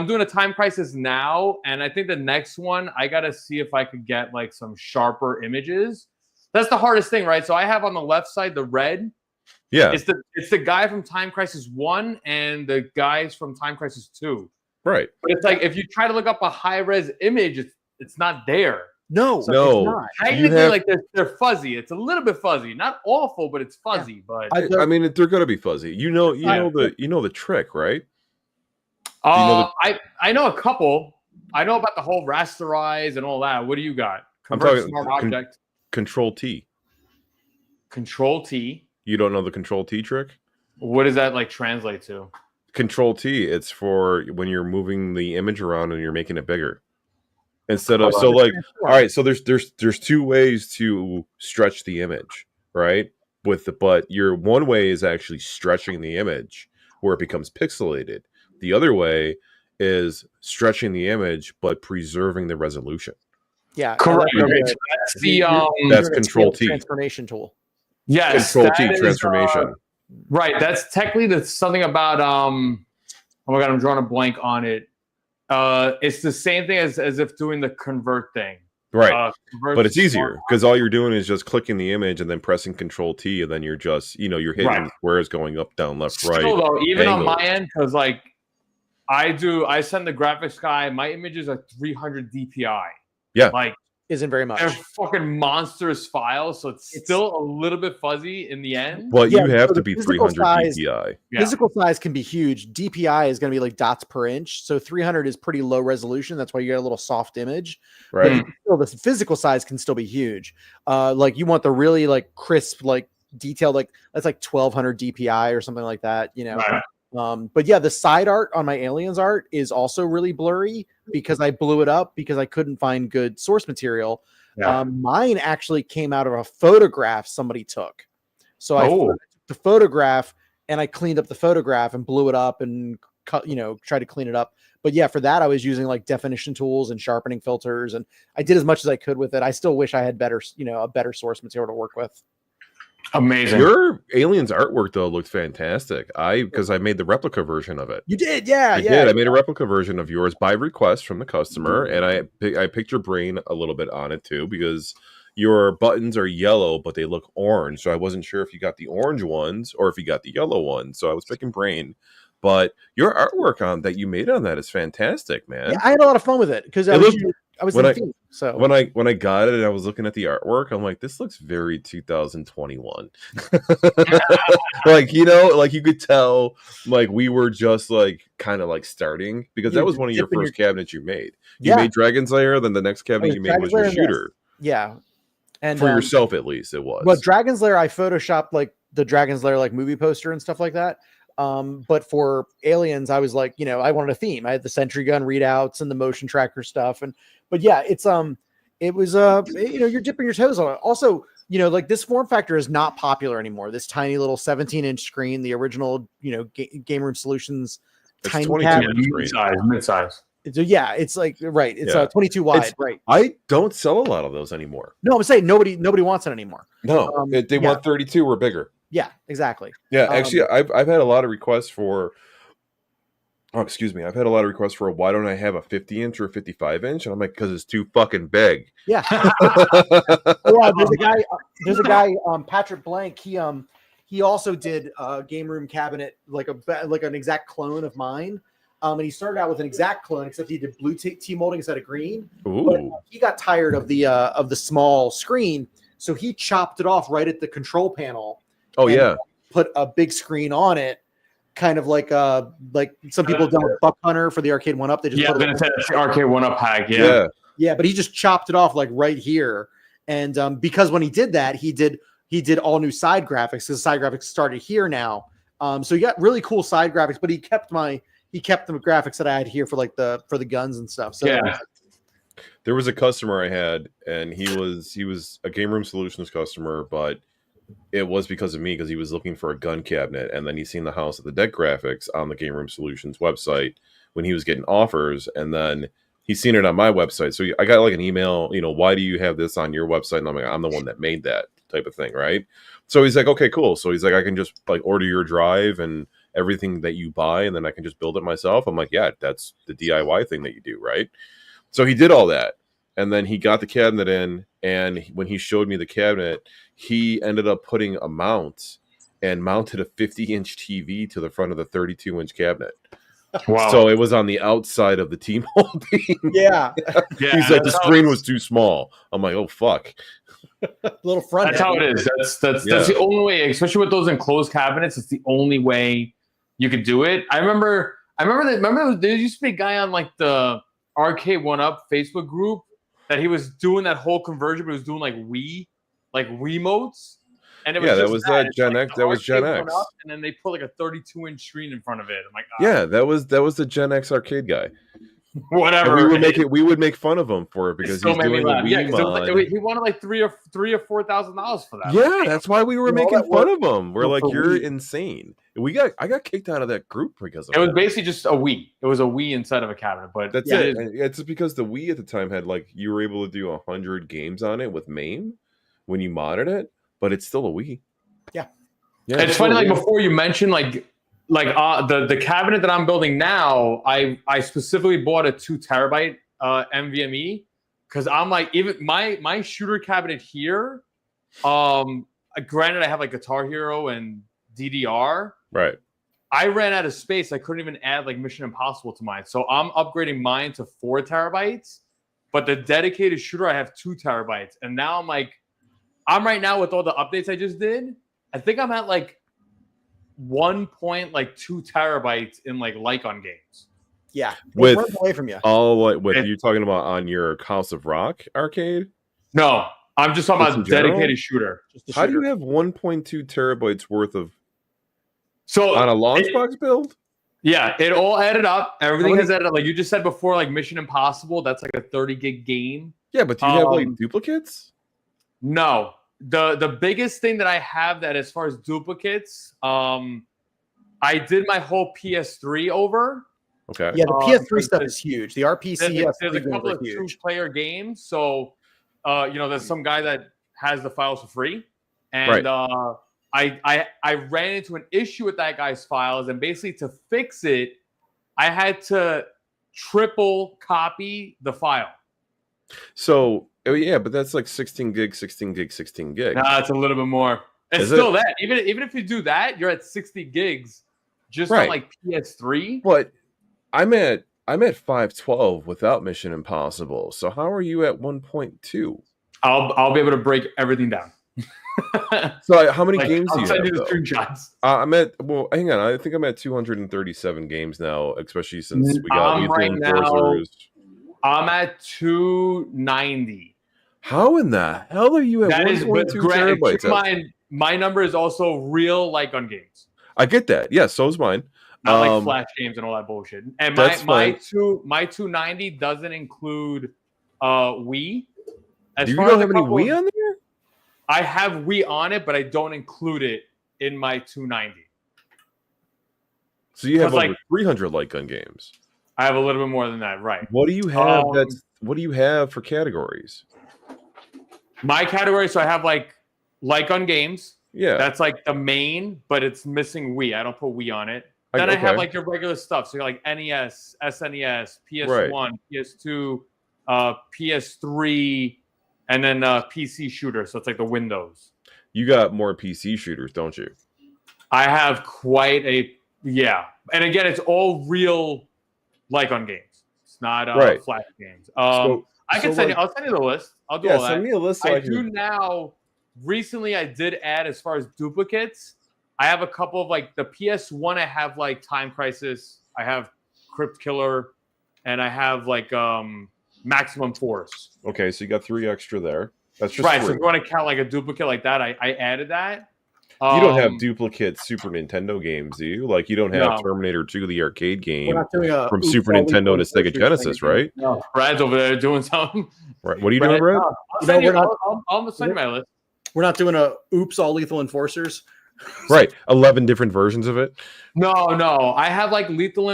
doing a Time Crisis now, and I think the next one I gotta see if I could get like some sharper images. That's the hardest thing, right? So I have on the left side the red. Yeah, it's the guy from Time Crisis 1 and the guys from Time Crisis 2. Right. But it's like if you try to look up a high res image, it's not there. No, so no. It's not. Technically, like they're fuzzy. It's a little bit fuzzy, not awful, but it's fuzzy. But I mean, they're gonna be fuzzy. You know the trick, right? I know a couple. I know about the whole rasterize and all that. What do you got? Convert smart object. Control T. Control T. You don't know the Control T trick? What does that like translate to? Control T. It's for when you're moving the image around and you're making it bigger. Instead of all right. So there's 2 ways to stretch the image, right? But your one way is actually stretching the image where it becomes pixelated. The other way is stretching the image but preserving the resolution. Yeah, correct. That's Control T transformation tool. Yes, Control T transformation. Right. That's technically something about oh my God, I'm drawing a blank on it. It's the same thing as if doing the convert thing. Right. But it's easier because all you're doing is just clicking the image and then pressing Control T, and then you're just, you're hitting squares going up, down, left, right. Though, even angles. On my end, because like I send the graphics guy, my images are 300 DPI. Yeah. Like isn't very much. They're fucking monstrous files, so it's still a little bit fuzzy in the end. Well, you have to be 300 DPI. Physical size can be huge. DPI is going to be like dots per inch, so 300 is pretty low resolution. That's why you get a little soft image. Right. But the physical size can still be huge. Like you want the really like crisp, like detailed, like that's like 1200 DPI or something like that. Right. But yeah, the side art on my Aliens art is also really blurry because I blew it up because I couldn't find good source material. Yeah. Mine actually came out of a photograph somebody took. So I took the photograph and I cleaned up the photograph and blew it up and tried to clean it up. But yeah, for that, I was using like definition tools and sharpening filters, and I did as much as I could with it. I still wish I had a better source material to work with. Amazing. Your Aliens artwork though looked fantastic. Because I made the replica version of it. You did, yeah, I did. I made a replica version of yours by request from the customer, and I picked your brain a little bit on it too because your buttons are yellow, but they look orange. So I wasn't sure if you got the orange ones or if you got the yellow ones. So I was picking brain. But your artwork on that you made on that is fantastic, man. Yeah, I had a lot of fun with it because I It was, looked- I was when in I- theme, so when I got it and I was looking at the artwork, I'm like, this looks very 2021. Like, you know, like you could tell like we were just like kind of like starting because You're that was just one of your dipping first cabinets you made. You Yeah. made Dragon's Lair, then the next cabinet was you made was Dragon's your Lair and shooter. yeah. And For yourself at least it was. Well, Dragon's Lair, I photoshopped like the Dragon's Lair like movie poster and stuff like that. But for Aliens, I was like, you know, I wanted a theme. I had the sentry gun readouts and the motion tracker stuff, but yeah, it was you know, you're dipping your toes on it. Also, you know, like this form factor is not popular anymore. This tiny little 17-inch screen, the original, you know, Game Room Solutions It's tiny 22 cabinet. inch screen. Mid-size. So yeah, it's like right. It's Yeah. 22 wide, It's- right? I don't sell a lot of those anymore. No, I'm saying nobody wants it anymore. No, they yeah. want 32 or bigger. Yeah, exactly. Yeah, actually, I've had a lot of requests for. Oh, excuse me. I've had a lot of requests for why don't I have a 50 inch or a 55 inch? And I'm like, because it's too fucking big. Yeah. Well, there's a guy, Patrick Blank. He also did a game room cabinet like an exact clone of mine. And he started out with an exact clone, except he did blue T molding instead of green. But Ooh. he got tired of the small screen, so he chopped it off right at the control panel. Oh and yeah. Put a big screen on it, kind of like some people have done with Buck Hunter for the arcade one up. They just Yeah, put I'm gonna say that's the arcade one-up hack. Yeah. yeah, but he just chopped it off like right here. And because when he did that, he did all new side graphics because side graphics started here now. So he got really cool side graphics, but he kept the graphics that I had here for like for the guns and stuff. So Yeah. There was a customer I had, and he was a Game Room Solutions customer, but it was because of me because he was looking for a gun cabinet, and then he seen the house of the deck graphics on the Game Room Solutions website when he was getting offers, and then he's seen it on my website. So I got like an email, you know, why do you have this on your website? And I'm like, I'm the one that made that type of thing, right? So he's like, okay, cool. So he's like, I can just like order your drive and everything that you buy, and then I can just build it myself. I'm like, yeah, that's the DIY thing that you do, right? So he did all that, and then he got the cabinet in, and when he showed me the cabinet, he ended up putting a mount and mounted a 50-inch TV to the front of the 32-inch cabinet. Wow. So it was on the outside of the T molding. yeah, yeah, He's like, the that's how screen it's- was too small. I'm like, oh fuck. little front. That's how it is. That's Yeah. the only way, especially with those enclosed cabinets. It's the only way you could do it. I remember there used to be a guy on like the Arcade One Up Facebook group that he was doing that whole conversion, but he was doing like Wiimotes. And it was Yeah, that just was It's Gen like X. the That was Gen Arcade X. 1-Up, and then they put like a 32-inch screen in front of it. I'm like, Yeah, that was the Gen X arcade guy. whatever. And we would make fun of him for it because It still he's made me doing the laugh. Yeah, Wii 'cause it was like, mod. he wanted like $3,000 or $4,000 for that. Yeah, that's why we were You know, making that fun of him. We're for like, you're Wii. insane. I got kicked out of that group because of It was that. basically just a Wii. It was a Wii inside of a cabinet, but That's Yeah. it. And it's because the Wii at the time had like you were able to do 100 games on it with MAME when you modded it, but it's still a Wii. Yeah. Yeah, It's still funny. a Like Wii. before you mentioned, the cabinet that I'm building now, I specifically bought a 2 terabyte NVMe because I'm like, even my shooter cabinet here. Granted, I have like Guitar Hero and DDR. Right. I ran out of space. I couldn't even add like Mission Impossible to mine, so I'm upgrading mine to 4 terabytes. But the dedicated shooter, I have 2 terabytes, and now I'm right now with all the updates I just did. I think I'm at like 1.2 terabytes in like on games. Yeah, With- runs away from you. All like what It- you talking about on your House of Rock arcade? No, I'm just talking Just in about general? dedicated shooter. Just a How do you shooter. have 1.2 terabytes worth of So on a Launchbox build? yeah, it all added up. Everything How many- has added up. Like you just said before, like Mission Impossible, that's like a 30 gig game. Yeah, but do you have like Um, duplicates? No, the biggest thing that I have that as far as duplicates, I did my whole PS3 over. Okay. Yeah, the PS3 because stuff there's- is huge. The RPG There's a games couple are of huge. 2-player games, so there's some guy that has the files for free, and I ran into an issue with that guy's files, and basically to fix it, I had to triple copy the file. So yeah, but that's like 16 gig, 16 gig, 16 gig. Nah, it's a little bit more. It's Is still it? that. Even if you do that, you're at 60 gigs just on Right. like PS3. But I'm at 512 without Mission Impossible. So how are you at 1.2? I'll be able to break everything down. So how many Like, games do I'll you send have? you the Though? screenshots. Hang on. I think I'm at 237 games now, especially since we got Lethal right Enforcers. I'm at 290. How in the hell are you at That is, but 1.2 keep terabytes? in mind, my number is also real like on games. I get that. Yeah, so is mine. Not like Flash games and all that bullshit. And That's my fine. 290 doesn't include Wii. You don't have any Wii on there? I have Wii on it, but I don't include it in my 290. So you have over like 300 light gun games. I have a little bit more than that, right? What do you have? What do you have for categories? My category, so I have like light gun games. Yeah, That's like the main, but it's missing Wii. I don't put Wii on it. Then I have like your regular stuff. So you're like NES, SNES, PS1, PS2, PS3, and then PC shooter. So it's like the Windows. You got more PC shooters, don't you? I have quite a and again, it's all real light gun games. It's not Flash games. I can send you. I'll send you the list. I'll do all that. Send me a list. So I do now. Recently, I did add as far as duplicates. I have a couple of like the PS1. I have like Time Crisis. I have Crypt Killer, and I have like Maximum Force. Okay, so you got 3 extra there. That's just right. 3. So if you want to count like a duplicate like that, I added that. You don't have duplicate Super Nintendo games, do you? Like you don't have Terminator 2, the arcade game from Super Nintendo to Sega Genesis, right? No, Brad's over there doing something. Right. What are you doing, Brad? I'll send you my list. We're not doing a oops all lethal enforcers. Right. 11 different versions of it. No. I have like lethal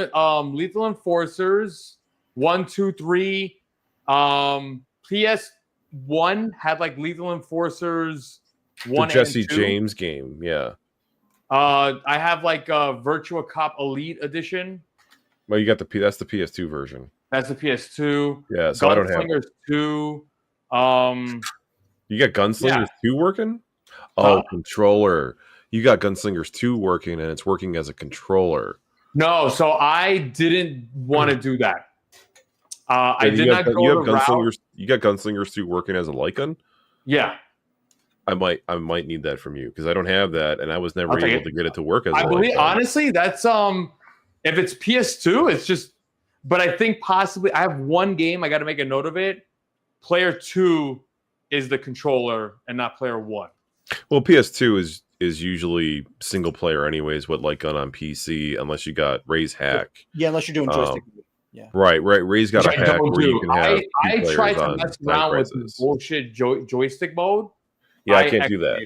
enforcers 1, 2, 3. PS1 had like lethal enforcers 1 the Jesse and 2. James game. Yeah. I have like Virtua Cop Elite Edition. Well, you got that's the PS2 version. That's the PS2. Yeah, so I don't have Gunslingers 2. You got Gunslingers 2 working? Oh, controller. You got Gunslingers 2 working, and it's working as a controller. No, so I didn't want to do that. I did not go the route. You got Gunslingers 2 working as a light gun? Yeah. I might need that from you because I don't have that, and I was never able to get it to work as a light gun. Honestly, that's if it's PS2, it's just. But I think possibly I have one game. I got to make a note of it. Player 2 is the controller and not player 1. Well, PS2 is usually single player anyways with light gun on PC unless you got Ray's hack. Yeah, unless you're doing joystick. Yeah. Right. Ray's got a hack where you can have I tried to mess around with this bullshit joystick mode. Yeah, I can't do that.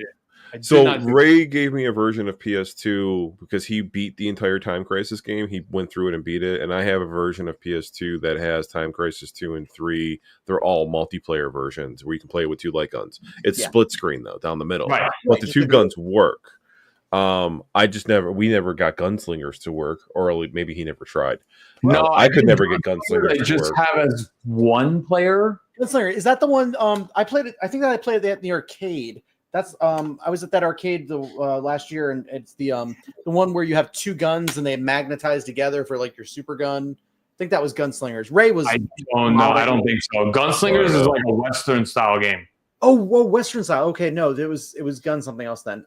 So Ray gave me a version of PS2 because he beat the entire Time Crisis game. He went through it and beat it. And I have a version of PS2 that has Time Crisis 2 and 3. They're all multiplayer versions where you can play it with 2 light guns. It's split screen though, down the middle. Right. But the 2 guns work. We never got Gunslingers to work, or maybe he never tried. No, I could never get Gunslingers to just work. have as one player. Gunslinger, is that the one I played it? I think that I played that in the arcade. That's I was at that arcade last year, and it's the one where you have 2 guns and they magnetize together for like your super gun. I think that was Gunslingers. Ray was. I don't think so. Gunslingers is like a Western style game. Oh, whoa, Western style. Okay, no, it was gun something else then.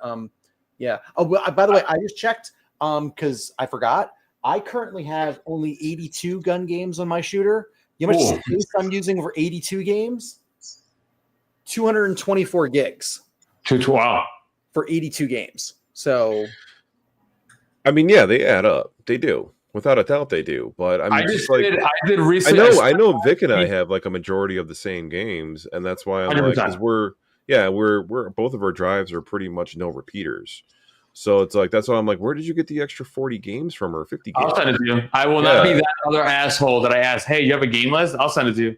Yeah. Oh, well, by the way, I just checked because I forgot. I currently have only 82 gun games on my shooter. You know how much space I'm using for 82 games? 224 gigs. Wow. For 82 games. So, I mean, yeah, they add up. They do. Without a doubt, they do. But I did recently. I know. Vic and I have like a majority of the same games, and that's why I'm 100%. Like, because we're both of our drives are pretty much no repeaters. So it's like that's why I'm like, where did you get the extra 40 games from or 50 games? I'll send it to you. I will not be that other asshole that I asked. Hey, you have a game list? I'll send it to you.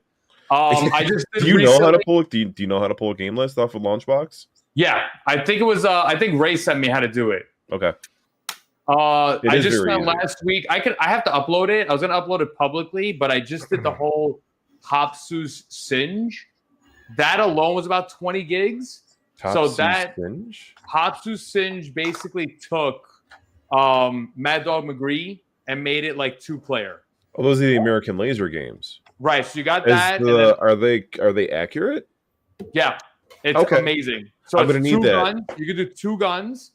I just do you know how to pull? Do you know how to pull a game list off of Launchbox? Yeah, I think it was. I think Ray sent me how to do it. Okay. I just spent last week. I have to upload it. I was gonna upload it publicly, but I just did the whole Hopsu's Singe. That alone was about 20 gigs. So that Singe? Hopsu's Singe basically took Mad Dog McGree and made it like 2-player. Oh, those are the American Laser games. Right. So you got that. Are they accurate? Yeah. It's amazing. So I'm it's gonna need 2 that. guns. You could do 2 guns,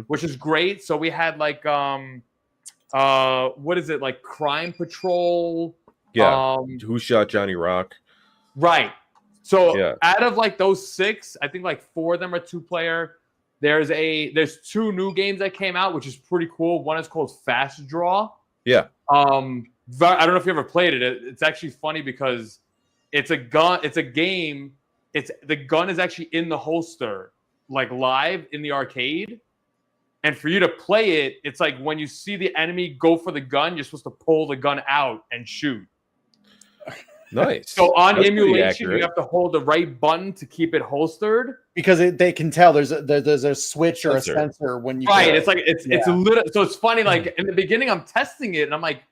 which is great. So we had like what is it, like Crime Patrol? Yeah. Who Shot Johnny Rock? Right. So out of like those 6, I think like 4 of them are 2-player. There's 2 new games that came out, which is pretty cool. One is called Fast Draw. Yeah. I don't know if you ever played it. It's actually funny because it's a gun. It's a game. The gun is actually in the holster, like live in the arcade. And for you to play it, it's like when you see the enemy go for the gun, you're supposed to pull the gun out and shoot. Nice. So on emulation, you have to hold the right button to keep it holstered because they can tell there's a switch or a sensor when you It's like it's a little. So it's funny. Like in the beginning, I'm testing it and I'm like,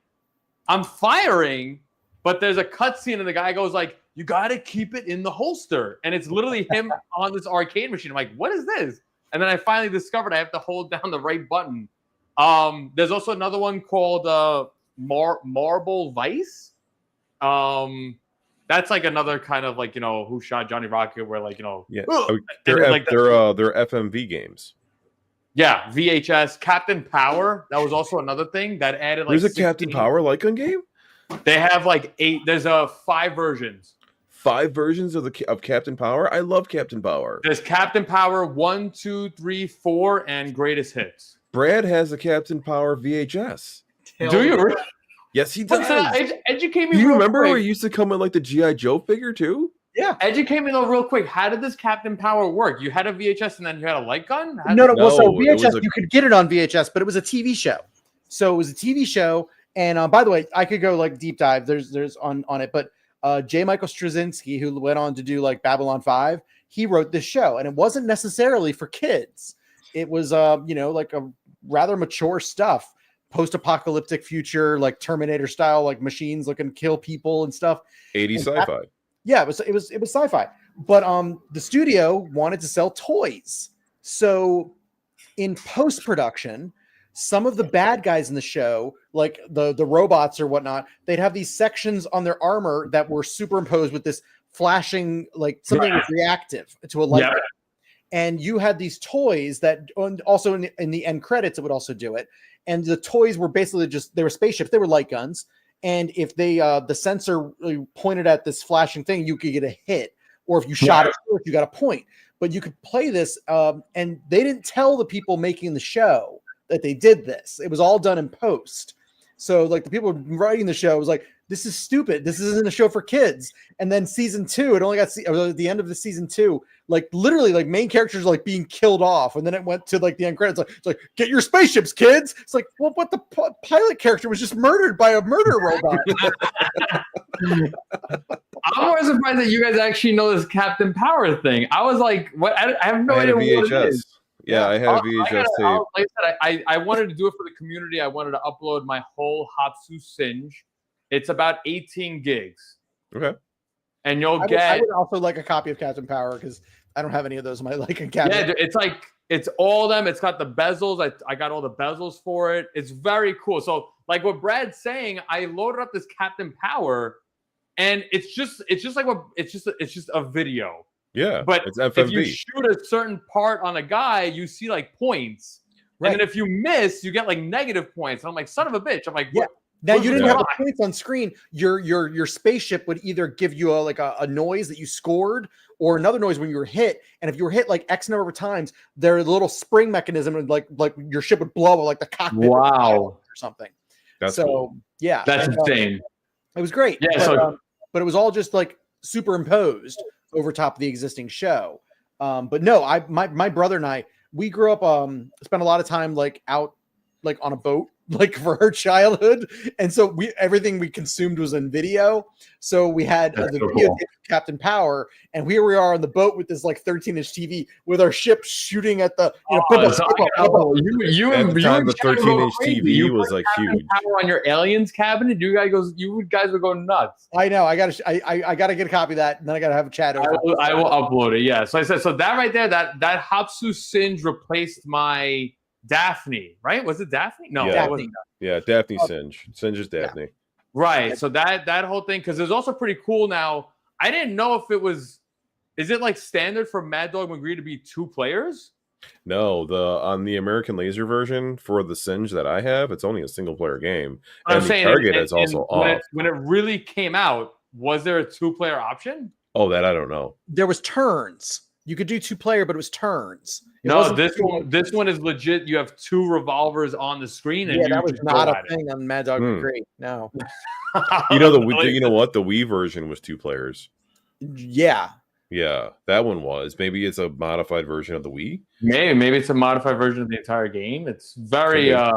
I'm firing, but there's a cutscene and the guy goes like, "You got to keep it in the holster," and it's literally him on this arcade machine. I'm like, "What is this?" And then I finally discovered I have to hold down the right button. There's also another one called Marble Vice. That's like another kind of like, Who Shot Johnny Rocket, where like, they're FMV games. Yeah, VHS. Captain Power, that was also another thing that added like There's a 16. Captain Power Lycan game? They have like 8, there's 5 versions. 5 versions of Captain Power? I love Captain Power. There's Captain Power 1, 2, 3, 4, and Greatest Hits. Brad has a Captain Power VHS. Do you really? Yes, he does. Educate me. Do you remember where he used to come in like the G.I. Joe figure too? Yeah. Educate me though real quick. How did this Captain Power work? You had a VHS and then you had a light gun? No. Well, so VHS, you could get it on VHS, but it was a TV show. So it was a TV show. And by the way, I could go like deep dive. There's on it. But J. Michael Straczynski, who went on to do like Babylon 5, he wrote this show. And it wasn't necessarily for kids. It was, like a rather mature stuff. Post-apocalyptic future, like Terminator style, like machines looking to kill people and stuff. 80s sci-fi. Yeah, it was sci-fi. But the studio wanted to sell toys. So in post-production, some of the bad guys in the show, like the robots or whatnot, they'd have these sections on their armor that were superimposed with this flashing, like something that was reactive to a light. Yeah. And you had these toys that also in the end credits, it would also do it. And the toys were basically they were spaceships. They were light guns. And if they, the sensor pointed at this flashing thing, you could get a hit. Or if you shot it, you got a point. But you could play this. And they didn't tell the people making the show that they did this. It was all done in post. So like the people writing the show was like, this is stupid. This isn't a show for kids. And then season 2, it only got at the end of the season 2, like literally like main characters like being killed off. And then it went to like the end credits. It's like, get your spaceships, kids. It's like, well, what the pilot character was just murdered by a murder robot. I'm more surprised that you guys actually know this Captain Power thing. I was like, what? I have no idea what it is. Yeah, I had a VHS tape. Like I said, I wanted to do it for the community. I wanted to upload my whole Hopsu Singe. It's about 18 gigs. Okay. And I would also like a copy of Captain Power because I don't have any of those in my cabinet. Yeah, it's all of them. It's got the bezels. I got all the bezels for it. It's very cool. So like what Brad's saying, I loaded up this Captain Power, and it's just a video. Yeah, but it's FMV. If you shoot a certain part on a guy, you see like points, right. And then if you miss, you get like negative points. And I'm like, son of a bitch. I'm like, yeah. Now you didn't have the points on screen. Your spaceship would either give you a noise that you scored or another noise when you were hit. And if you were hit like X number of times, their little spring mechanism and like your ship would blow up like the cockpit or something. That's cool. Yeah, that's insane. It was great. Yeah, but it was all just like superimposed over top of the existing show. But no, my brother and I, we grew up, spent a lot of time like out like on a boat, like for her childhood, and so everything we consumed was in video. So we had That's the so video cool. tape of Captain Power, and here we are on the boat with this like 13-inch TV with our ship shooting at the You At the time, the Chad would go 13-inch crazy. TV You was put like Captain huge. Power on your aliens cabinet. You guys would go nuts. I know. I gotta get a copy of that, and then I gotta have a chat over. I will upload it. Yeah. So I said, so that right there, that Hapsu Singe replaced my Daphne, right? Was it Daphne? No, Yeah. it wasn't. Yeah, Daphne Singe. Singe is Daphne. Right. So that whole thing, because it's also pretty cool now. I didn't know if it was. Is it like standard for Mad Dog McGree to be 2 players? No, on the American Laser version for the Singe that I have, it's only a single player game. I'm And the saying, target is also off. when it really came out, was there a 2-player option? Oh, that I don't know. There was turns. You could do 2-player, but it was turns. It No, wasn't- this one is legit. You have 2 revolvers on the screen, and Yeah, you that was just not go a at it. thing on Mad Dog McGree. No. You know you know what? The Wii version was 2 players. Yeah. Yeah, that one was. Maybe it's a modified version of the Wii. Maybe it's a modified version of the entire game. It's very. Okay.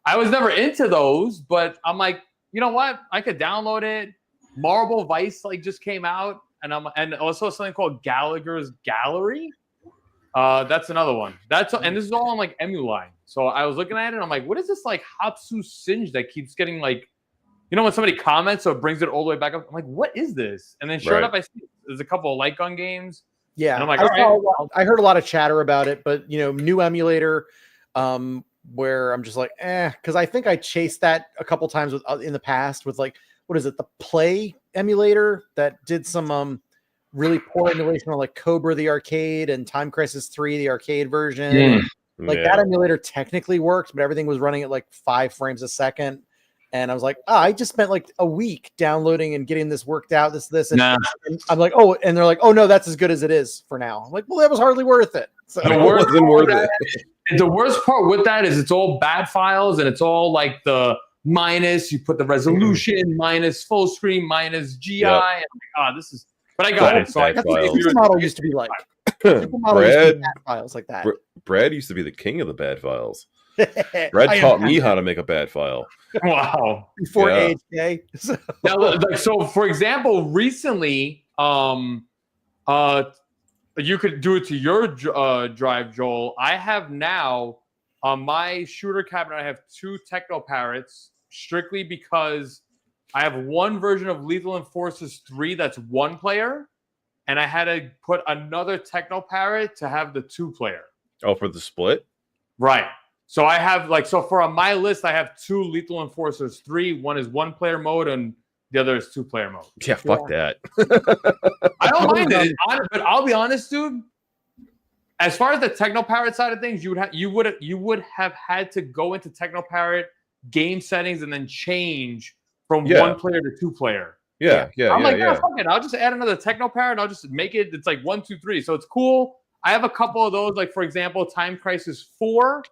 I was never into those, but I'm like, you know what? I could download it. Marble Vice like just came out, and also something called Gallagher's Gallery. That's another one. And this is all on like Emuline. So I was looking at it, and I'm like, what is this like Hapsu Singe that keeps getting like, you know, when somebody comments, so it brings it all the way back up. I'm like, what is this? And then sure enough, I see there's a couple of light gun games. Yeah. And I'm like, I heard a lot of chatter about it, but new emulator, where I'm just like, because I think I chased that a couple times in the past with like, what is it, the Play emulator that did some really poor emulation on like Cobra the arcade and Time Crisis 3 the arcade version. Like that emulator technically worked, but everything was running at like 5 frames a second. And I was like, I just spent like a week downloading and getting this worked out, and I'm like, and they're like, oh no, that's as good as it is for now. I'm like, well, that was hardly worth it. So It wasn't worth it. The worst part with that is it's all bad files, and it's all like the minus, you put the resolution, minus full screen, minus GI. Yep. And like, this is, but I got it. So I Bad got files. the Supermodel used to be like. Supermodel used to be bad files like that. Brad used to be the king of the bad files. Brad taught me how to make a bad file. Wow. Before Yeah. AHK. Now, like, so for example, recently, you could do it to your drive, Joel. I have now on my shooter cabinet, I have 2 Techno Parrots strictly because I have one version of Lethal Enforcers 3 that's 1 player, and I had to put another Techno Parrot to have the 2-player. Oh, for the split? Right. So I have for on my list, I have 2 Lethal Enforcers 3. One is 1-player mode, and the other is 2-player mode. Yeah, fuck that. I don't mind it, but I'll be honest, dude. As far as the Techno Parrot side of things, you would have had to go into Techno Parrot game settings and then change from 1-player to 2-player. Yeah. I'm like, fuck it. I'll just add another Techno Parrot. I'll just make it. It's like 1, 2, 3. So it's cool. I have a couple of those. Like for example, Time Crisis 4.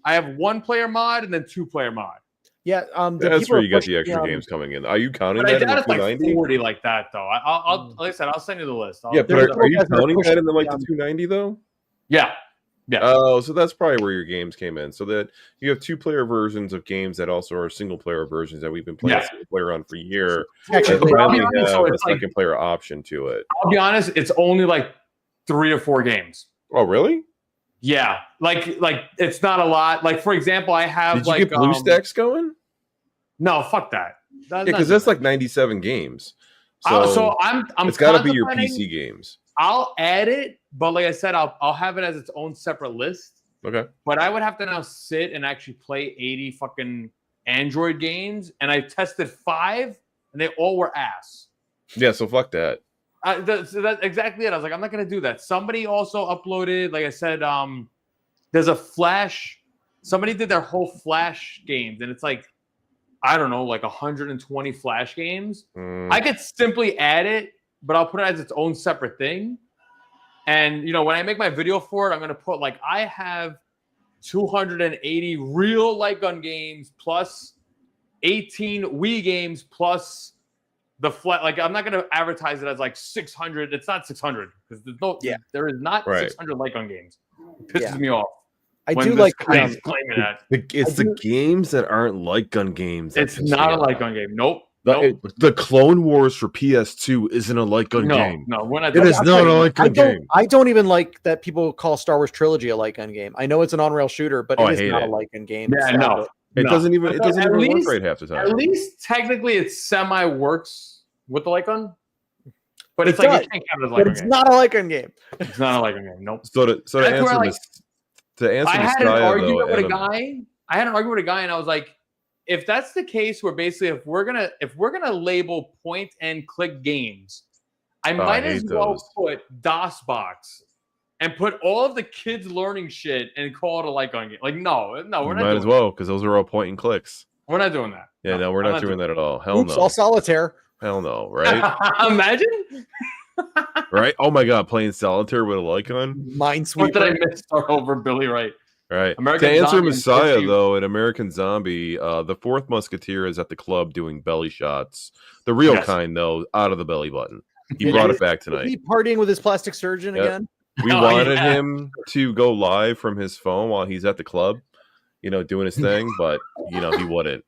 I have 1-player mod and then 2-player mod. Yeah, that's where you get the extra games coming in. Are you counting that in the it's like 290? 40 like that though. I'll like I said, I'll send you the list. Yeah, but are you counting that in the 290 though? Yeah. Oh, so that's probably where your games came in. So that you have 2-player versions of games that also are single-player versions that we've been playing single player on for years. Actually, finally have a second-player option to it. I'll be honest, it's only like 3 or 4 games. Oh, really? Yeah, like it's not a lot. Like for example, I have Did you get BlueStacks going? No, fuck that. Yeah, because that's like 97 games. So I'm it's got to be your PC games. I'll add it, but like I said, I'll have it as its own separate list. Okay. But I would have to now sit and actually play 80 fucking Android games, and I tested 5, and they all were ass. Yeah, so fuck that. So that's exactly it. I was like, I'm not gonna do that. Somebody also uploaded, like I said, there's a Flash. Somebody did their whole Flash games, and it's like, I don't know, like 120 Flash games. I could simply add it, but I'll put it as its own separate thing. And when I make my video for it, I'm gonna put like I have 280 real light gun games plus 18 Wii games plus the like I'm not gonna advertise it as like 600. It's not 600 because there is not 600 light gun games. It pisses me off. I when do this like guy is claiming that. It's the games that aren't light gun games. that It's piss not me a light off. gun game. Nope. Nope. The Clone Wars for PS2 isn't a light gun No, game. no, we're not. It doing is that. not a light I gun don't game. I don't even like that people call Star Wars Trilogy a light gun game. I know it's an on-rail shooter, but Oh, it I is hate not it. a light gun game. Yeah, Stop no. it. It No. doesn't even At work least- right half the time. At least technically it semi works with the light gun. But It it's like does, you can't count it as a light But gun it's game. not a light gun game. It's not a light gun game. Nope. So to That's where, answer like, this, to answer I had an Messiah, argument though, with a Adam, guy. I had an argument with a guy, and I was like, if that's the case, where basically if we're gonna label point and click games, I might as hate well those. put DOSBox and put all of the kids learning shit and call it a light gun game. Like, no, we're you not might doing as well, because those are all point and clicks. We're not doing that. Yeah, no, we're I'm not doing that at all. Hell Oops, no. all solitaire. Hell no, right? Imagine. Right? Oh my god, playing solitaire with a light gun? Minesweeper. What did I miss? Start over, Billy Wright. Right. American To answer Zombie and Messiah, 50 though, in American Zombie, the fourth Musketeer is at the club doing belly shots. The real Yes. kind, though, out of the belly button. He Yeah, brought is- it back Is tonight. he partying with his plastic surgeon Yep. again? We Oh, wanted yeah. him to go live from his phone while he's at the club, doing his thing, but he wouldn't.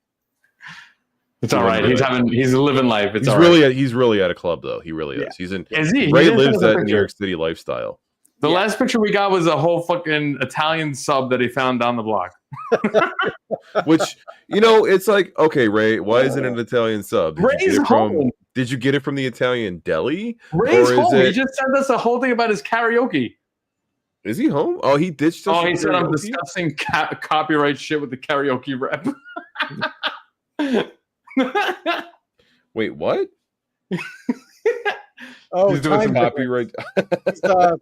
It's all right. He's living life. It's He's all right. he's really at a club though. He really Yeah. is. He's in. Is he? Ray He didn't lives send us a that New picture. York City lifestyle. The Yeah. last picture we got was a whole fucking Italian sub that he found down the block. Which it's like, okay, Ray, why is it an Italian sub? Ray's home. Did you get it from the Italian deli? Ray's Or is home. He it- just sent us a whole thing about his karaoke. Is he home? Oh, he ditched us. Oh, for he said I'm karaoke? discussing copyright shit with the karaoke rep. Wait, what? Oh, He's doing some time Copyright.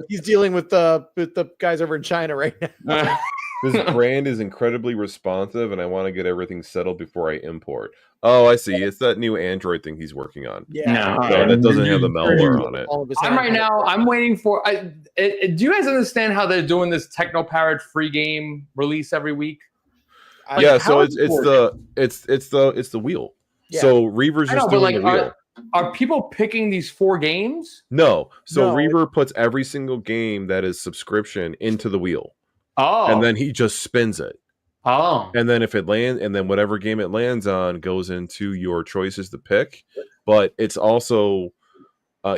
he's dealing with the guys over in China right now. This brand is incredibly responsive, and I want to get everything settled before I import. Oh, I see. It's that new Android thing he's working on. Yeah. No. So that doesn't have the malware on it. All of his I'm right hands. now. I'm waiting for. Do you guys understand how they're doing this Technoparrot free game release every week? Yeah, How so is it's the wheel. Yeah. So Reaver's I know, just but doing like, the wheel. are people picking these 4 games? No. So No, Reaver puts every single game that is subscription into the wheel. Oh, And then he just spins it. oh, And then if it lands, and then whatever game it lands on goes into your choices to pick. But it's also,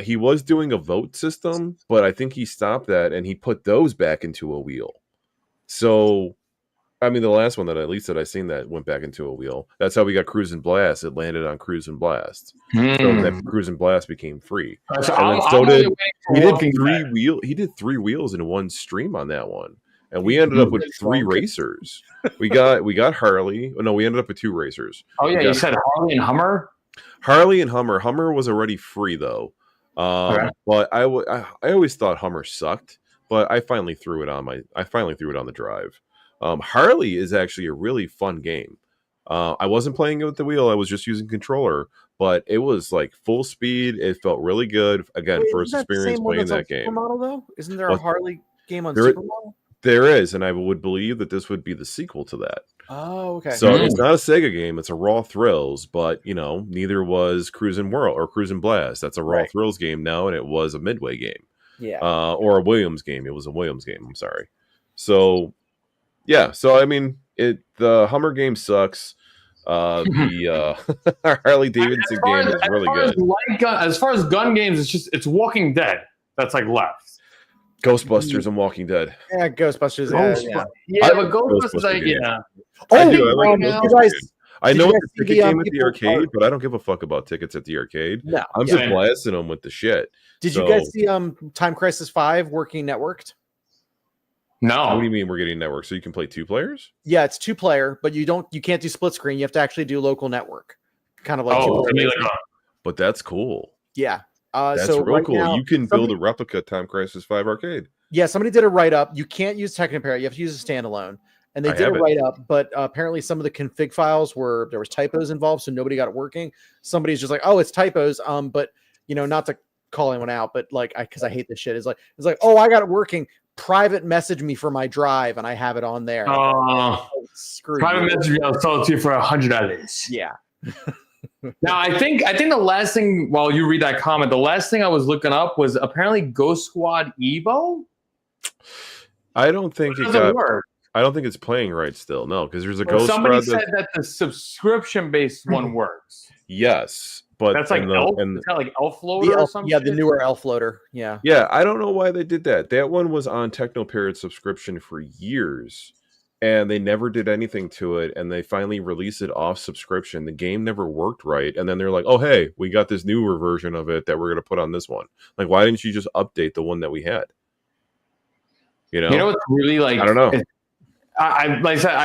he was doing a vote system, but I think he stopped that and he put those back into a wheel. So, I mean, the last one that I seen that went back into a wheel. That's how we got Cruise and Blast. It landed on Cruise and Blast. So that Cruise and Blast became free. So And then I'm so really did- waiting for He did Walking Dead. He did 3 wheels in one stream on that one. And we ended up with That's 3 wrong. racers. We got Harley. Oh, no, we ended up with 2 racers. Oh yeah, Yeah. you said Harley and Hummer. Harley and Hummer. Hummer was already free though. Okay. But I always thought Hummer sucked, but I finally threw it on the drive. Harley is actually a really fun game. I wasn't playing it with the wheel. I was just using controller, but it was like full speed. It felt really good. Again, Wait, first isn't that the experience same one playing that's on that game. Supermodel, though? Isn't there a What? Harley game on There- Supermodel? There is, and I would believe that this would be the sequel to that. Oh, okay. So it's not a Sega game; it's a Raw Thrills. But neither was Cruisin' World or Cruisin' Blast. That's a Raw Right. Thrills game now, and it was a Midway game, yeah. or a Williams game. It was a Williams game. I'm sorry. So, yeah. So I mean, the Hummer game sucks. The Harley Davidson game is really good. As far as gun games, it's Walking Dead. That's like left. Ghostbusters and Walking Dead. Yeah, Ghostbusters. Yeah. Yeah, but Ghostbusters, Ghostbusters like, game. yeah. I Oh, do. I like you Ghostbusters guys- game. I did know you it's guys a see ticket the, game at the people arcade, are- but I don't give a fuck about tickets at the arcade. No. I'm yeah. just blasting them with the shit. Did you so- guys see Time Crisis 5 working networked? What do No. you mean we're getting network? So you can play 2 players? Yeah, it's 2-player, but you can't do split screen. You have to actually do local network. Kind of like Oh, two-player I mean, racing. like, But that's cool. Yeah. That's so real right cool. now- You can build somebody- a replica Time Crisis 5 arcade. Yeah, somebody did a write up. You can't use Technoparrot. You have to use a standalone. And they I did a have it. write up, but apparently some of the config files there was typos involved, so nobody got it working. Somebody's just like, oh, it's typos. But not to call anyone out, but like, because I hate this shit. It's like, oh, I got it working. Private message me for my drive, and I have it on there. Oh, screw private you. message, I'll sell it to you for $100. Yeah. Now, I think the last thing, while you read that comment, the last thing I was looking up was apparently Ghost Squad Evo. I don't think It it doesn't got. work. I don't think it's playing right still. No, because there's a Well, ghost somebody thread. said that the subscription-based one works. Yes, but That's like Elf. It's kind of like Elf Floater or something. the newer Elf Floater. Yeah. yeah, I don't know why they did that. That one was on Technoperiod subscription for years, and they never did anything to it. And they finally released it off subscription. The game never worked right, and then they're like, "Oh, hey, we got this newer version of it that we're going to put on this one." Like, why didn't you just update the one that we had? You know what's really like? I don't know. I like I said,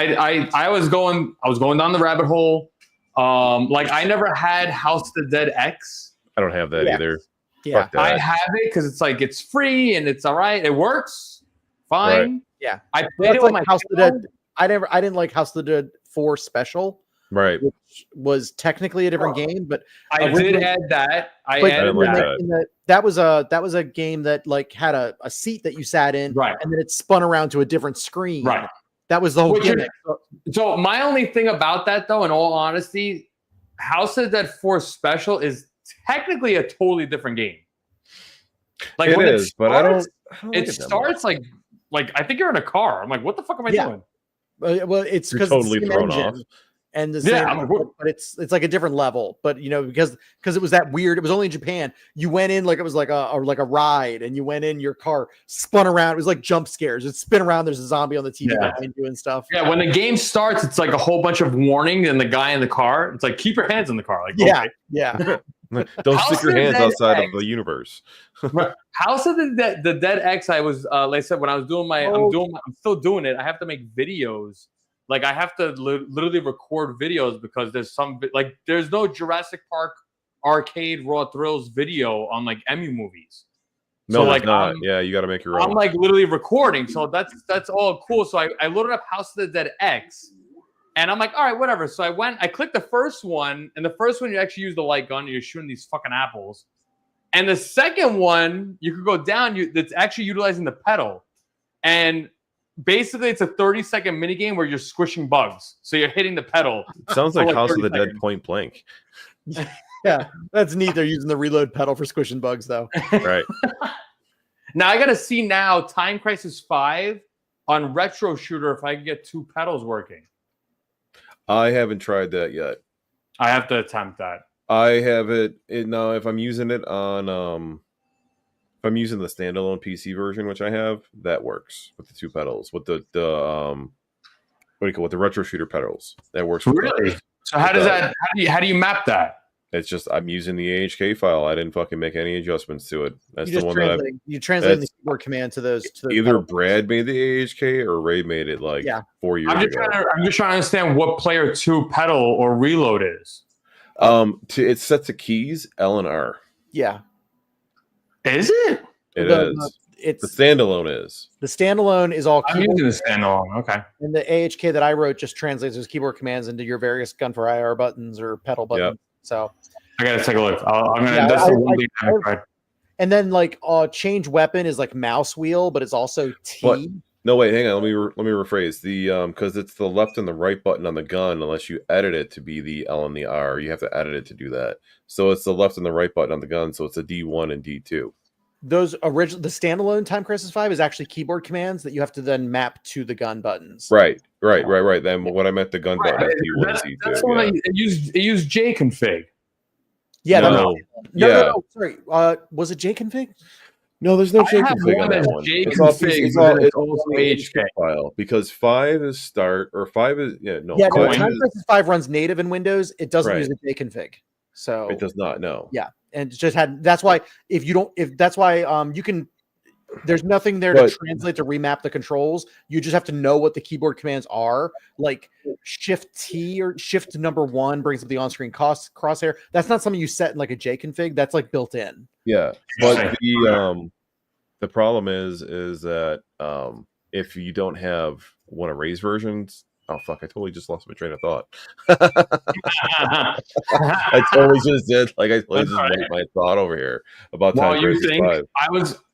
I was going down the rabbit hole. Like I never had House of the Dead X. I don't have that either. Yeah. Fuck that. I have it because it's like it's free and it's all right. It works fine. Right. Yeah. I played it with my House of the kiddo. Dead. I didn't like House of the Dead 4 Special, Right. which was technically a different game, but I did originally- add that. I but added like that. that was a game that like had a seat that you sat in, Right. and then it spun around to a different screen. Right. That was the whole Which is- gimmick. So my only thing about that, though, in all honesty, House of the Dead 4 Special is technically a totally different game. Like It when is, but I don't starts, like It that much. starts like I think you're in a car. I'm like, what the fuck am I Yeah. doing? Well, it's You're because totally it's the same thrown engine off. and the Yeah, same, I'm like, what- but it's like a different level. But you know, because it was that weird. It was only in Japan. You went in like it was like a ride, and you went in your car, spun around. It was like jump scares. It spin around. There's a zombie on the TV Yeah. behind you and stuff. Yeah, when the game starts, it's like a whole bunch of warnings, and the guy in the car, it's like keep your hands in the car. Like, Yeah, okay. yeah. Don't House stick your of the hands Dead outside X. of the universe. House of the Dead X. I was like I said when I was doing I'm still doing it. I have to make videos. Like I have to literally record videos because there's no Jurassic Park arcade raw thrills video on like Emu movies. No, So, it's like, not. I'm- Yeah, you got to make your own. I'm like literally recording, so that's all cool. So I loaded up House of the Dead X, and I'm like, all right, whatever. So I clicked the first one, and the first one you actually use the light gun, and you're shooting these fucking apples. And the second one, you could go down. It's actually utilizing the pedal, and basically it's a 30-second mini game where you're squishing bugs. So you're hitting the pedal. Sounds for like like House of 30 the Dead seconds. Point Blank. Yeah, that's neat. They're using the reload pedal for squishing bugs, though. Right. Now I gotta see now Time Crisis 5 on Retro Shooter if I can get two pedals working. I haven't tried that yet. I have to attempt that. I have it now. If I'm using it on, if I'm using the standalone PC version, which I have, that works with the two pedals. With the what do you call it? The retro shooter pedals, that works. With Really? those. So how does that? How do you map that? It's just I'm using the AHK file. I didn't fucking make any adjustments to it. That's You the just one that translate the that's- keyboard command to those. To the either pedal. Brad made the AHK or Ray made it like Yeah. 4 years I'm just ago. trying to understand what player 2 pedal or reload is. It's set to keys L and R. Yeah, Is it? It The- is. it's The standalone is. the standalone is all I'm keyboard, using the standalone. Okay. and the AHK that I wrote just translates those keyboard commands into your various gun for IR buttons or pedal buttons. So, I gotta take a look. I'm gonna. Yeah, that's I- the one I- thing I haven't tried. and then like change weapon is like mouse wheel, but it's also T. But- No, wait, hang on. Let me rephrase the because it's the left and the right button on the gun. Unless you edit it to be the L and the R, you have to edit it to do that. So it's the left and the right button on the gun. So it's a D1 and D2. Those original the standalone Time Crisis 5 is actually keyboard commands that you have to then map to the gun buttons. Right. Then when I meant the gun button, Right. it's D1 That's, and that's D2. the one Yeah. it used JConfig. Yeah, No. no, Yeah. sorry. Was it JConfig? No, there's no I have JConfig on one that that's one. JConfig, It's all but it's it's also all AHK. file because 5 is start or 5 is Yeah, no, coin Time is- Crisis 5 runs native in Windows. It doesn't Right. use a JConfig. So it does not. No. Yeah. And it just had that's why you can there's nothing there But- to translate to remap the controls. You just have to know what the keyboard commands are. Like Shift T or Shift number 1 brings up the on-screen crosshair. That's not something you set in like a JConfig. That's like built in. Yeah, but the problem is that if you don't have one of Ray's versions, oh fuck, I totally just lost my train of thought. I totally just did. Like I totally just went my thought over here about Well, Time you Crisis think 5.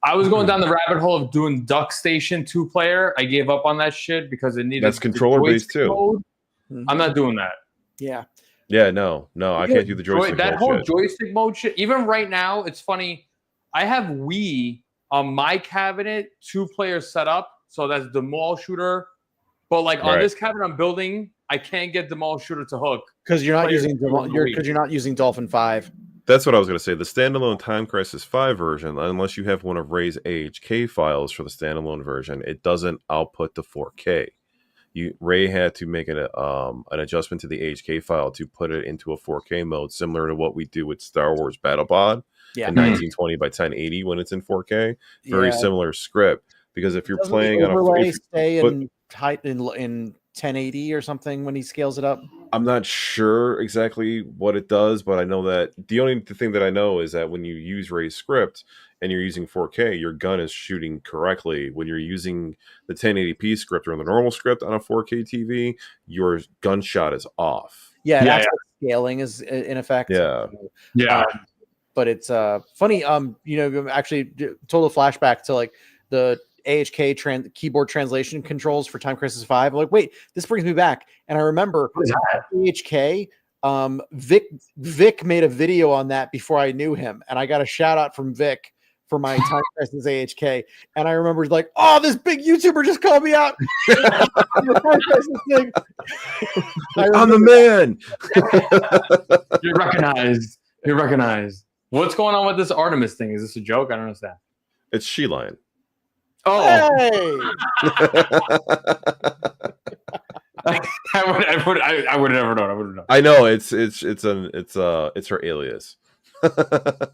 I was going down the rabbit hole of doing Duck Station 2-player. I gave up on that shit because it needed That's the controller based joystick too. mode. Mhm. I'm not doing that. Yeah. Yeah, no, I can't do the joystick. That mode whole shit. joystick mode shit. Even right now, it's funny. I have Wii on my cabinet, 2 players set up. So that's the mall shooter But like on Right. this cabin I'm building, I can't get Demolish Shooter to hook. Because you're not Players using don't wait. because you're not using Dolphin 5. That's what I was going to say. The standalone Time Crisis 5 version, unless you have one of Ray's AHK files for the standalone version, it doesn't output to 4K. Ray had to make an adjustment to the AHK file to put it into a 4K mode, similar to what we do with Star Wars BattlePod Yeah. in 1920 by 1080 when it's in 4K. Very Yeah. similar script, because if you're Doesn't playing the on a overlay if- stay but- in height in 1080 or something when he scales it up? I'm not sure exactly what it does, but I know that the only thing that I know is that when you use Ray's script and you're using 4K, your gun is shooting correctly. When you're using the 1080p script or the normal script on a 4K TV, your gunshot is off. Yeah, Yeah, actual scaling is in effect. Yeah. Yeah. But it's funny. Actually, total flashback to like the AHK keyboard translation controls for Time Crisis 5. I'm like, wait, this brings me back, and I remember What is that? AHK. Vic made a video on that before I knew him, and I got a shout out from Vic for my Time Crisis AHK. And I remember like, oh, this big YouTuber just called me out. On the Time Crisis thing. I'm the man. You're recognized. You're recognized. What's going on with this Artemis thing? Is this a joke? I don't understand. It's She-Lion. Oh, Hey! I would have never known. I would have known. I know it's her alias. But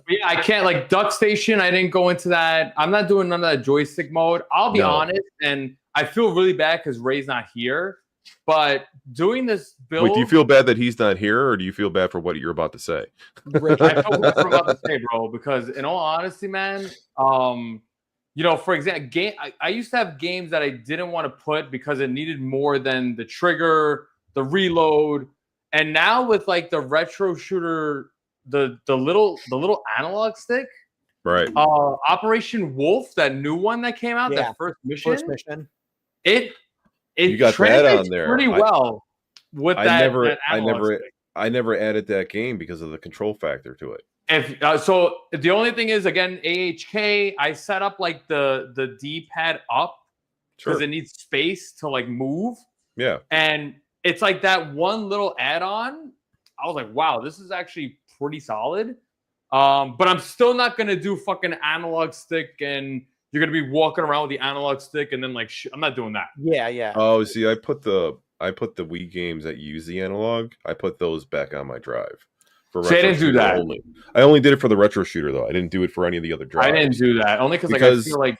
yeah, I can't like Duck Station. I didn't go into that. I'm not doing none of that joystick mode. I'll be No. honest, and I feel really bad because Ray's not here. But doing this build, Wait, do you feel bad that he's not here, or do you feel bad for what you're about to say? I feel what I'm about to say, bro. Because in all honesty, man, for example, I used to have games that I didn't want to put because it needed more than the trigger, the reload, and now with like the retro shooter, the little analog stick, Right. Operation Wolf, that new one that came out, Yeah. that first mission, it You got that translates on there. pretty well with that. that analog stick. I never added that game because of the control factor to it. If so, the only thing is, again, AHK, I set up like the D-pad up because Sure. it needs space to like move, Yeah. and it's like that one little add-on. I was like, wow, this is actually pretty solid. But I'm still not gonna do fucking analog stick, and you're gonna be walking around with the analog stick, and then like I'm not doing that. Yeah. Oh, see, I put the Wii games that use the analog. I put those back on my drive. For See, I didn't do Retro that. Shooter only. I only did it for the retro shooter though. I didn't do it for any of the other drives. I didn't do that only because like I Because- feel like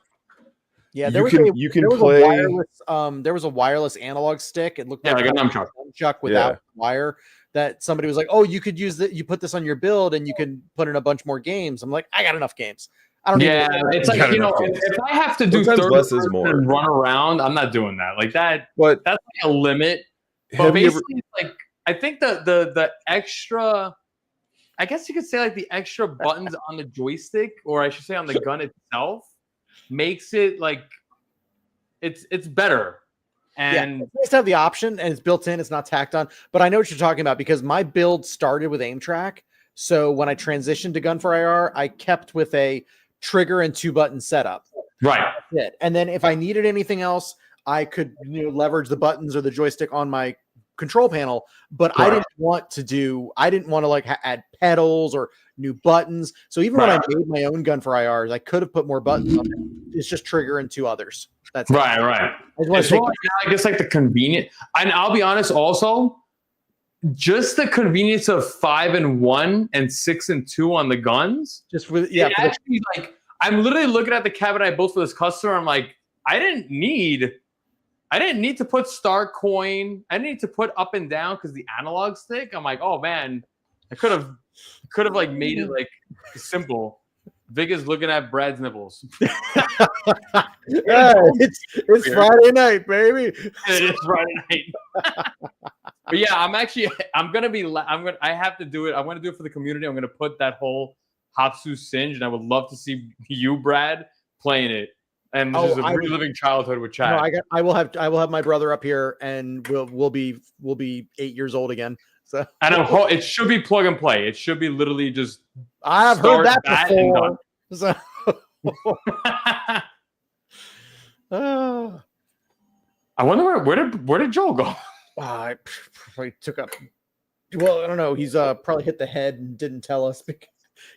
Yeah, You can play- a wireless there was a wireless analog stick. It looked Yeah, like a nunchuck. without wire that somebody was like, "Oh, you could use that. You put this on your build and you can put in a bunch more games." I'm like, "I got enough games. I don't yeah, need it's like, Got you know, enough games. if I have to do Sometimes third less is person more. and run around, I'm not doing that. Like that, But that's like a limit. But have you ever, basically, like I think the extra, I guess you could say like the extra buttons on the joystick, or I should say on the gun itself, makes it like it's better. And It's nice to have the option and it's built in, it's not tacked on. But I know what you're talking about because my build started with aim track. So when I transitioned to Gun for IR, I kept with a trigger and 2-button setup. right, That's it. And then if I needed anything else, I could leverage the buttons or the joystick on my control panel. But I Right. didn't want to like add pedals or new buttons. So even when I Right. made my own Gun for IRs, I could have put more buttons on it. It's just trigger and 2 others. That's it. right. I just want It's to take more like, I guess like the convenient, and I'll be honest also, just the convenience of 5 and 1 and 6 and 2 on the guns. just with Yeah, actually, like I'm literally looking at the cabinet I built for this customer. I'm like, I didn't need to put start coin. I didn't need to put up and down because the analog stick. I'm like, oh man, I could have like made it like simple. Vic is looking at Brad's nipples. it's Friday night, baby. It is Friday night. But yeah, I have to do it. I'm gonna do it for the community. I'm gonna put that whole Hapsu Singe, and I would love to see you, Brad, playing it. And this is a reliving childhood with Chad. No, I will have my brother up here, and we'll be 8 years old again. So And it should be plug and play. It should be literally just. I've heard Start that that and before. So, I wonder where did Joel go? I probably took up. Well, I don't know. He's probably hit the head and didn't tell us. Because,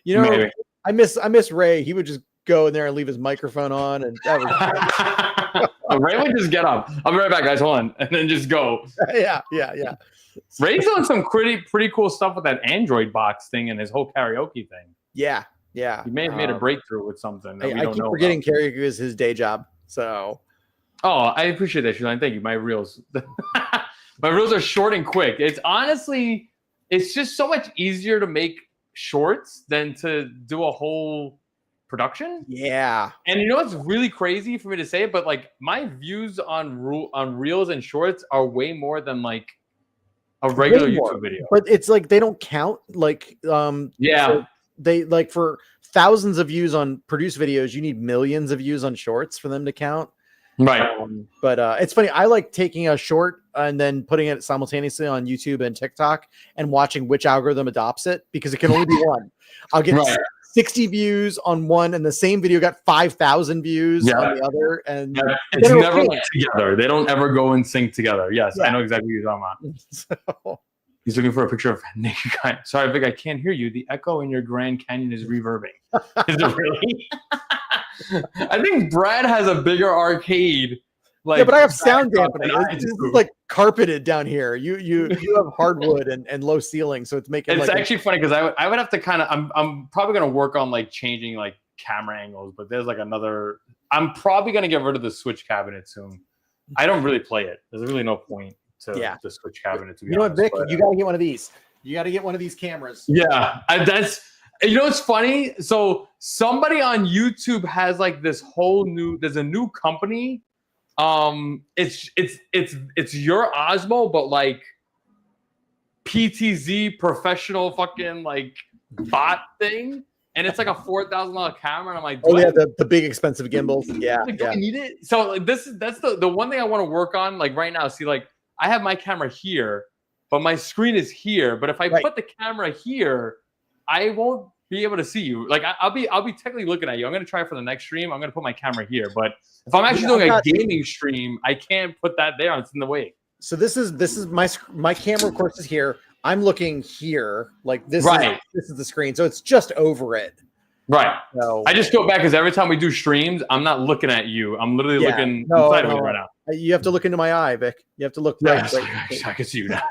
you know, Maybe. I miss Ray. He would just go in there and leave his microphone on, and that was Ray would just get up. I'll be right back, guys. Hold on, and then just go. yeah. Ray's doing some pretty cool stuff with that Android box thing and his whole karaoke thing. Yeah. He may have made a breakthrough with something that we I don't keep know forgetting about. karaoke is his day job. So Oh, I appreciate that, Shuline. Thank you. My reels, my reels are short and quick. It's honestly, it's just so much easier to make shorts than to do a whole production. yeah. And you know what's really crazy for me to say, but like my views on reels and shorts are way more than like a regular Way more. YouTube video. But it's like they don't count. Like Yeah. so they like for thousands of views on produced videos, you need millions of views on shorts for them to count. Right. But it's funny. I like taking a short and then putting it simultaneously on YouTube and TikTok and watching which algorithm adopts it because it can only be one. I'll get Right. 60 views on one, and the same video got 5,000 views Yeah. on the other. And Yeah, it's they're never okay. like together. They don't ever go in sync together. Yes, I Yeah. know exactly what you're talking about. So, He's looking for a picture of a naked guy. Sorry, Vic, I can't hear you. The echo in your Grand Canyon is reverbing. Is it really? I think Brad has a bigger arcade. Like, yeah, but I have sound than dampening. I This is do. like carpeted down here. You have hardwood and low ceiling, so it's making It's like actually funny because I would have to kind of I'm probably gonna work on like changing like camera angles, but there's like another. I'm probably gonna get rid of the Switch cabinet soon. I don't really play it. There's really no point to Yeah. the Switch cabinet. To be you know what, honest, Vic? but, You got to get one of these. You got to get one of these cameras. yeah, that's you know what's funny. So somebody on YouTube has like this whole new. There's a new company. It's your Osmo, but like PTZ professional fucking like bot thing, and it's like a $4,000 camera. And I'm like, Oh do yeah, I- the big expensive gimbals. Yeah, like, do yeah. I need it? So like, that's the one thing I want to work on. Like right now, see, like I have my camera here, but my screen is here. But if I Right. put the camera here, I won't be able to see you. Like I'll be technically looking at you. I'm gonna try for the next stream. I'm gonna put my camera here, but if I'm actually Yeah, doing a I've got- gaming stream, I can't put that there. It's in the way. So this is my camera, of course, is here. I'm looking here, like this. Right. This is the screen, so it's just over it. Right. So I just go back because every time we do streams, I'm not looking at you. I'm literally Yeah. looking No, inside of no. you right now. you have to look into my eye, Vic. You have to look. Yeah, right. I can see you now.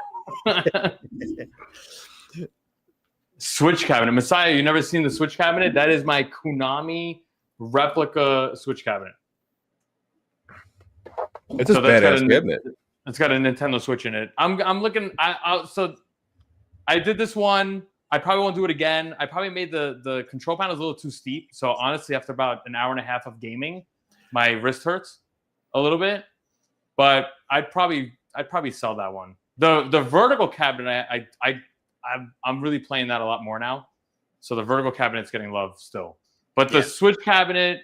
Switch cabinet. Messiah, you never seen the Switch cabinet? That is my Konami replica Switch cabinet. It's a So that's got badass a- cabinet. It's got a Nintendo Switch in it. I'm looking. So I did this one. I probably won't do it again. I probably made the control panels a little too steep. So honestly, after about an hour and a half of gaming, my wrist hurts a little bit. But I'd probably sell that one. The vertical cabinet, I'm really playing that a lot more now. So the vertical cabinet's getting love still. But the Switch cabinet,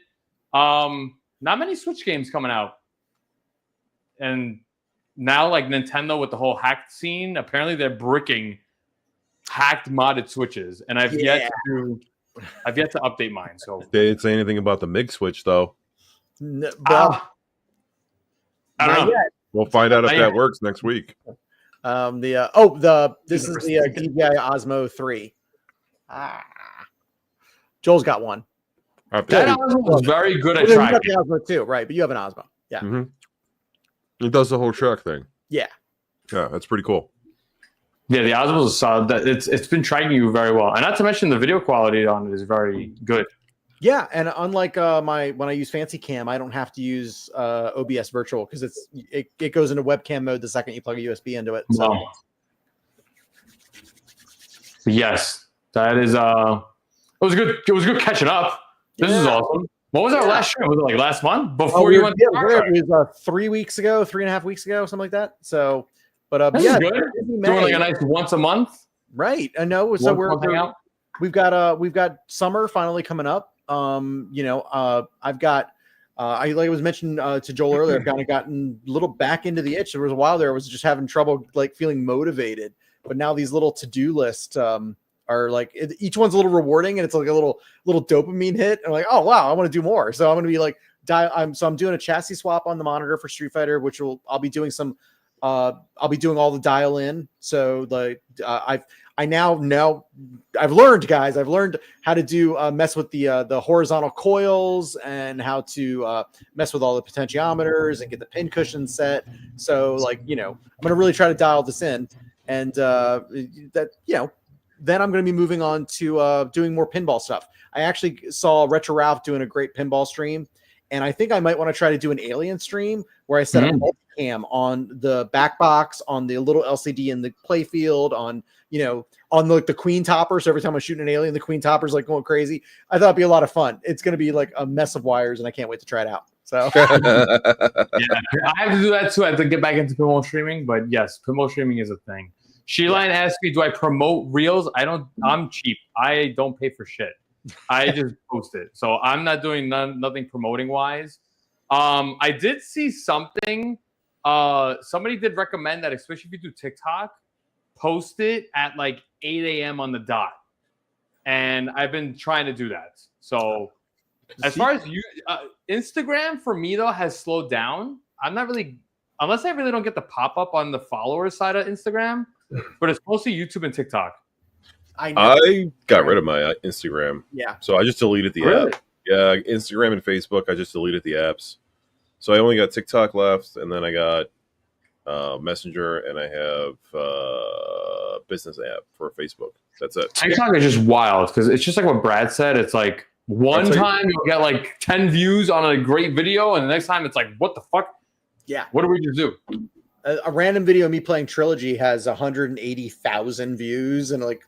not many Switch games coming out. And now, like Nintendo with the whole hacked scene, apparently they're bricking hacked modded Switches, and I've yet to update mine. So They didn't say anything about the MIG switch though. Well, I don't not know. yet. We'll find out if I- that works next week. This is the DJI Osmo 3. Joel's got one. I have to That see. Osmo was very good at You got tracking. the Osmo too, right? But you have an Osmo. Yeah. Mhm. It does the whole track thing. Yeah. Yeah, that's pretty cool. Yeah, the Osmo is solid. It's been tracking you very well, and not to mention the video quality on it is very good. Yeah, and unlike when I use Fancy Cam, I don't have to use OBS Virtual because it goes into webcam mode the second you plug a USB into it. So Yes, that is. It was good. It was good catching up. This is Yeah. awesome. What was our last stream? Was it like last month? Oh, Before you went to Star Trek? it was 3 weeks ago, 3.5 weeks ago, something like that. So, but This yeah, is good. busy Doing like May. a nice once a month. Right. I know. So Once a month hangout? we've got summer finally coming up. I've got I was mentioned to Joel earlier, I've kind of gotten a little back into the itch. There was a while there I was just having trouble like feeling motivated, but now these little to-do lists are like each one's a little rewarding and it's like a little dopamine hit. And I'm like, oh wow, I want to do more. So I'm gonna be like I'm doing a chassis swap on the monitor for Street Fighter, which I'll be doing I'll be doing all the dial in. So I've learned how to do mess with the horizontal coils and how to mess with all the potentiometers and get the pin cushion set. So I'm going to really try to dial this in, and then I'm going to be moving on to doing more pinball stuff. I actually saw Retro Ralph doing a great pinball stream, and I think I might want to try to do an Alien stream where I set up multicam on the back box, on the little LCD in the play field, on the Queen Topper. So every time I'm shooting an alien, the Queen Topper's like going crazy. I thought it'd be a lot of fun. It's going to be like a mess of wires, and I can't wait to try it out. So yeah, I have to do that too. I have to get back into pinball streaming, but yes, pinball streaming is a thing. Sheline asked me, do I promote reels? I'm cheap. I don't pay for shit. I just post it. So I'm not doing nothing promoting wise. I did see something. Somebody did recommend that, especially if you do TikTok, post it at like 8 a.m. on the dot. And I've been trying to do that. So as far as Instagram for me though has slowed down. I'm not really, unless I really don't get the pop-up on the follower side of Instagram, but it's mostly YouTube and TikTok. I got rid of my Instagram. Yeah. So I just deleted the app. Yeah, Instagram and Facebook, I just deleted the apps. So I only got TikTok left, and then I got Messenger, and I have business app for Facebook. That's it. TikTok is just wild because it's just like what Brad said. It's like one time you'll get like 10 views on a great video, and the next time it's like, what the fuck? Yeah. What did we just do? A random video of me playing Trilogy has 180,000 vieys, and like,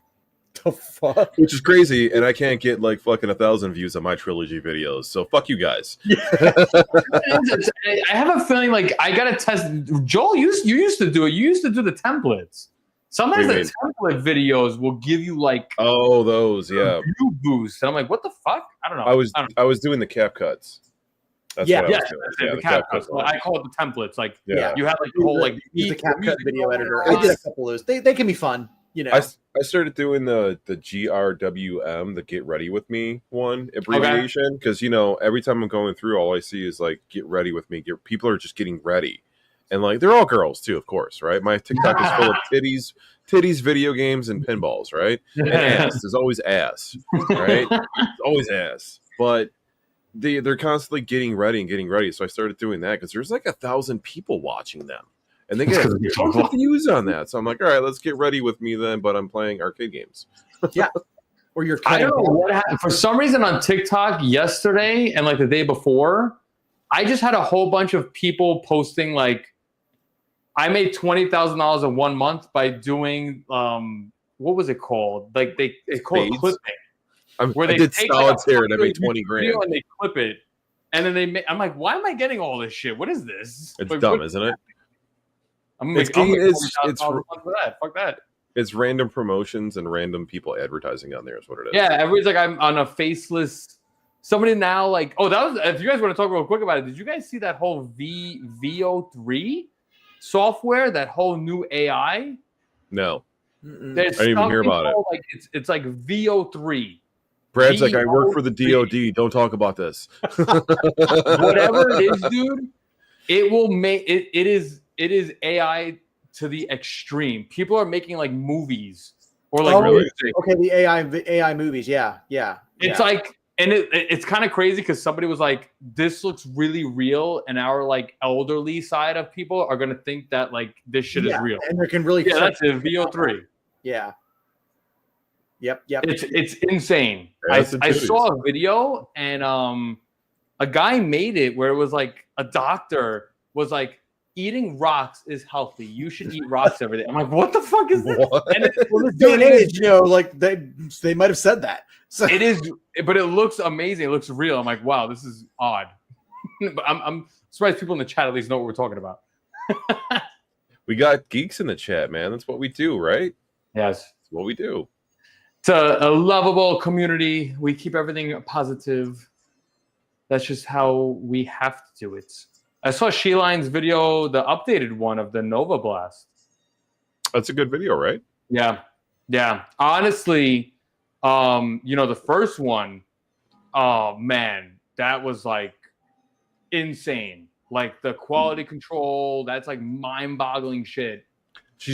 the fuck? Which is crazy, and I can't get like fucking 1,000 views on my Trilogy videos. So fuck you guys. I have a feeling like I gotta test. Joel, you used to do it. You used to do the templates. Sometimes the template videos will give you like those view boost, and I'm like, what the fuck? I don't know. I was doing the cap cuts. That's what I was doing. The cap cuts. Well, I call it the templates. Like you have like the whole like the cap cut video editor. I did a couple of those. They can be fun. I started doing the GRWM, the Get Ready With Me one abbreviation, because every time I'm going through, all I see is like Get Ready With Me. People are just getting ready, and like they're all girls too, of course, right? My TikTok is full of titties, video games, and pinballs, right? And ass. There's always ass, right? It's always ass, but they're constantly getting ready. So I started doing that because there's like 1,000 people watching them. And they get tons of views on that. So I'm like, all right, let's get ready with me then. But I'm playing arcade games. Yeah. Or you're I don't know what happened. For some reason on TikTok yesterday and like the day before, I just had a whole bunch of people posting like, I made $20,000 in 1 month by doing, what was it called? Like they call it clipping. Where they did solitaire and I made 20 grand. And they clip it. And then I'm like, why am I getting all this shit? What is this? It's like, dumb, isn't it? Fuck that. It's random promotions and random people advertising on there is what it is. Yeah, everybody's like, I'm on a faceless. Somebody now like, that was. If you guys want to talk real quick about it, did you guys see that whole VO3 software? That whole new AI? No, I didn't even hear about it. Like it's like VO3. Brad's like, I work for the DOD. Don't talk about this. Whatever it is, dude, it will make it. It is AI to the extreme. People are making like movies or like music. Okay, the AI movies. Yeah. It's like, and it's kind of crazy because somebody was like, "This looks really real," and our like elderly side of people are gonna think that like this shit is real. And they can really that's a VO3. Yeah. Yep. It's insane. I saw a video and a guy made it where it was like a doctor was like, eating rocks is healthy. You should eat rocks every day. I'm like, what the fuck is this? And this day and age, like they might have said that. So it is, but it looks amazing. It looks real. I'm like, wow, this is odd. But I'm surprised people in the chat at least know what we're talking about. We got geeks in the chat, man. That's what we do, right? Yes, that's what we do. It's a lovable community. We keep everything positive. That's just how we have to do it. I saw Sheline's video, the updated one of the Nova Blast. That's a good video, right? Yeah. Honestly, the first one, oh man, that was like insane. Like the quality control, that's like mind-boggling shit.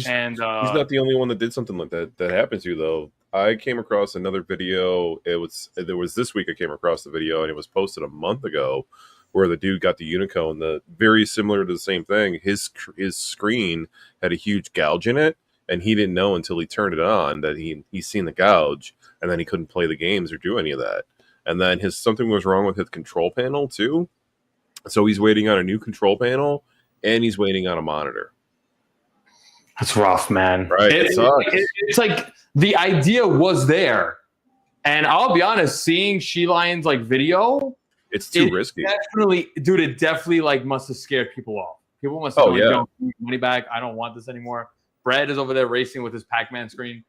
And he's not the only one that did something like that happened to, though. I came across another video. There was this week I came across the video, and it was posted a month ago, where the dude got the Unicone, very similar to the same thing. His screen had a huge gouge in it, and he didn't know until he turned it on that he's seen the gouge, and then he couldn't play the games or do any of that. And then something was wrong with his control panel too, so he's waiting on a new control panel, and he's waiting on a monitor. That's rough, man. Right? It's like the idea was there, and I'll be honest, seeing She Lion's like video, it's too risky. Definitely, dude. It definitely like must have scared people off. People must have like, money back. I don't want this anymore. Brad is over there racing with his Pac-Man screen.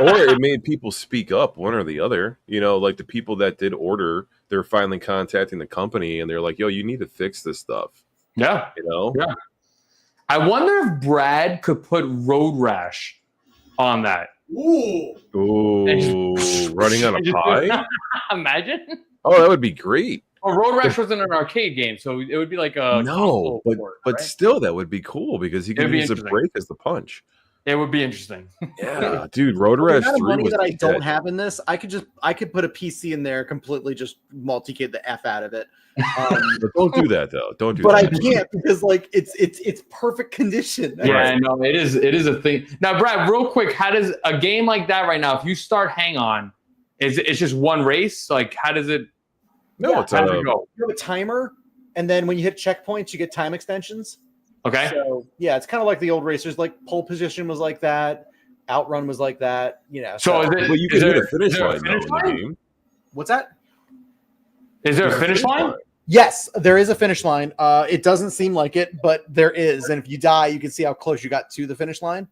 Or it made people speak up, one or the other. You know, like the people that did order, they're finally contacting the company, and they're like, "Yo, you need to fix this stuff." Yeah, you know. Yeah. I wonder if Brad could put Road Rash on that. Ooh, running on a pie. Imagine. Oh, that would be great. Well, Road Rash wasn't an arcade game, so it would be like a but right? still, that would be cool because he could use a break as the punch. It would be interesting. Yeah, dude, Road Rash 3 money was that I don't have in this. I could put a PC in there, completely just multi-kid the F out of it. But don't do that though. Don't do but that. I can't because like it's perfect condition. Yeah, no, it is a thing. Now, Brad, real quick, how does a game like that right now? If you start Hang On, it's just one race? Like, how does it? No, how does it go? You have a timer, and then when you hit checkpoints, you get time extensions. Okay. So yeah, it's kind of like the old racers. Like pole position was like that, outrun was like that. You know. So is it? Well, you can hit a finish line finish though in the game. What's that? Is there a finish line? Yes, there is a finish line. It doesn't seem like it, but there is. And if you die, you can see how close you got to the finish line.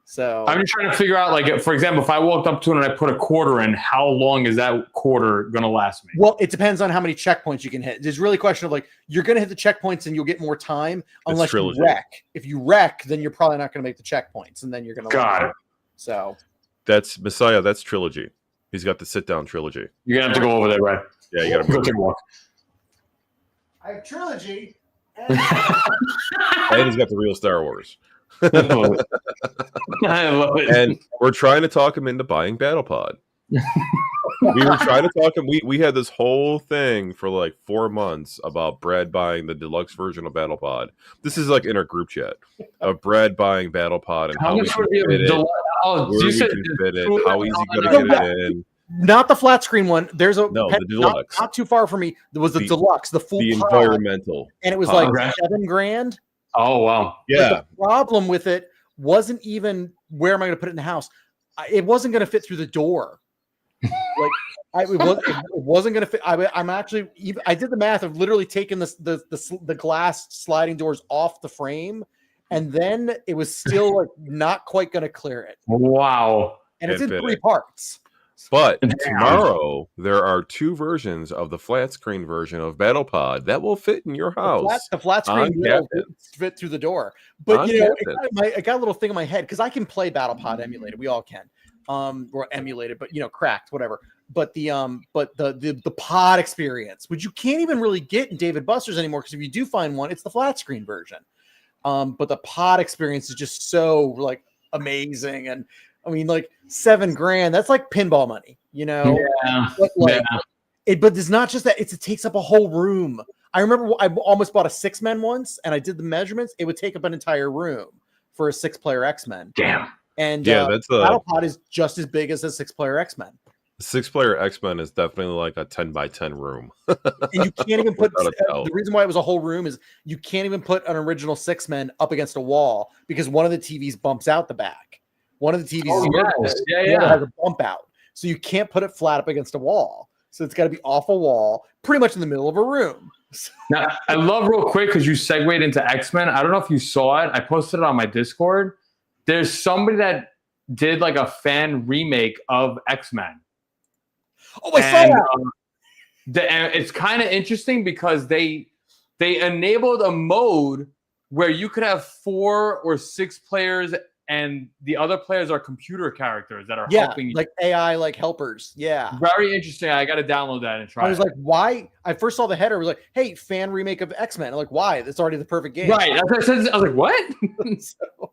So I'm just trying to figure out, like, for example, if I walked up to it and I put a quarter in, how long is that quarter going to last me? Well, it depends on how many checkpoints you can hit. There's really a question of like, you're going to hit the checkpoints and you'll get more time unless you wreck. If you wreck, then you're probably not going to make the checkpoints, and then you're going to. Got it. So that's Messiah. That's trilogy. He's got the sit down trilogy. You're gonna have to go over there, right? Yeah, you got to go take a walk. I have trilogy. And he's got the real Star Wars. I love it. And we're trying to talk him into buying BattlePod. We were trying to talk him. We had this whole thing for like 4 months about Brad buying the deluxe version of BattlePod. This is like in our group chat of Brad buying BattlePod and how we can fit it, how easy going to get it in. Not the flat screen one. There's a the deluxe. Not too far from me. There was the deluxe, the full the pod, environmental, and it was like $7,000. Oh wow! Yeah. But the problem with it wasn't even where am I going to put it in the house. It wasn't going to fit through the door. Like it wasn't going to fit. I'm actually. I did the math of literally taking the glass sliding doors off the frame, and then it was still like not quite going to clear it. Wow! And it's in 3 parts. But tomorrow there are 2 versions of the flat screen version of BattlePod that will fit in your house. The flat screen will fit through the door. But I got a little thing in my head because I can play BattlePod emulated. We all can, or emulated, but cracked, whatever. But the pod experience, which you can't even really get in David Buster's anymore, because if you do find one, it's the flat screen version. But the pod experience is just so like amazing. And I mean, like $7,000, that's like pinball money, Yeah. But but it's not just that, it takes up a whole room. I remember I almost bought a 6-man once, and I did the measurements. It would take up an entire room for a 6-player X-Men. Damn. And that's BattlePod is just as big as a 6-player X-Men. 6-player X-Men is definitely like a 10x10 room. And you can't even put the reason why it was a whole room is you can't even put an original 6-man up against a wall because one of the TVs bumps out the back. One of the TVs has a bump out. So you can't put it flat up against a wall. So it's got to be off a wall, pretty much in the middle of a room. Now, I love real quick because you segued into X-Men. I don't know if you saw it. I posted it on my Discord. There's somebody that did like a fan remake of X-Men. Oh, I saw that. And it's kind of interesting because they enabled a mode where you could have 4 or 6 players and the other players are computer characters that are Yeah, helping you. like AI, like helpers. Yeah. Very interesting. I got to download that and try. I was it. like, why? I first saw the header. I was like, hey, fan remake of X-Men. I'm like, why? That's already the perfect game. Right. That's what I said. I was like, what? So,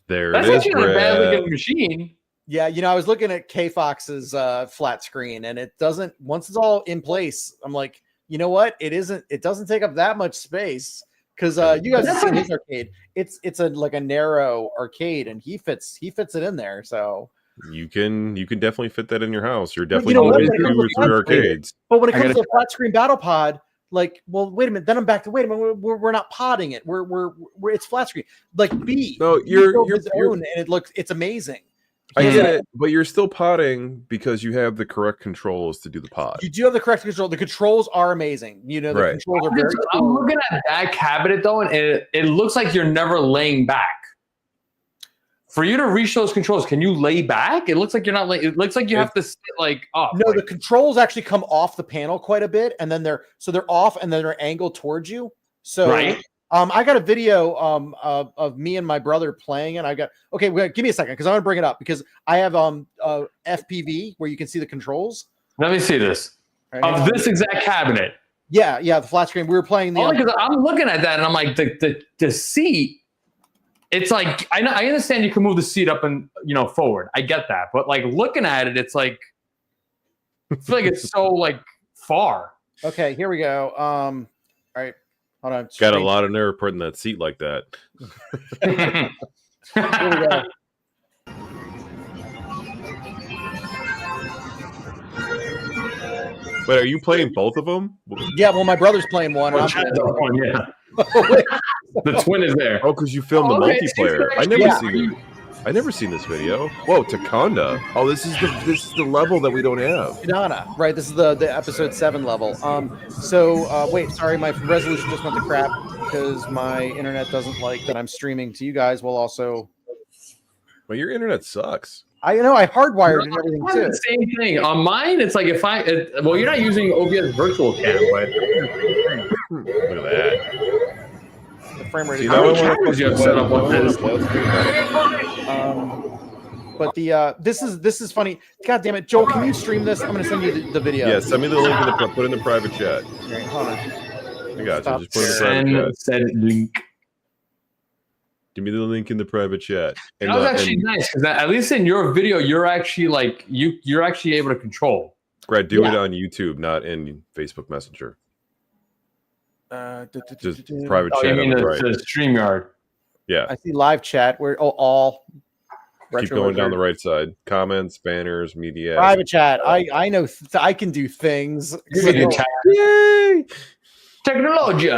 There That's it is, actually not a badly Brad. good machine. yeah, I was looking at K Fox's flat screen, and it doesn't. Once it's all in place, I'm like, you know what? It isn't. It doesn't take up that much space because you guys have seen his arcade. It's like a narrow arcade, and he fits it in there. So. You can definitely fit that in your house. You're But definitely you know what? going When it to comes 2 or to 3 flat screen- arcades. But when it I comes gotta to a flat screen battle pod, like, well, wait a minute. Then I'm back to wait a minute. We're not podding it. We're it's flat screen. Like B. No, he you're- built you're- his you're- own, and it's amazing. I Because, get it, but you're still potting because you have the correct controls to do the pod. You do have the correct control. The controls are amazing. The Right. controls are very I'm cool. looking at that cabinet though, and it looks like you're never laying back. For you to reach those controls, can you lay back? It looks like you're not laying. It looks like you have to sit like up. No, like, the controls actually come off the panel quite a bit, and then they're off, and then they're angled towards you. So, Right. I got a video of me and my brother playing it. Give me a second because I want to bring it up because I have FPV where you can see the controls. Let me see this Right, of this exact cabinet. Yeah, the flat screen. We were playing the. Only because I'm looking at that and I'm like the seat. It's like I understand you can move the seat up and forward. I get that, but like looking at it, it's like I feel like it's so like far. Okay, here we go. All right, hold on. Got a lot of nerve putting that seat like that. Here we go. But are you playing both of them? Yeah, well, my brother's playing one. And I'm playing the other one. Yeah, the twin is there. Oh, because you filmed the Okay, multiplayer. so I never yeah. seen. I never seen this video. Whoa, Takonda. Oh, this is the level that we don't have. Kadana, right? This is the episode 7 level. Wait, sorry, my resolution just went to crap because my internet doesn't like that I'm streaming to you guys while also. Well, your internet sucks. I hardwired and everything It's too. the same thing on mine. It's like well, you're not using OBS virtual cam, but Look at that. The frame rate See, is now I many want cameras to you have set up on this? but this is funny. God damn it, Joel! Can you stream this? I'm going to send you the video. Yeah, send me the link put it in the private chat. Right, hold on. I got Stop you. Just put it in the private chat. send link. Give me the link in the private chat. And, That was actually and nice because at least in your video, you're actually like you're actually able to control. Brad, do it Yeah. on YouTube, not in Facebook Messenger. Just Just private Oh, you chat mean on the the right. StreamYard? Yeah, I see live chat where all. keep going down the right side. Comments, banners, media. Private chat. I know I can do things. You can do chat. Yay! Technology.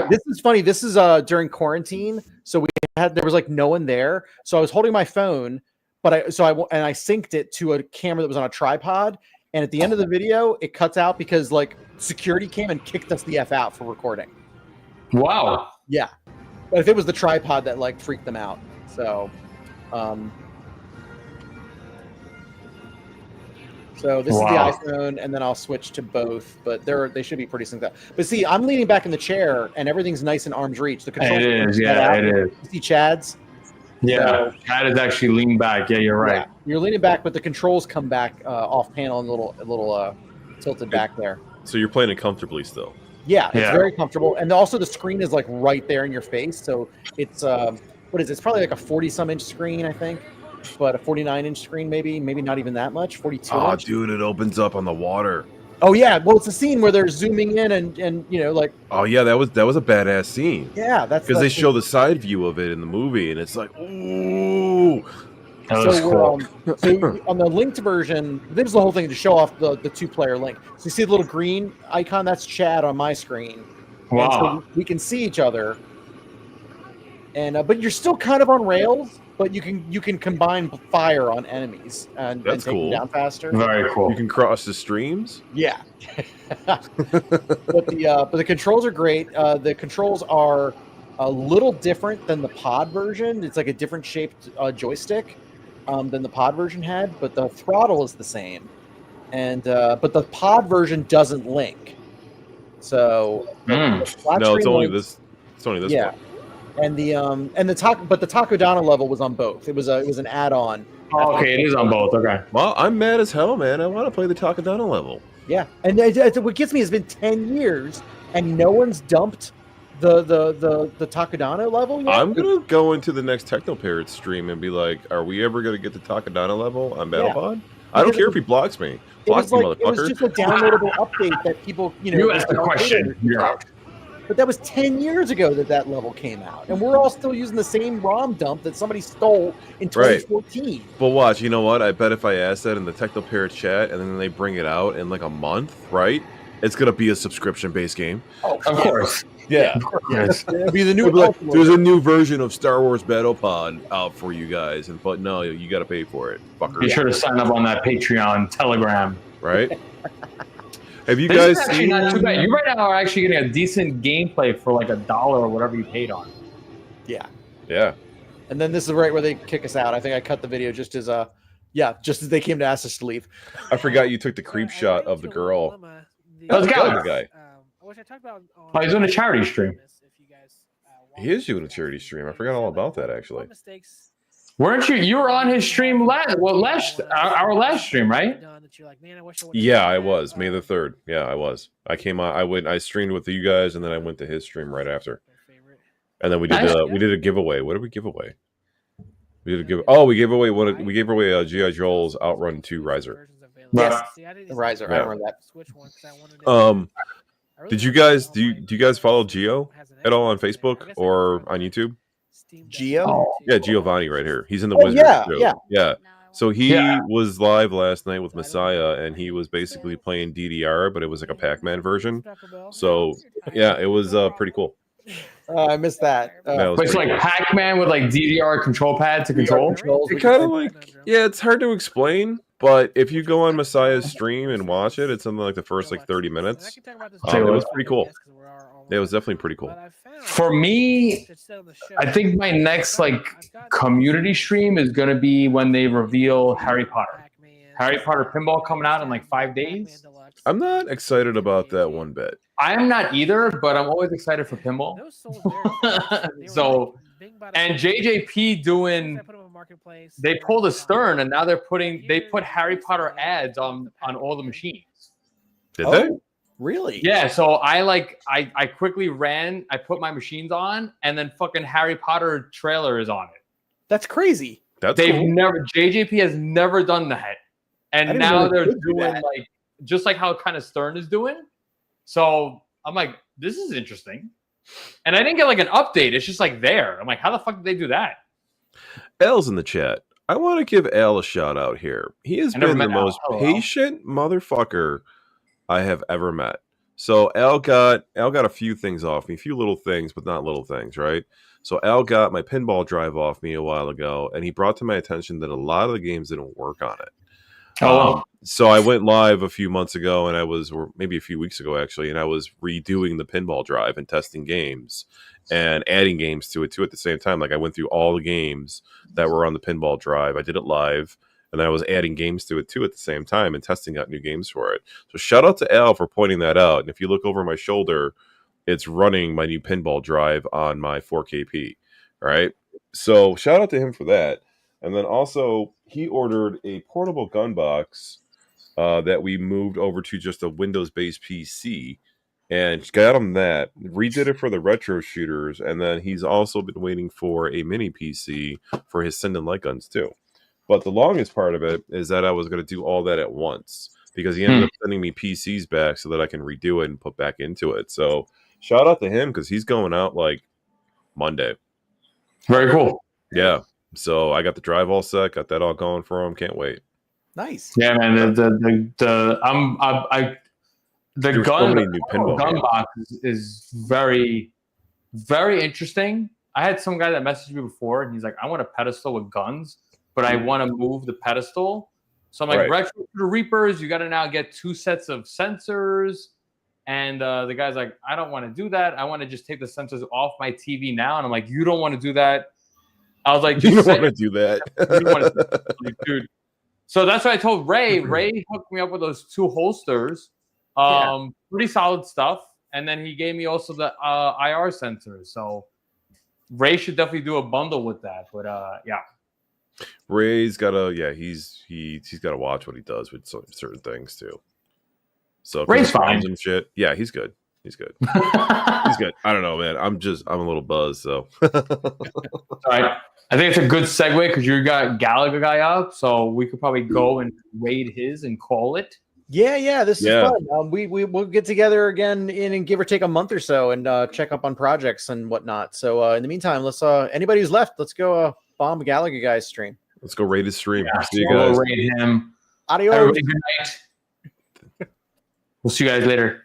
This is funny. This is during quarantine, so there was like no one there. So I was holding my phone, but I synced it to a camera that was on a tripod. And at the end of the video, it cuts out because like security came and kicked us the F out for recording. Wow. Yeah, but if it was the tripod that like freaked them out, so. So this Wow. is the iPhone, and then I'll switch to both. But they should be pretty synced up. But see, I'm leaning back in the chair, and everything's nice in arm's reach. The controls. It is. Yeah, it is. You see Chad's. Yeah, Chad is actually leaning back. Yeah, you're right. Yeah, you're leaning back, but the controls come back off panel and a little tilted back there. So you're playing it comfortably still. Yeah, it's Yeah. very comfortable, and also the screen is like right there in your face. So it's what is it? It's probably like a 40-some inch screen, I think, but a 49-inch screen, maybe not even that much. 42. Oh, inch. dude, it opens up on the water. Oh yeah, well it's a scene where they're zooming in and like Oh yeah, that was a badass scene. yeah, that's Because they that's- show the side view of it in the movie, and it's like, ooh. That was cool. So on the linked version, this is the whole thing to show off the 2-player link. So you see the little green icon? That's Chad on my screen. And Wow. so we can see each other, and but you're still kind of on rails. But you can combine fire on enemies and That's take cool. them down faster. Very cool. You can cross the streams. Yeah, but the controls are great. The controls are a little different than the pod version. It's like a different shaped joystick than the pod version had, but the throttle is the same. And but the pod version doesn't link. So the flat No, it's screen only links- this. It's only this Yeah. one. and the Takodana level was on both. It was an add-on. Oh, okay, it is on both. Okay. Well, I'm mad as hell, man. I want to play the Takadana level. Yeah, and what gets me has been 10 years, and no one's dumped the Takodana level yet. I'm gonna go into the next Techno Parrot stream and be like, "Are we ever gonna get the Takadana level on Battlebond?" I don't care if he blocks me. Block me, it was motherfucker. just a downloadable update that people, You asked the question. Yeah. But that was 10 years ago that level came out, and we're all still using the same ROM dump that somebody stole in 2014. But watch, you know what? I bet if I ask that in the Techno Parrot chat and then they bring it out in like a month, right? It's gonna be a subscription-based game. Oh, Of course. Yeah. Yes. it'll be the new. Like, there's a new version of Star Wars Battlebond out for you guys, but no, you got to pay for it, fucker. Be sure to sign up on that Patreon Telegram. Right? Have you This guys is actually seen? not too bad. You right now are actually getting a decent gameplay for like $1 or whatever you paid on. Yeah, Yeah. and then this is right where they kick us out. I think I cut the video just as just as they came to ask us to leave. I forgot you took the creep shot of the girl. Let's go. The guy. Which I talked about Oh, he's doing a charity stream. He is doing a charity stream. I forgot all about that, actually. Weren't you? You were on his stream our last stream, right? Yeah, I was May the 3rd. Yeah, I was. I came on. I streamed with you guys, and then I went to his stream right after. And then we did a giveaway. What did we give away? We gave away GI Joel's Outrun 2 Riser. Yes, the Riser. I remember that. Did you guys do you guys follow Gio at all on Facebook or on YouTube? Gio? Yeah, Giovanni right here. He's in the Wizards show. Yeah. So he was live last night with Messiah, and he was basically playing DDR, but it was like a Pac-Man version. So yeah, it was pretty cool. I missed that. It's like Pac-Man with like DDR control pad to control. It kind of like it's hard to explain, but if you go on Messiah's stream and watch it, it's something like the first like 30 minutes. It was pretty cool. Yeah, it was definitely pretty cool. For me, I think my next like community stream is gonna be when they reveal Harry Potter. Harry Potter pinball coming out in like 5 days. I'm not excited about that one bit. I'm not either, but I'm always excited for pinball. So, and JJP doing, they pulled a Stern, and now they put Harry Potter ads on all the machines. Did they? Really? Yeah. So I quickly ran. I put my machines on, and then fucking Harry Potter trailer is on it. That's crazy. JJP has never done that, and now they're doing like just like how kind of Stern is doing. So I'm like, this is interesting. And I didn't get like an update. It's just like there. I'm like, how the fuck did they do that? Al's in the chat. I want to give Al a shout out here. He has been the most patient motherfucker I have ever met. So Al got a few things off me, a few little things, but not little things, right? So Al got my pinball drive off me a while ago, and he brought to my attention that a lot of the games didn't work on it. So I went live a few months ago, and or maybe a few weeks ago actually, and I was redoing the pinball drive and testing games and adding games to it too at the same time. Like I went through all the games that were on the pinball drive. I did it live, and then I was adding games to it too at the same time and testing out new games for it. So shout out to Al for pointing that out. And if you look over my shoulder, it's running my new pinball drive on my 4KP. All right. So shout out to him for that. And then also he ordered a portable gun box that we moved over to just a Windows-based PC, and got him that. Redid it for the retro shooters, and then he's also been waiting for a mini PC for his Send and Light guns too. But the longest part of it is that I was going to do all that at once because he ended up sending me PCs back so that I can redo it and put back into it. So shout out to him because he's going out like Monday. Very cool. Yeah. So I got the drive all set, got that all going for him. Can't wait. Nice. Yeah, man. The gun box is very, very interesting. I had some guy that messaged me before, and he's like, "I want a pedestal with guns, but I want to move the pedestal." So I'm like, "Retro Shooter Reapers, you got to now get 2 sets of sensors." And the guy's like, "I don't want to do that. I want to just take the sensors off my TV now." And I'm like, "You don't want to do that." I was like, "You don't want to do that, dude." So that's what I told Ray. Ray hooked me up with those 2 holsters. Pretty solid stuff. And then he gave me also the IR sensors. So Ray should definitely do a bundle with that. But yeah. Ray's gotta, he's gotta watch what he does with certain things too. So Ray's fine. and shit. Yeah, he's good. He's good. He's good. I don't know, man. I'm a little buzzed. So, All right. I think it's a good segue because you got Gallagher guy up, so we could probably go and raid his and call it. Yeah. This is Yeah. fun. We'll get together again in give or take a month or so and check up on projects and whatnot. So in the meantime, let's anybody who's left, let's go bomb Gallagher guy's stream. let's go raid his stream. Yeah, See you we'll guys. raid him. Adios. Everybody, good night. We'll see you guys later.